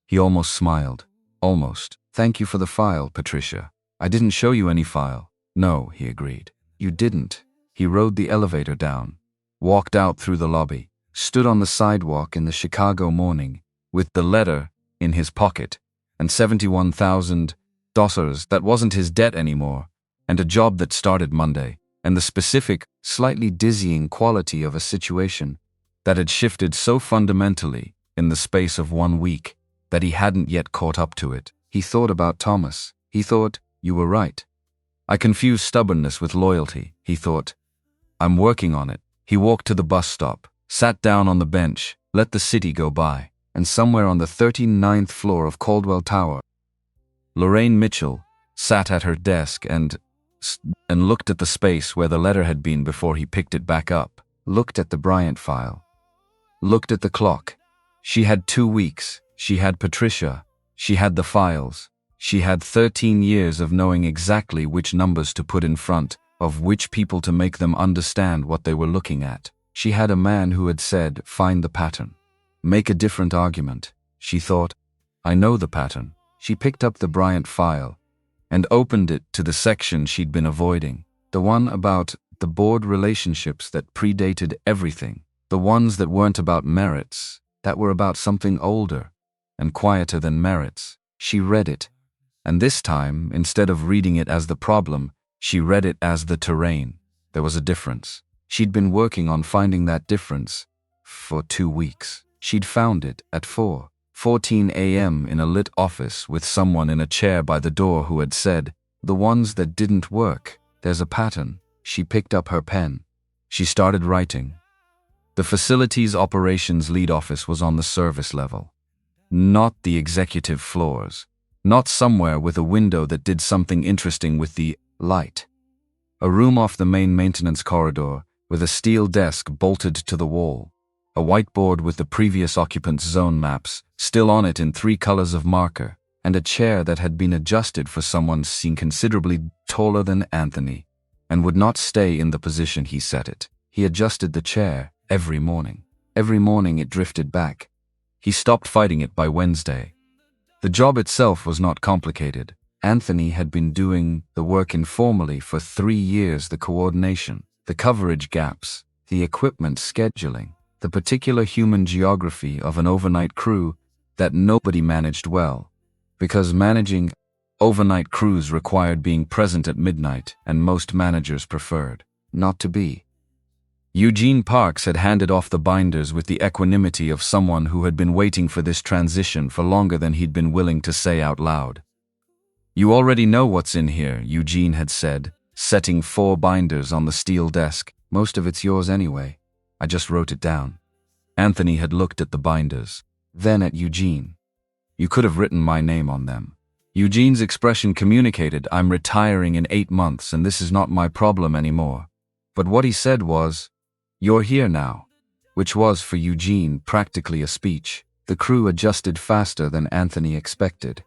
He almost smiled. Almost. Thank you for the file, Patricia. I didn't show you any file. No, he agreed. You didn't. He rode the elevator down, walked out through the lobby, stood on the sidewalk in the Chicago morning, with the letter in his pocket, and $71,000 that wasn't his debt anymore, and a job that started Monday, and the specific, slightly dizzying quality of a situation that had shifted so fundamentally in the space of 1 week that he hadn't yet caught up to it. He thought about Thomas. He thought, you were right. I confused stubbornness with loyalty, he thought. I'm working on it. He walked to the bus stop, sat down on the bench, let the city go by, and somewhere on the 39th floor of Caldwell Tower, Lorraine Mitchell sat at her desk and looked at the space where the letter had been before he picked it back up, looked at the Bryant file, looked at the clock. She had 2 weeks. She had Patricia. She had the files. She had 13 years of knowing exactly which numbers to put in front of which people to make them understand what they were looking at. She had a man who had said, find the pattern. Make a different argument. She thought, I know the pattern. She picked up the Bryant file and opened it to the section she'd been avoiding, the one about the board relationships that predated everything, the ones that weren't about merits, that were about something older and quieter than merits. She read it. And this time, instead of reading it as the problem, she read it as the terrain. There was a difference. She'd been working on finding that difference for 2 weeks. She'd found it at 4:14 a.m. in a lit office with someone in a chair by the door who had said, "The ones that didn't work, there's a pattern." She picked up her pen. She started writing. The facility's operations lead office was on the service level. Not the executive floors. Not somewhere with a window that did something interesting with the light. A room off the main maintenance corridor with a steel desk bolted to the wall. A whiteboard with the previous occupant's zone maps still on it in 3 colors of marker, and a chair that had been adjusted for someone seen considerably taller than Anthony, and would not stay in the position he set it. He adjusted the chair every morning. Every morning it drifted back. He stopped fighting it by Wednesday. The job itself was not complicated. Anthony had been doing the work informally for 3 years. The coordination, the coverage gaps, the equipment scheduling, the particular human geography of an overnight crew that nobody managed well, because managing overnight crews required being present at midnight, and most managers preferred not to be. Eugene Parks had handed off the binders with the equanimity of someone who had been waiting for this transition for longer than he'd been willing to say out loud. "You already know what's in here," Eugene had said, setting 4 binders on the steel desk. "Most of it's yours anyway. I just wrote it down." Anthony had looked at the binders, then at Eugene. "You could have written my name on them." Eugene's expression communicated, "I'm retiring in 8 months and this is not my problem anymore." But what he said was, "You're here now," which was for Eugene practically a speech. The crew adjusted faster than Anthony expected.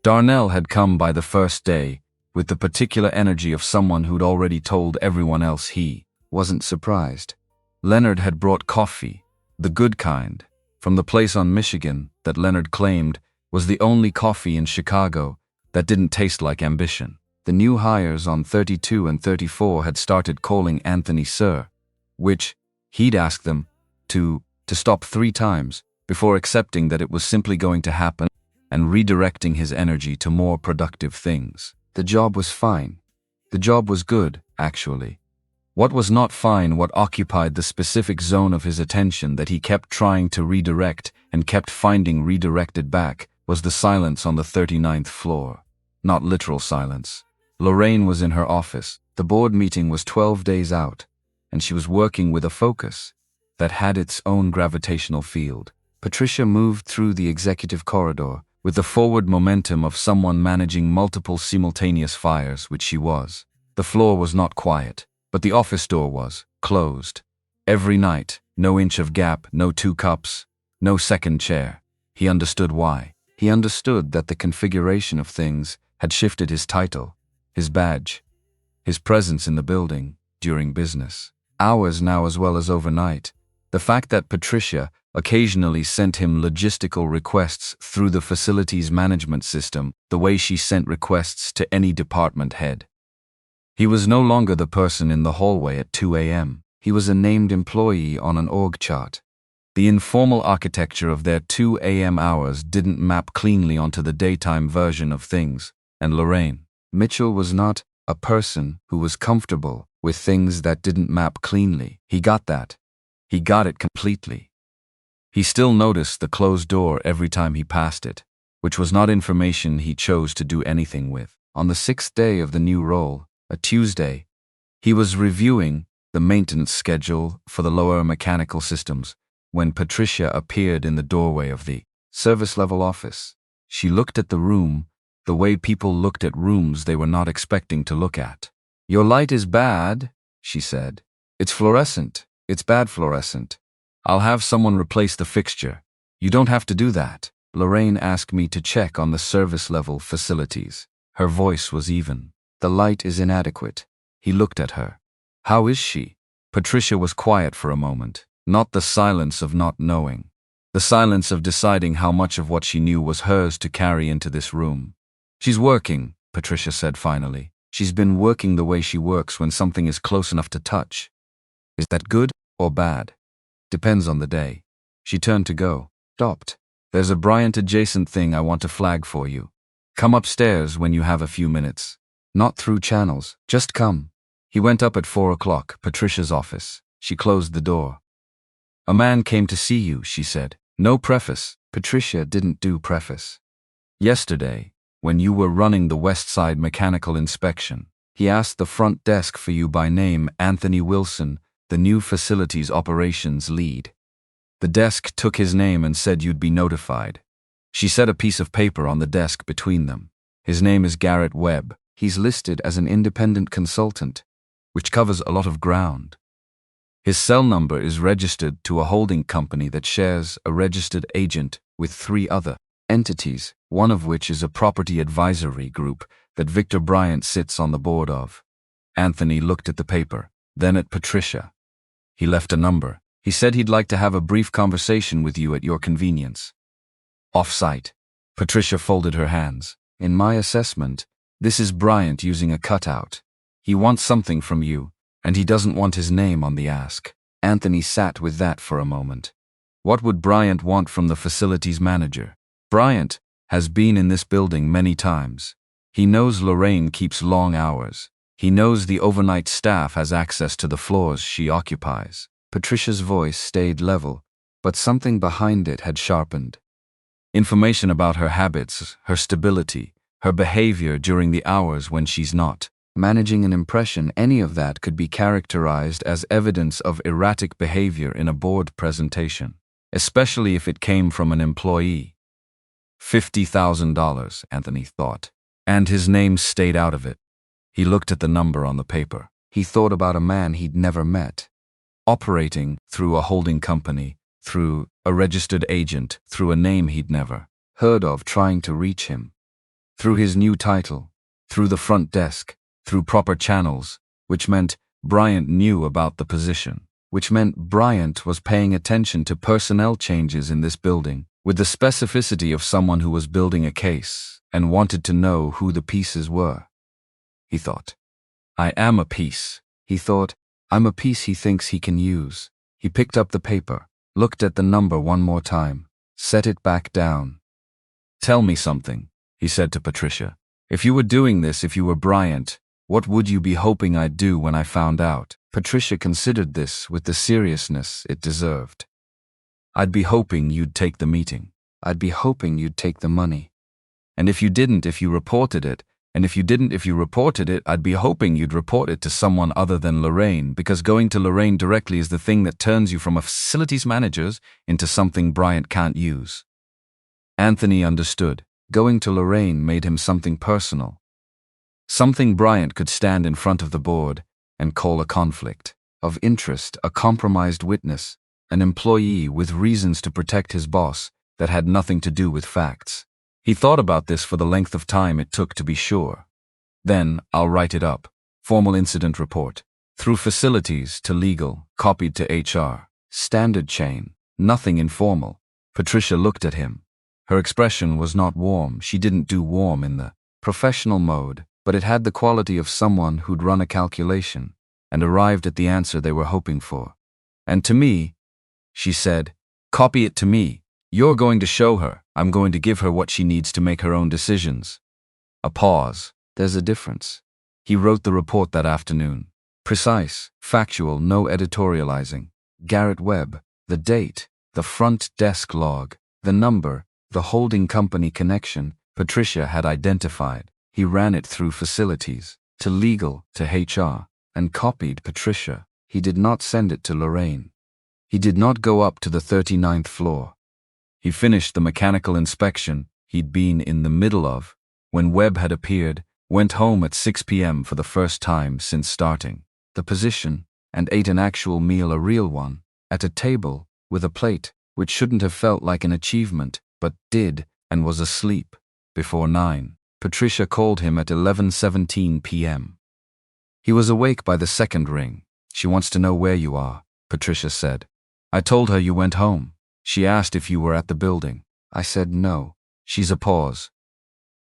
Darnell had come by the first day, with the particular energy of someone who'd already told everyone else he wasn't surprised. Leonard had brought coffee, the good kind, from the place on Michigan that Leonard claimed was the only coffee in Chicago that didn't taste like ambition. The new hires on 32 and 34 had started calling Anthony Sir, which he'd asked them to stop 3 times before accepting that it was simply going to happen and redirecting his energy to more productive things. The job was fine. The job was good, actually. What was not fine, what occupied the specific zone of his attention that he kept trying to redirect and kept finding redirected back, was the silence on the 39th floor. Not literal silence. Lorraine was in her office. The board meeting was 12 days out, and she was working with a focus that had its own gravitational field. Patricia moved through the executive corridor with the forward momentum of someone managing multiple simultaneous fires, which she was. The floor was not quiet, but the office door was closed. Every night, no inch of gap, no 2 cups, no second chair. He understood why. He understood that the configuration of things had shifted his title, his badge, his presence in the building during business hours now as well as overnight. The fact that Patricia occasionally sent him logistical requests through the facilities management system, the way she sent requests to any department head. He was no longer the person in the hallway at 2 a.m. He was a named employee on an org chart. The informal architecture of their 2 a.m. hours didn't map cleanly onto the daytime version of things, and Lorraine Mitchell was not a person who was comfortable with things that didn't map cleanly. He got that. He got it completely. He still noticed the closed door every time he passed it, which was not information he chose to do anything with. On the 6th day of the new role, a Tuesday, he was reviewing the maintenance schedule for the lower mechanical systems when Patricia appeared in the doorway of the service-level office. She looked at the room the way people looked at rooms they were not expecting to look at. "Your light is bad," she said. "It's fluorescent. It's bad fluorescent. I'll have someone replace the fixture." "You don't have to do that. Lorraine asked me to check on the service-level facilities." Her voice was even. "The light is inadequate." He looked at her. "How is she?" Patricia was quiet for a moment. Not the silence of not knowing. The silence of deciding how much of what she knew was hers to carry into this room. "She's working," Patricia said finally. "She's been working the way she works when something is close enough to touch. Is that good or bad? Depends on the day." She turned to go. Stopped. "There's a Bryant-adjacent thing I want to flag for you." Come upstairs when you have a few minutes. Not through channels, just come. He went up at 4 o'clock, Patricia's office. She closed the door. A man came to see you, she said. No preface. Patricia didn't do preface. Yesterday, when you were running the West Side mechanical inspection, he asked the front desk for you by name, Anthony Wilson, the new facilities operations lead. The desk took his name and said you'd be notified. She set a piece of paper on the desk between them. His name is Garrett Webb. He's listed as an independent consultant, which covers a lot of ground. His cell number is registered to a holding company that shares a registered agent with 3 other entities, one of which is a property advisory group that Victor Bryant sits on the board of. Anthony looked at the paper, then at Patricia. He left a number. He said he'd like to have a brief conversation with you at your convenience. Off-site. Patricia folded her hands. In my assessment, this is Bryant using a cutout. He wants something from you, and he doesn't want his name on the ask. Anthony sat with that for a moment. What would Bryant want from the facilities manager? Bryant has been in this building many times. He knows Lorraine keeps long hours. He knows the overnight staff has access to the floors she occupies. Patricia's voice stayed level, but something behind it had sharpened. Information about her habits, her stability, her behavior during the hours when she's not managing an impression, any of that could be characterized as evidence of erratic behavior in a board presentation, especially if it came from an employee. $50,000, Anthony thought, and his name stayed out of it. He looked at the number on the paper. He thought about a man he'd never met, operating through a holding company, through a registered agent, through a name he'd never heard of trying to reach him, through his new title, through the front desk, through proper channels, which meant Bryant knew about the position, which meant Bryant was paying attention to personnel changes in this building with the specificity of someone who was building a case and wanted to know who the pieces were. He thought, I am a piece. He thought, I'm a piece he thinks he can use. He picked up the paper, looked at the number one more time, set it back down. Tell me something, he said to Patricia. If you were doing this, if you were Bryant, what would you be hoping I'd do when I found out? Patricia considered this with the seriousness it deserved. I'd be hoping you'd take the meeting. I'd be hoping you'd take the money. And if you didn't, if you reported it, and if you didn't, if you reported it, I'd be hoping you'd report it to someone other than Lorraine, because going to Lorraine directly is the thing that turns you from a facilities manager into something Bryant can't use. Anthony understood. Going to Lorraine made him something personal. Something Bryant could stand in front of the board and call a conflict of interest, a compromised witness, an employee with reasons to protect his boss that had nothing to do with facts. He thought about this for the length of time it took to be sure. Then, I'll write it up. Formal incident report. Through facilities to legal, copied to HR. Standard chain. Nothing informal. Patricia looked at him. Her expression was not warm. She didn't do warm in the professional mode, but it had the quality of someone who'd run a calculation and arrived at the answer they were hoping for. And to me, she said, copy it to me. You're going to show her. I'm going to give her what she needs to make her own decisions. A pause. There's a difference. He wrote the report that afternoon. Precise, factual, no editorializing. Garrett Webb, the date, the front desk log, the number, the holding company connection Patricia had identified. He ran it through facilities, to legal, to HR, and copied Patricia. He did not send it to Lorraine. He did not go up to the 39th floor. He finished the mechanical inspection he'd been in the middle of when Webb had appeared, went home at 6 p.m. for the first time since starting the position, and ate an actual meal, a real one, at a table with a plate which shouldn't have felt like an achievement, but did, and was asleep before 9. Patricia called him at 11:17 p.m. He was awake by the second ring. She wants to know where you are, Patricia said. I told her you went home. She asked if you were at the building. I said no. She's a pause.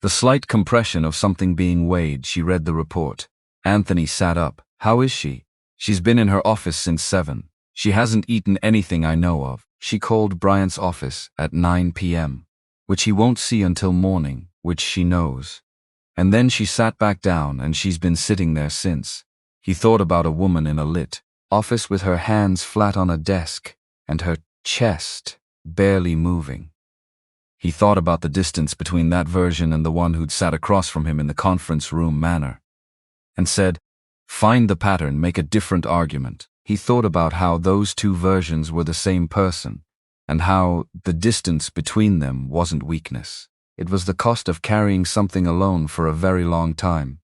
The slight compression of something being weighed. She read the report. Anthony sat up. How is she? She's been in her office since 7. She hasn't eaten anything I know of. She called Bryant's office at 9 p.m., which he won't see until morning. which she knows. And then she sat back down, and she's been sitting there since. He thought about a woman in a lit office with her hands flat on a desk and her chest barely moving. He thought about the distance between that version and the one who'd sat across from him in the conference room manor, and said, find the pattern, make a different argument. He thought about how those two versions were the same person, and how the distance between them wasn't weakness. It was the cost of carrying something alone for a very long time.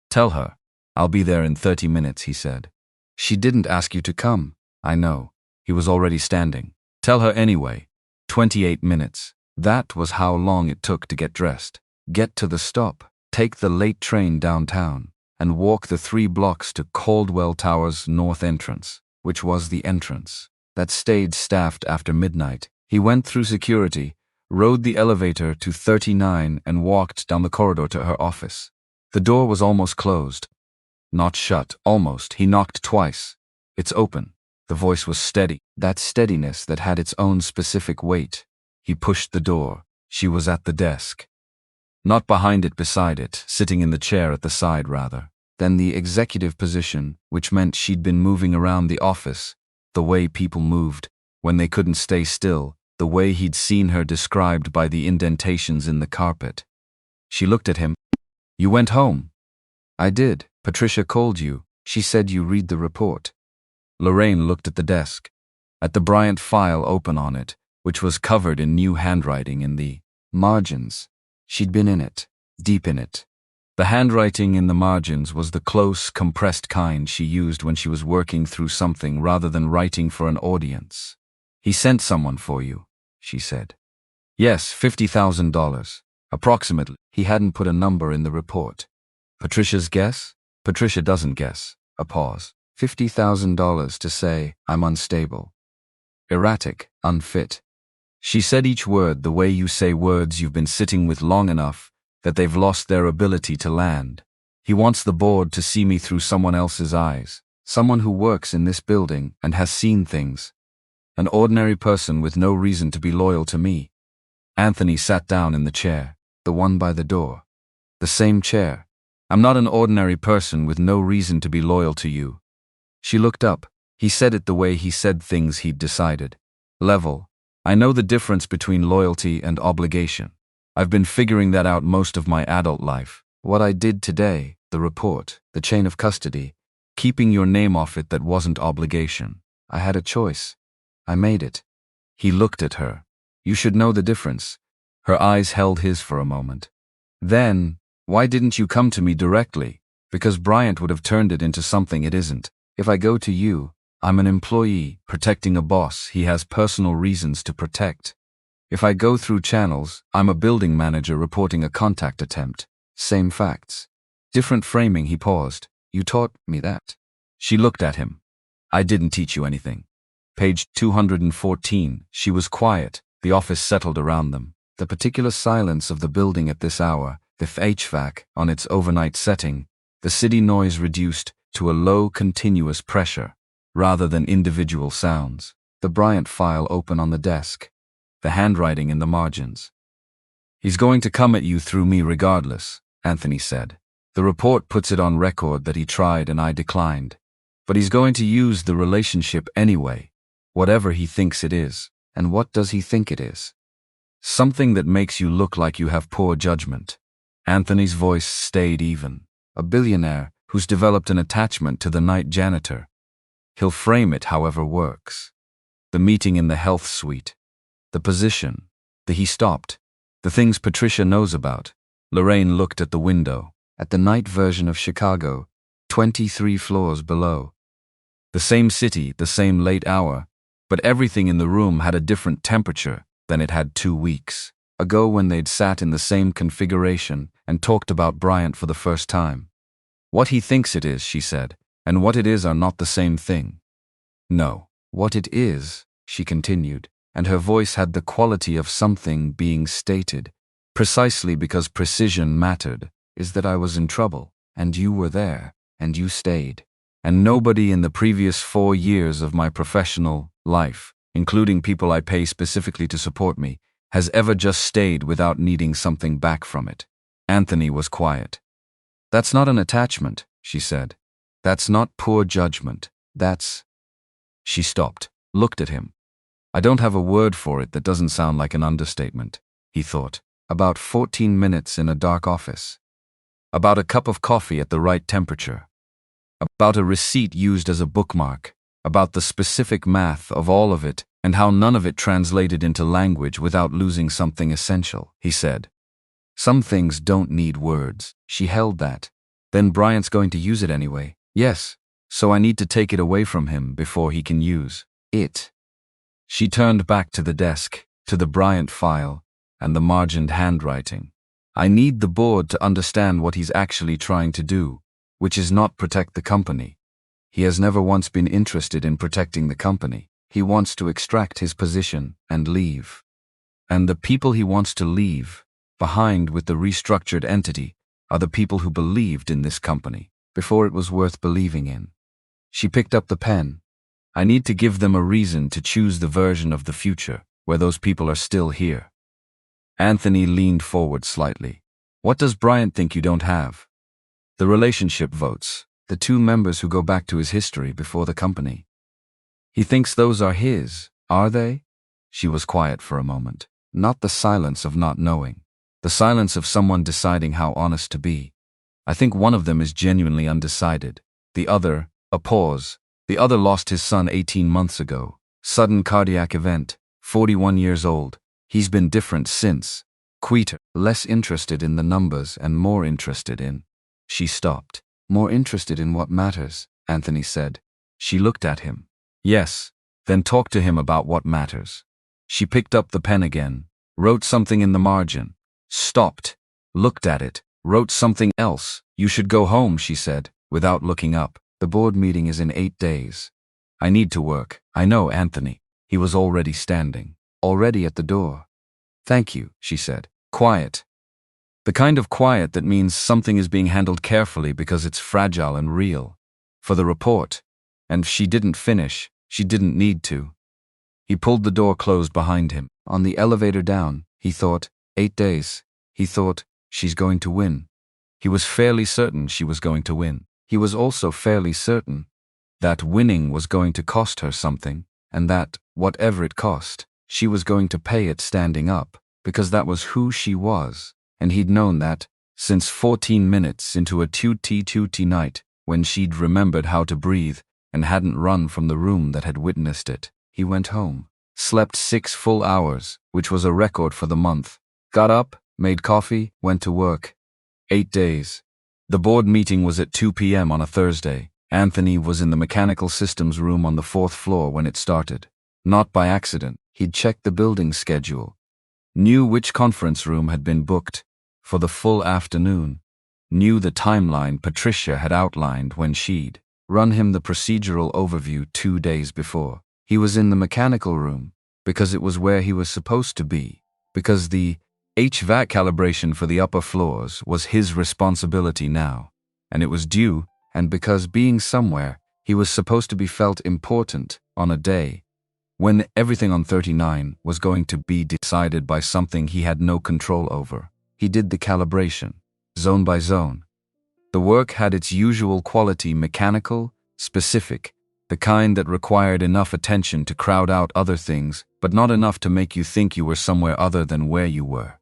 Tell her, I'll be there in 30 minutes, he said. She didn't ask you to come. I know. He was already standing. Tell her anyway. 28 minutes. That was how long it took to get dressed, get to the stop, take the late train downtown, and walk the 3 blocks to Caldwell Tower's north entrance, which was the entrance that stayed staffed after midnight. He went through security, rode the elevator to 39, and walked down the corridor to her office. The door was almost closed. Not shut, almost. He knocked twice. It's open. The voice was steady, that steadiness that had its own specific weight. He pushed the door. She was at the desk. Not behind it, beside it, sitting in the chair at the side rather. Then the executive position, which meant she'd been moving around the office, the way people moved, when they couldn't stay still, the way he'd seen her described by the indentations in the carpet. She looked at him. You went home. I did. Patricia called you. She said you read the report. Lorraine looked at the desk, at the Bryant file open on it, which was covered in new handwriting in the margins. She'd been in it, deep in it. The handwriting in the margins was the close, compressed kind she used when she was working through something rather than writing for an audience. He sent someone for you, she said. Yes, $50,000. Approximately. He hadn't put a number in the report. Patricia's guess? Patricia doesn't guess. A pause. $50,000 to say, I'm unstable. Erratic, unfit. She said each word the way you say words you've been sitting with long enough that they've lost their ability to land. He wants the board to see me through someone else's eyes, someone who works in this building and has seen things. An ordinary person with no reason to be loyal to me. Anthony sat down in the chair, the one by the door. The same chair. I'm not an ordinary person with no reason to be loyal to you. She looked up. He said it the way he said things he'd decided. Level. I know the difference between loyalty and obligation. I've been figuring that out most of my adult life. What I did today, the report, the chain of custody, keeping your name off it, that wasn't obligation. I had a choice. I made it. He looked at her. You should know the difference. Her eyes held his for a moment. Then, why didn't you come to me directly? Because Bryant would have turned it into something it isn't. If I go to you, I'm an employee, protecting a boss he has personal reasons to protect. If I go through channels, I'm a building manager reporting a contact attempt. Same facts. Different framing. He paused. You taught me that. She looked at him. I didn't teach you anything. Page 214. She was quiet. The office settled around them. The particular silence of the building at this hour, the HVAC on its overnight setting, the city noise reduced to a low continuous pressure, rather than individual sounds. The Bryant file open on the desk, the handwriting in the margins. He's going to come at you through me regardless, Anthony said. The report puts it on record that he tried and I declined. But he's going to use the relationship anyway, whatever he thinks it is. And what does he think it is? Something that makes you look like you have poor judgment. Anthony's voice stayed even. A billionaire who's developed an attachment to the night janitor. He'll frame it however works. The meeting in the health suite. The position. He stopped. The things Patricia knows about. Lorraine looked at the window, at the night version of Chicago, 23 floors below. The same city, the same late hour, but everything in the room had a different temperature than it had 2 weeks ago when they'd sat in the same configuration and talked about Bryant for the first time. What he thinks it is, she said, and what it is are not the same thing. No, what it is, she continued, and her voice had the quality of something being stated, precisely because precision mattered, is that I was in trouble, and you were there, and you stayed. And nobody in the previous 4 years of my professional life, including people I pay specifically to support me, has ever just stayed without needing something back from it. Anthony was quiet. That's not an attachment, she said. That's not poor judgment. That's... She stopped, looked at him. I don't have a word for it that doesn't sound like an understatement, he thought. About 14 minutes in a dark office. About a cup of coffee at the right temperature. About a receipt used as a bookmark. About the specific math of all of it and how none of it translated into language without losing something essential, he said. Some things don't need words. She held that. Then Bryant's going to use it anyway. Yes, so I need to take it away from him before he can use it. She turned back to the desk, to the Bryant file, and the margined handwriting. I need the board to understand what he's actually trying to do, which is not protect the company. He has never once been interested in protecting the company. He wants to extract his position and leave. And the people he wants to leave behind with the restructured entity are the people who believed in this company before it was worth believing in. She picked up the pen. I need to give them a reason to choose the version of the future where those people are still here. Anthony leaned forward slightly. What does Bryant think you don't have? The relationship votes, the 2 members who go back to his history before the company. He thinks those are his, are they? She was quiet for a moment. Not the silence of not knowing. The silence of someone deciding how honest to be. I think one of them is genuinely undecided. The other, a pause. The other lost his son 18 months ago. Sudden cardiac event, 41 years old. He's been different since. Quieter, less interested in the numbers and more interested in... She stopped. More interested in what matters, Anthony said. She looked at him. Yes, then talk to him about what matters. She picked up the pen again, wrote something in the margin, stopped, looked at it, wrote something else. You should go home, she said, without looking up. The board meeting is in 8 days. I need to work. I know, Anthony. He was already standing, already at the door. Thank you, she said. Quiet. The kind of quiet that means something is being handled carefully because it's fragile and real. For the report. And if she didn't finish, she didn't need to. He pulled the door closed behind him. On the elevator down, he thought, 8 days. He thought, she's going to win. He was fairly certain she was going to win. He was also fairly certain that winning was going to cost her something, and that, whatever it cost, she was going to pay it standing up, because that was who she was. And he'd known that since 14 minutes into a tutti night, when she'd remembered how to breathe and hadn't run from the room that had witnessed it. He went home, slept 6 full hours, which was a record for the month, got up, made coffee, went to work. 8 days. The board meeting was at 2 p.m. on a Thursday. Anthony was in the mechanical systems room on the 4th floor when it started. Not by accident. He'd checked the building schedule, knew which conference room had been booked for the full afternoon, knew the timeline Patricia had outlined when she'd run him the procedural overview 2 days before. He was in the mechanical room because it was where he was supposed to be, because the HVAC calibration for the upper floors was his responsibility now, and it was due, and because being somewhere, he was supposed to be felt important on a day when everything on 39 was going to be decided by something he had no control over. He did the calibration, zone by zone. The work had its usual quality, mechanical, specific, the kind that required enough attention to crowd out other things, but not enough to make you think you were somewhere other than where you were.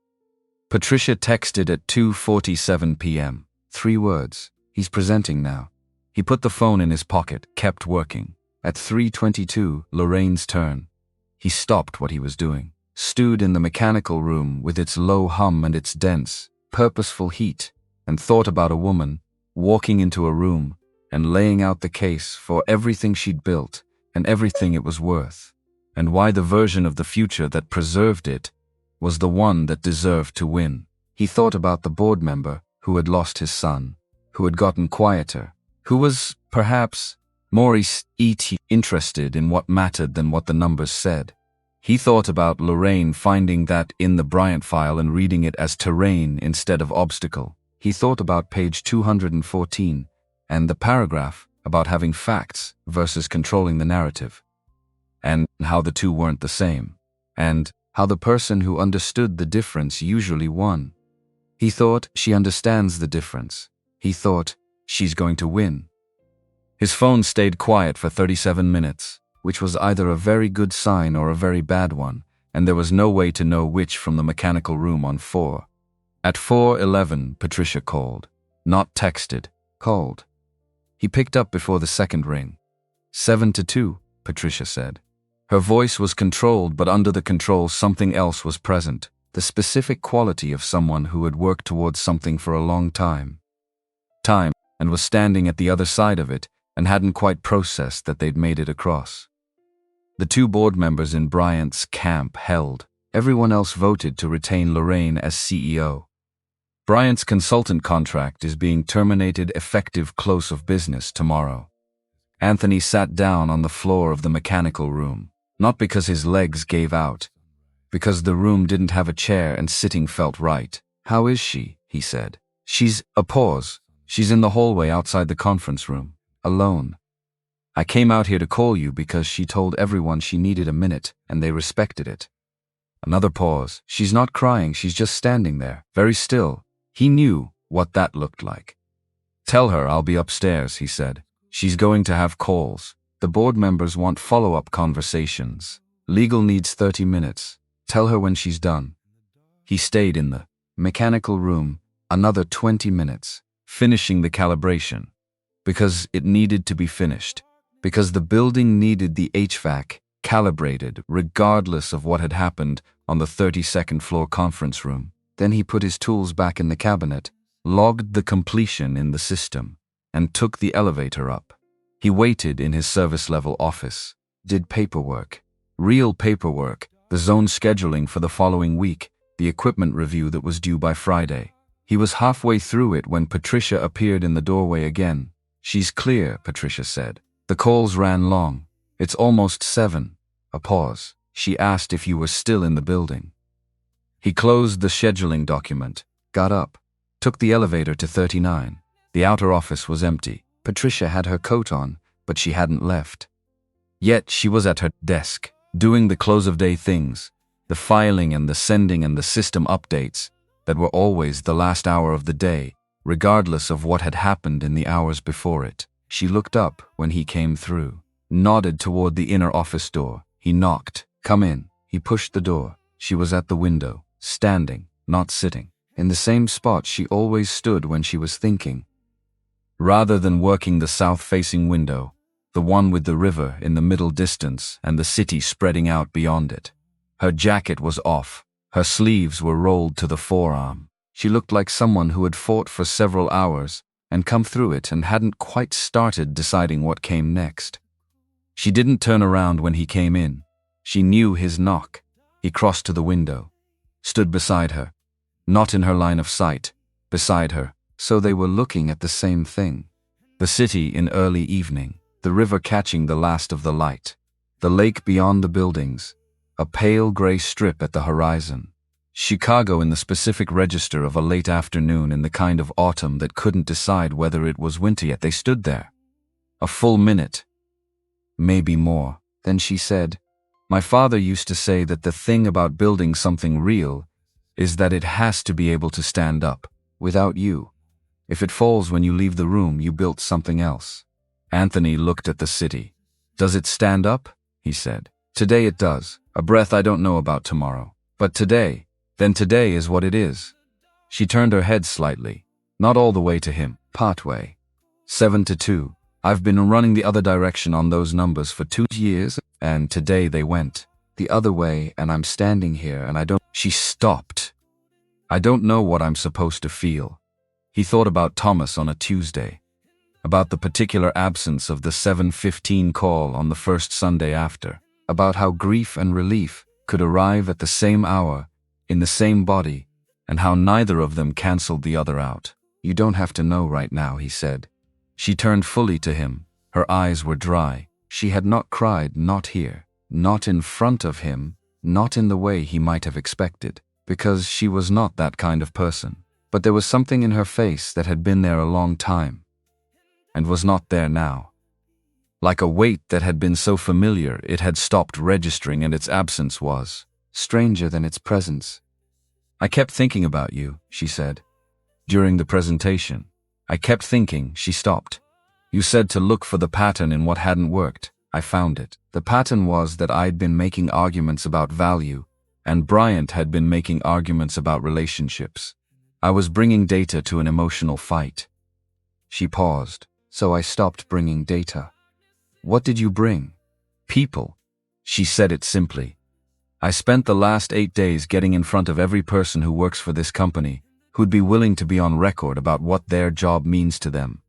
Patricia texted at 2:47 p.m. 3 words. He's presenting now. He put the phone in his pocket, kept working. At 3:22, Lorraine's turn. He stopped what he was doing, stood in the mechanical room with its low hum and its dense, purposeful heat, and thought about a woman walking into a room and laying out the case for everything she'd built and everything it was worth, and why the version of the future that preserved it was the one that deserved to win. He thought about the board member who had lost his son, who had gotten quieter, who was, perhaps, more interested in what mattered than what the numbers said. He thought about Lorraine finding that in the Bryant file and reading it as terrain instead of obstacle. He thought about page 214 and the paragraph about having facts versus controlling the narrative, and how the two weren't the same, and how the person who understood the difference usually won. He thought, she understands the difference. He thought, she's going to win. His phone stayed quiet for 37 minutes, which was either a very good sign or a very bad one, and there was no way to know which from the mechanical room on 4. At 4:11, Patricia called. Not texted, called. He picked up before the second ring. 7-2, Patricia said. Her voice was controlled, but under the control something else was present, the specific quality of someone who had worked towards something for a long time, and was standing at the other side of it and hadn't quite processed that they'd made it across. The 2 board members in Bryant's camp held. Everyone else voted to retain Lorraine as CEO. Bryant's consultant contract is being terminated effective close of business tomorrow. Anthony sat down on the floor of the mechanical room, not because his legs gave out, because the room didn't have a chair and sitting felt right. How is she? He said. She's a pause. She's in the hallway outside the conference room, alone. I came out here to call you because she told everyone she needed a minute, and they respected it. Another pause. She's not crying, she's just standing there, very still. He knew what that looked like. Tell her I'll be upstairs, he said. She's going to have calls. The board members want follow-up conversations. Legal needs 30 minutes. Tell her when she's done. He stayed in the mechanical room another 20 minutes, finishing the calibration. Because it needed to be finished. Because the building needed the HVAC calibrated regardless of what had happened on the 32nd floor conference room. Then he put his tools back in the cabinet, logged the completion in the system, and took the elevator up. He waited in his service-level office, did paperwork, real paperwork, the zone scheduling for the following week, the equipment review that was due by Friday. He was halfway through it when Patricia appeared in the doorway again. She's clear, Patricia said. The calls ran long. It's almost 7. A pause. She asked if you were still in the building. He closed the scheduling document, got up, took the elevator to 39. The outer office was empty. Patricia had her coat on, but she hadn't left. Yet she was at her desk, doing the close-of-day things, the filing and the sending and the system updates that were always the last hour of the day, regardless of what had happened in the hours before it. She looked up when he came through, nodded toward the inner office door. He knocked. Come in. He pushed the door. She was at the window, standing, not sitting, in the same spot she always stood when she was thinking. Rather than working the south-facing window, the one with the river in the middle distance and the city spreading out beyond it. Her jacket was off. Her sleeves were rolled to the forearm. She looked like someone who had fought for several hours and come through it and hadn't quite started deciding what came next. She didn't turn around when he came in. She knew his knock. He crossed to the window, stood beside her, not in her line of sight, beside her, so they were looking at the same thing. The city in early evening, the river catching the last of the light, the lake beyond the buildings, a pale gray strip at the horizon. Chicago in the specific register of a late afternoon in the kind of autumn that couldn't decide whether it was winter yet. They stood there. A full minute. Maybe more. Then she said, My father used to say that the thing about building something real is that it has to be able to stand up, without you. If it falls when you leave the room, you built something else. Anthony looked at the city. Does it stand up? He said. Today it does. A breath I don't know about tomorrow. But today, then today is what it is. She turned her head slightly, not all the way to him, partway. 7-2. I've been running the other direction on those numbers for 2 years, and today they went the other way, and I'm standing here and I don't. She stopped. I don't know what I'm supposed to feel. He thought about Thomas on a Tuesday, about the particular absence of the 7:15 call on the first Sunday after, about how grief and relief could arrive at the same hour, in the same body, and how neither of them canceled the other out. You don't have to know right now, he said. She turned fully to him. Her eyes were dry. She had not cried, not here, not in front of him, not in the way he might have expected, because she was not that kind of person. But there was something in her face that had been there a long time, and was not there now. Like a weight that had been so familiar it had stopped registering, and its absence was. stranger than its presence. I kept thinking about you, she said. During the presentation, I kept thinking. She stopped. You said to look for the pattern in what hadn't worked. I found it. The pattern was that I'd been making arguments about value, and Bryant had been making arguments about relationships. I was bringing data to an emotional fight. She paused. So I stopped bringing data. What did you bring? People. She said it simply. I spent the last 8 days getting in front of every person who works for this company, who'd be willing to be on record about what their job means to them.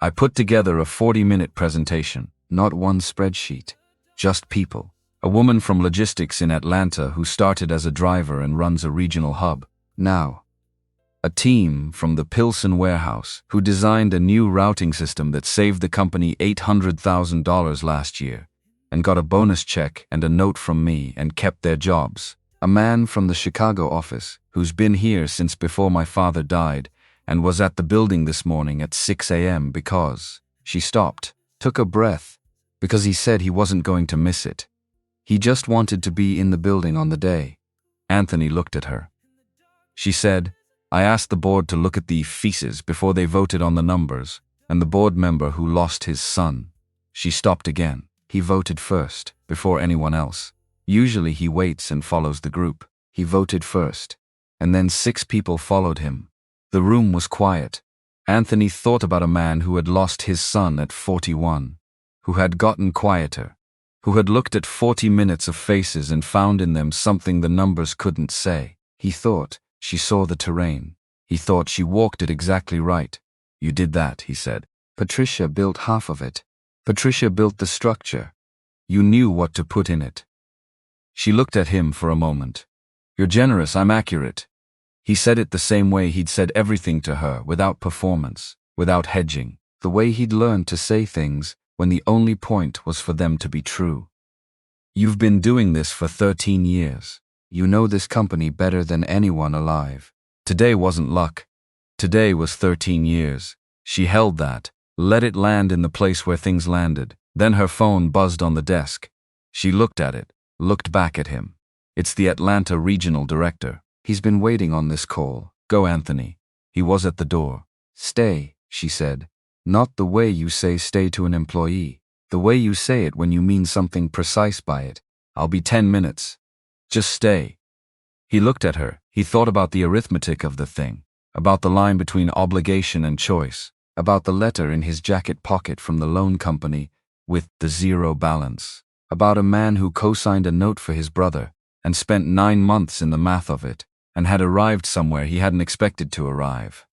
I put together a 40-minute presentation, not one spreadsheet, just people. A woman from logistics in Atlanta who started as a driver and runs a regional hub. Now, a team from the Pilsen warehouse who designed a new routing system that saved the company $800,000 last year and got a bonus check and a note from me and kept their jobs. A man from the Chicago office who's been here since before my father died and was at the building this morning at 6 a.m. because she stopped, took a breath, because he said he wasn't going to miss it. He just wanted to be in the building on the day. Anthony looked at her. She said, I asked the board to look at the feces before they voted on the numbers, and the board member who lost his son. She stopped again. He voted first, before anyone else. Usually he waits and follows the group. He voted first, and then 6 people followed him. The room was quiet. Anthony thought about a man who had lost his son at 41, who had gotten quieter, who had looked at 40 minutes of faces and found in them something the numbers couldn't say. He thought she saw the terrain. He thought she walked it exactly right. You did that, he said. Patricia built half of it. Patricia built the structure. You knew what to put in it. She looked at him for a moment. You're generous, I'm accurate. He said it the same way he'd said everything to her, without performance, without hedging. The way he'd learned to say things when the only point was for them to be true. You've been doing this for 13 years. You know this company better than anyone alive. Today wasn't luck. Today was 13 years. She held that, let it land in the place where things landed. Then her phone buzzed on the desk. She looked at it, looked back at him. It's the Atlanta regional director. He's been waiting on this call. Go, Anthony. He was at the door. Stay, she said. Not the way you say stay to an employee. The way you say it when you mean something precise by it. I'll be 10 minutes. Just stay. He looked at her. He thought about the arithmetic of the thing, about the line between obligation and choice, about the letter in his jacket pocket from the loan company with the zero balance, about a man who co-signed a note for his brother and spent 9 months in the math of it and had arrived somewhere he hadn't expected to arrive.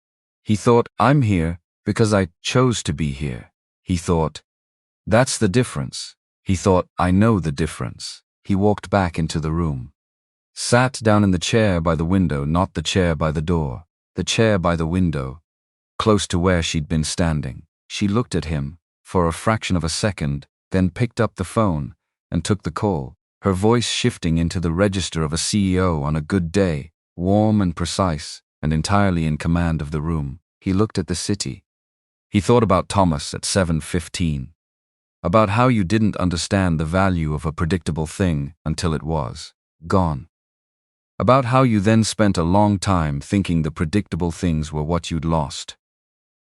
He thought, I'm here because I chose to be here. He thought, that's the difference. He thought, I know the difference. He walked back into the room. Sat down in the chair by the window, not the chair by the door. The chair by the window, close to where she'd been standing. She looked at him for a fraction of a second, then picked up the phone and took the call, her voice shifting into the register of a CEO on a good day, warm and precise, and entirely in command of the room. He looked at the city. He thought about Thomas at 7:15. About how you didn't understand the value of a predictable thing until it was gone. About how you then spent a long time thinking the predictable things were what you'd lost.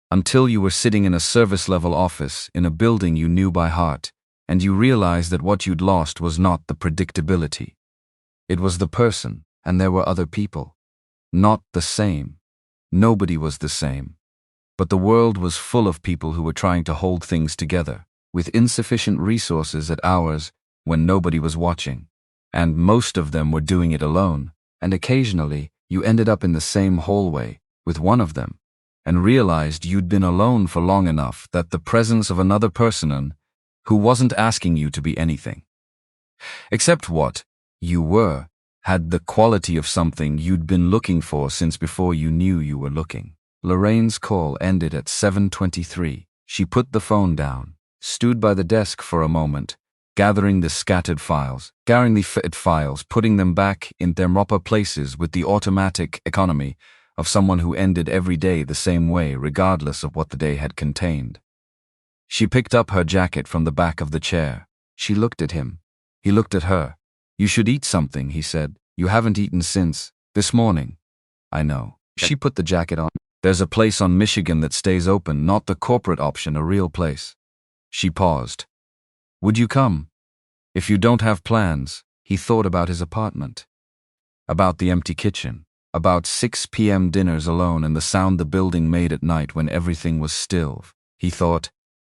Until you were sitting in a service-level office in a building you knew by heart, and you realized that what you'd lost was not the predictability. It was the person, and there were other people. Not the same. Nobody was the same. But the world was full of people who were trying to hold things together, with insufficient resources at hours when nobody was watching. And most of them were doing it alone, and occasionally you ended up in the same hallway with one of them, and realized you'd been alone for long enough that the presence of another person who wasn't asking you to be anything, except what you were, had the quality of something you'd been looking for since before you knew you were looking. Lorraine's call ended at 7:23. She put the phone down, stood by the desk for a moment, gathering the scattered files, putting them back in their proper places with the automatic economy of someone who ended every day the same way regardless of what the day had contained. She picked up her jacket from the back of the chair. She looked at him. He looked at her. You should eat something, he said. You haven't eaten since this morning. I know. She put the jacket on. There's a place on Michigan that stays open, not the corporate option, a real place. She paused. Would you come? If you don't have plans. He thought about his apartment. About the empty kitchen. About 6 p.m. dinners alone and the sound the building made at night when everything was still. He thought,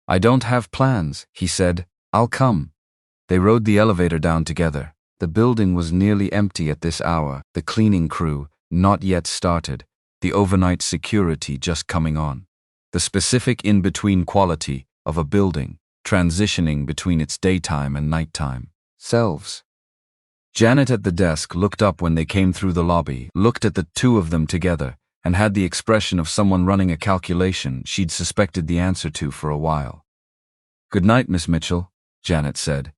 I don't have plans, he said. I'll come. They rode the elevator down together. The building was nearly empty at this hour, the cleaning crew not yet started, the overnight security just coming on. The specific in-between quality of a building, transitioning between its daytime and nighttime selves. Janet at the desk looked up when they came through the lobby, looked at the two of them together, and had the expression of someone running a calculation she'd suspected the answer to for a while. Good night, Miss Mitchell, Janet said.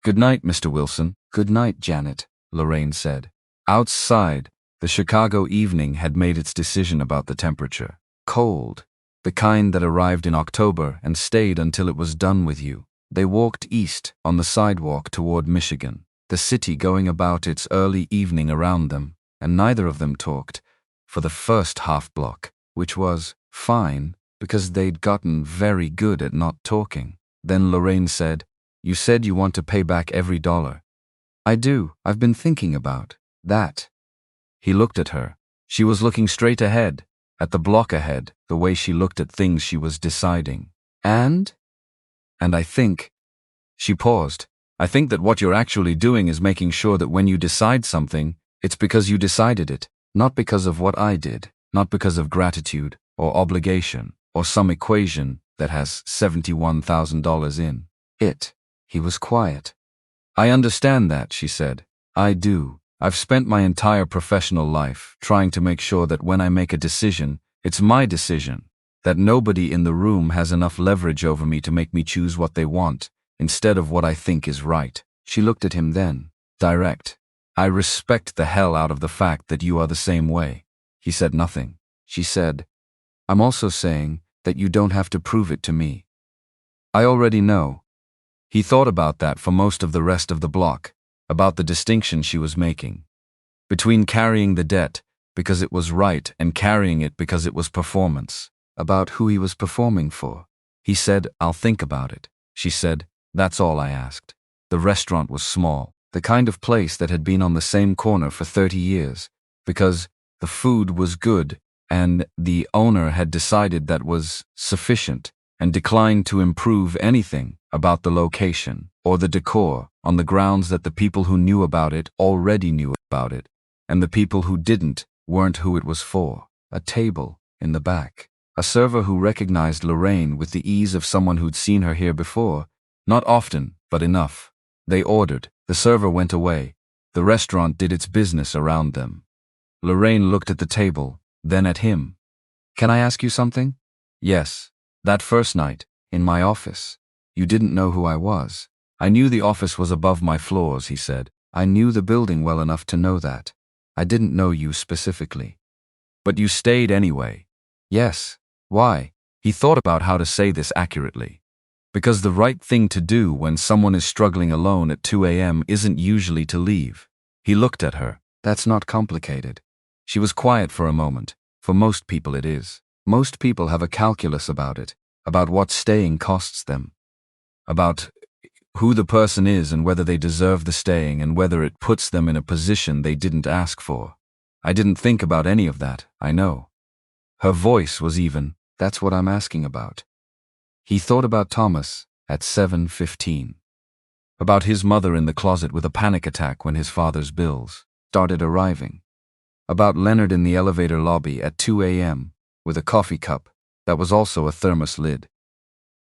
Good night, Mr. Wilson. Good night, Janet, Lorraine said. Outside, the Chicago evening had made its decision about the temperature. Cold, the kind that arrived in October and stayed until it was done with you. They walked east on the sidewalk toward Michigan, the city going about its early evening around them, and neither of them talked for the first half block, which was fine because they'd gotten very good at not talking. Then Lorraine said, You said you want to pay back every dollar. I do. I've been thinking about that. He looked at her. She was looking straight ahead, at the block ahead, the way she looked at things she was deciding. And I think, she paused, I think that what you're actually doing is making sure that when you decide something, it's because you decided it, not because of what I did, not because of gratitude or obligation or some equation that has $71,000 in it. He was quiet. I understand that, she said. I do. I've spent my entire professional life trying to make sure that when I make a decision, it's my decision, that nobody in the room has enough leverage over me to make me choose what they want, instead of what I think is right. She looked at him then, direct. I respect the hell out of the fact that you are the same way. He said nothing. She said, I'm also saying that you don't have to prove it to me. I already know. He thought about that for most of the rest of the block, about the distinction she was making. Between carrying the debt because it was right and carrying it because it was performance. About who he was performing for. He said, I'll think about it. She said, that's all I asked. The restaurant was small, the kind of place that had been on the same corner for 30 years, because the food was good and the owner had decided that was sufficient and declined to improve anything about the location or the decor on the grounds that the people who knew about it already knew about it, and the people who didn't weren't who it was for. A table in the back. A server who recognized Lorraine with the ease of someone who'd seen her here before. Not often, but enough. They ordered. The server went away. The restaurant did its business around them. Lorraine looked at the table, then at him. Can I ask you something? Yes. That first night, in my office, you didn't know who I was. I knew the office was above my floors, he said. I knew the building well enough to know that. I didn't know you specifically. But you stayed anyway. Yes. Why? He thought about how to say this accurately. Because the right thing to do when someone is struggling alone at 2 a.m. isn't usually to leave. He looked at her. That's not complicated. She was quiet for a moment. For most people it is. Most people have a calculus about it, about what staying costs them, about who the person is and whether they deserve the staying and whether it puts them in a position they didn't ask for. I didn't think about any of that, I know. Her voice was even, that's what I'm asking about. He thought about Thomas at 7:15. About his mother in the closet with a panic attack when his father's bills started arriving. About Leonard in the elevator lobby at 2 a.m. with a coffee cup that was also a thermos lid.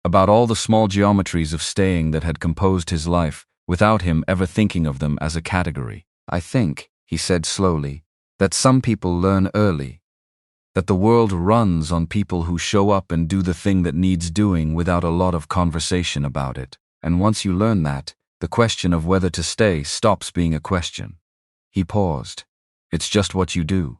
About all the small geometries of staying that had composed his life without him ever thinking of them as a category. I think, he said slowly, that some people learn early. That the world runs on people who show up and do the thing that needs doing without a lot of conversation about it. And once you learn that, the question of whether to stay stops being a question. He paused. It's just what you do.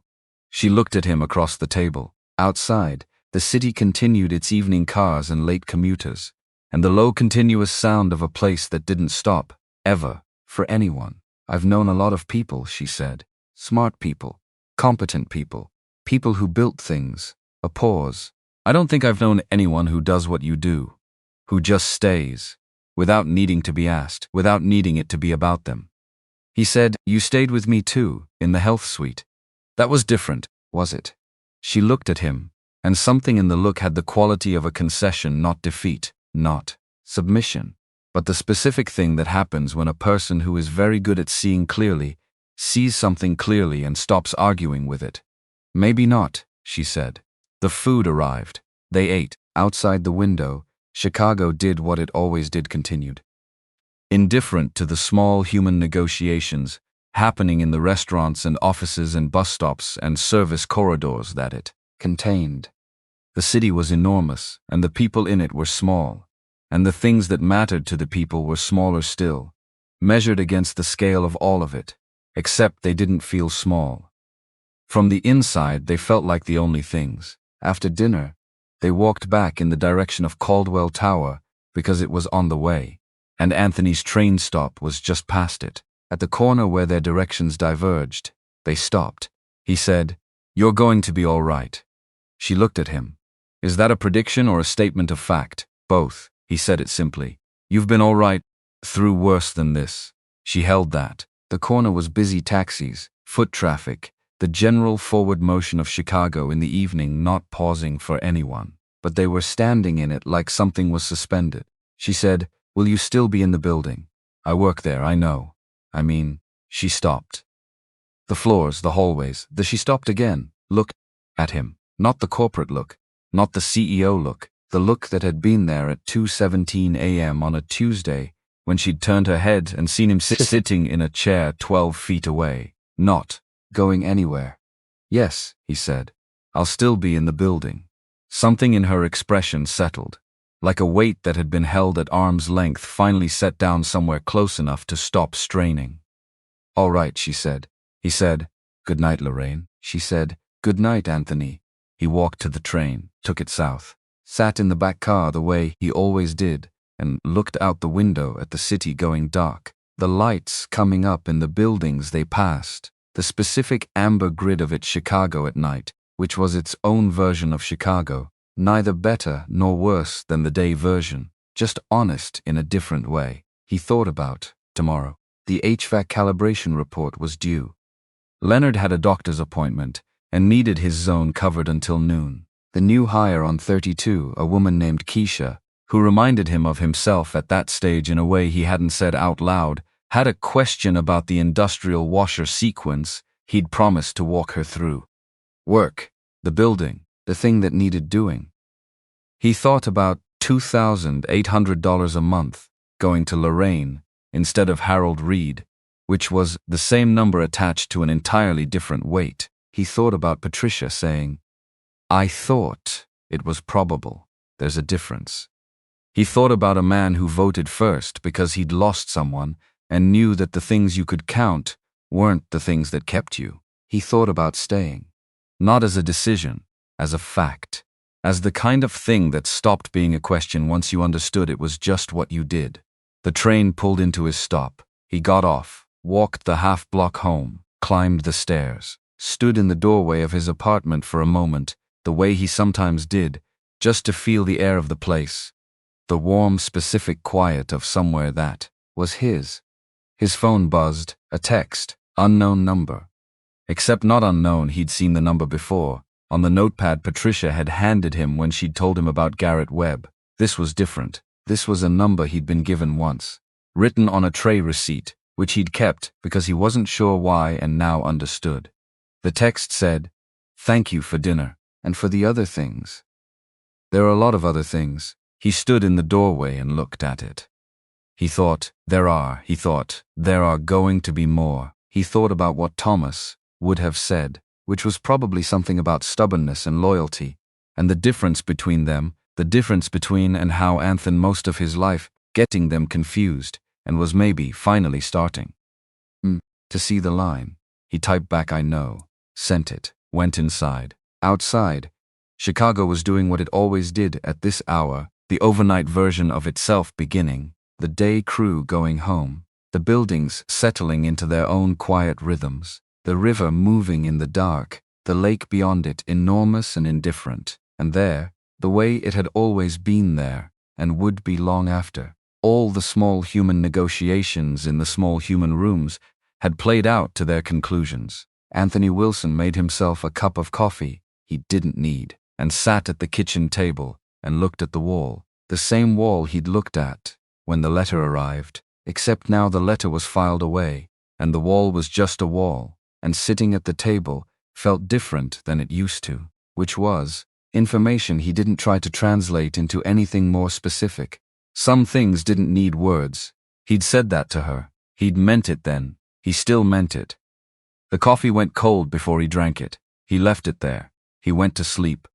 She looked at him across the table. Outside, the city continued its evening cars and late commuters, and the low continuous sound of a place that didn't stop, ever, for anyone. I've known a lot of people, she said. Smart people, competent people, people who built things. A pause. I don't think I've known anyone who does what you do, who just stays, without needing to be asked, without needing it to be about them. He said, you stayed with me too, in the health suite. That was different, was it? She looked at him, and something in the look had the quality of a concession, not defeat, not submission, but the specific thing that happens when a person who is very good at seeing clearly sees something clearly and stops arguing with it. Maybe not, she said. The food arrived. They ate. Outside the window, Chicago did what it always did, continued. Indifferent to the small human negotiations happening in the restaurants and offices and bus stops and service corridors that it contained. The city was enormous, and the people in it were small, and the things that mattered to the people were smaller still, measured against the scale of all of it, except they didn't feel small. From the inside, they felt like the only things. After dinner, they walked back in the direction of Caldwell Tower because it was on the way, and Anthony's train stop was just past it. At the corner where their directions diverged, they stopped. He said, "You're going to be all right." She looked at him. "Is that a prediction or a statement of fact?" "Both," he said it simply. "You've been all right through worse than this." She held that. The corner was busy taxis, foot traffic, the general forward motion of Chicago in the evening, not pausing for anyone. But they were standing in it like something was suspended. She said, "Will you still be in the building? I work there, I know. I mean," she stopped. The floors, the hallways, she stopped again, looked at him. Not the corporate look, not the CEO look, the look that had been there at 2:17 a.m. on a Tuesday when she'd turned her head and seen him sitting in a chair 12 feet away, not going anywhere. "Yes," he said, "I'll still be in the building." Something in her expression settled, like a weight that had been held at arm's length finally set down somewhere close enough to stop straining. "All right," she said. He said, "Good night, Lorraine." She said, "Good night, Anthony." He walked to the train, took it south, sat in the back car the way he always did, and looked out the window at the city going dark, the lights coming up in the buildings they passed, the specific amber grid of its Chicago at night, which was its own version of Chicago, neither better nor worse than the day version, just honest in a different way. He thought about tomorrow. The HVAC calibration report was due. Leonard had a doctor's appointment and needed his zone covered until noon. The new hire on 32, a woman named Keisha, who reminded him of himself at that stage in a way he hadn't said out loud, had a question about the industrial washer sequence he'd promised to walk her through. Work, the building, the thing that needed doing. He thought about $2,800 a month going to Lorraine instead of Harold Reed, which was the same number attached to an entirely different weight. He thought about Patricia saying, "I thought it was probable. There's a difference." He thought about a man who voted first because he'd lost someone and knew that the things you could count weren't the things that kept you. He thought about staying, not as a decision, as a fact, as the kind of thing that stopped being a question once you understood it was just what you did. The train pulled into his stop. He got off, walked the half-block home, climbed the stairs, stood in the doorway of his apartment for a moment, the way he sometimes did, just to feel the air of the place, the warm, specific quiet of somewhere that was his. His phone buzzed, a text, unknown number. Except not unknown, he'd seen the number before, on the notepad Patricia had handed him when she'd told him about Garrett Webb. This was different. This was a number he'd been given once, written on a tray receipt, which he'd kept because he wasn't sure why and now understood. The text said, "Thank you for dinner, and for the other things." There are a lot of other things. He stood in the doorway and looked at it. He thought, there are going to be more. He thought about what Thomas would have said, which was probably something about stubbornness and loyalty, and the difference between them, the difference between and how Anthony most of his life getting them confused, and was maybe finally starting to see the line. He typed back, "I know," sent it, went inside. Outside, Chicago was doing what it always did at this hour, the overnight version of itself beginning, the day crew going home. the buildings settling into their own quiet rhythms, the river moving in the dark, the lake beyond it enormous and indifferent, and there, the way it had always been there, and would be long after. All the small human negotiations in the small human rooms had played out to their conclusions. Anthony Wilson made himself a cup of coffee he didn't need, and sat at the kitchen table and looked at the wall, the same wall he'd looked at when the letter arrived, except now the letter was filed away, and the wall was just a wall, and sitting at the table felt different than it used to, which was information he didn't try to translate into anything more specific. Some things didn't need words. He'd said that to her. He'd meant it then. He still meant it. The coffee went cold before he drank it. He left it there. He went to sleep.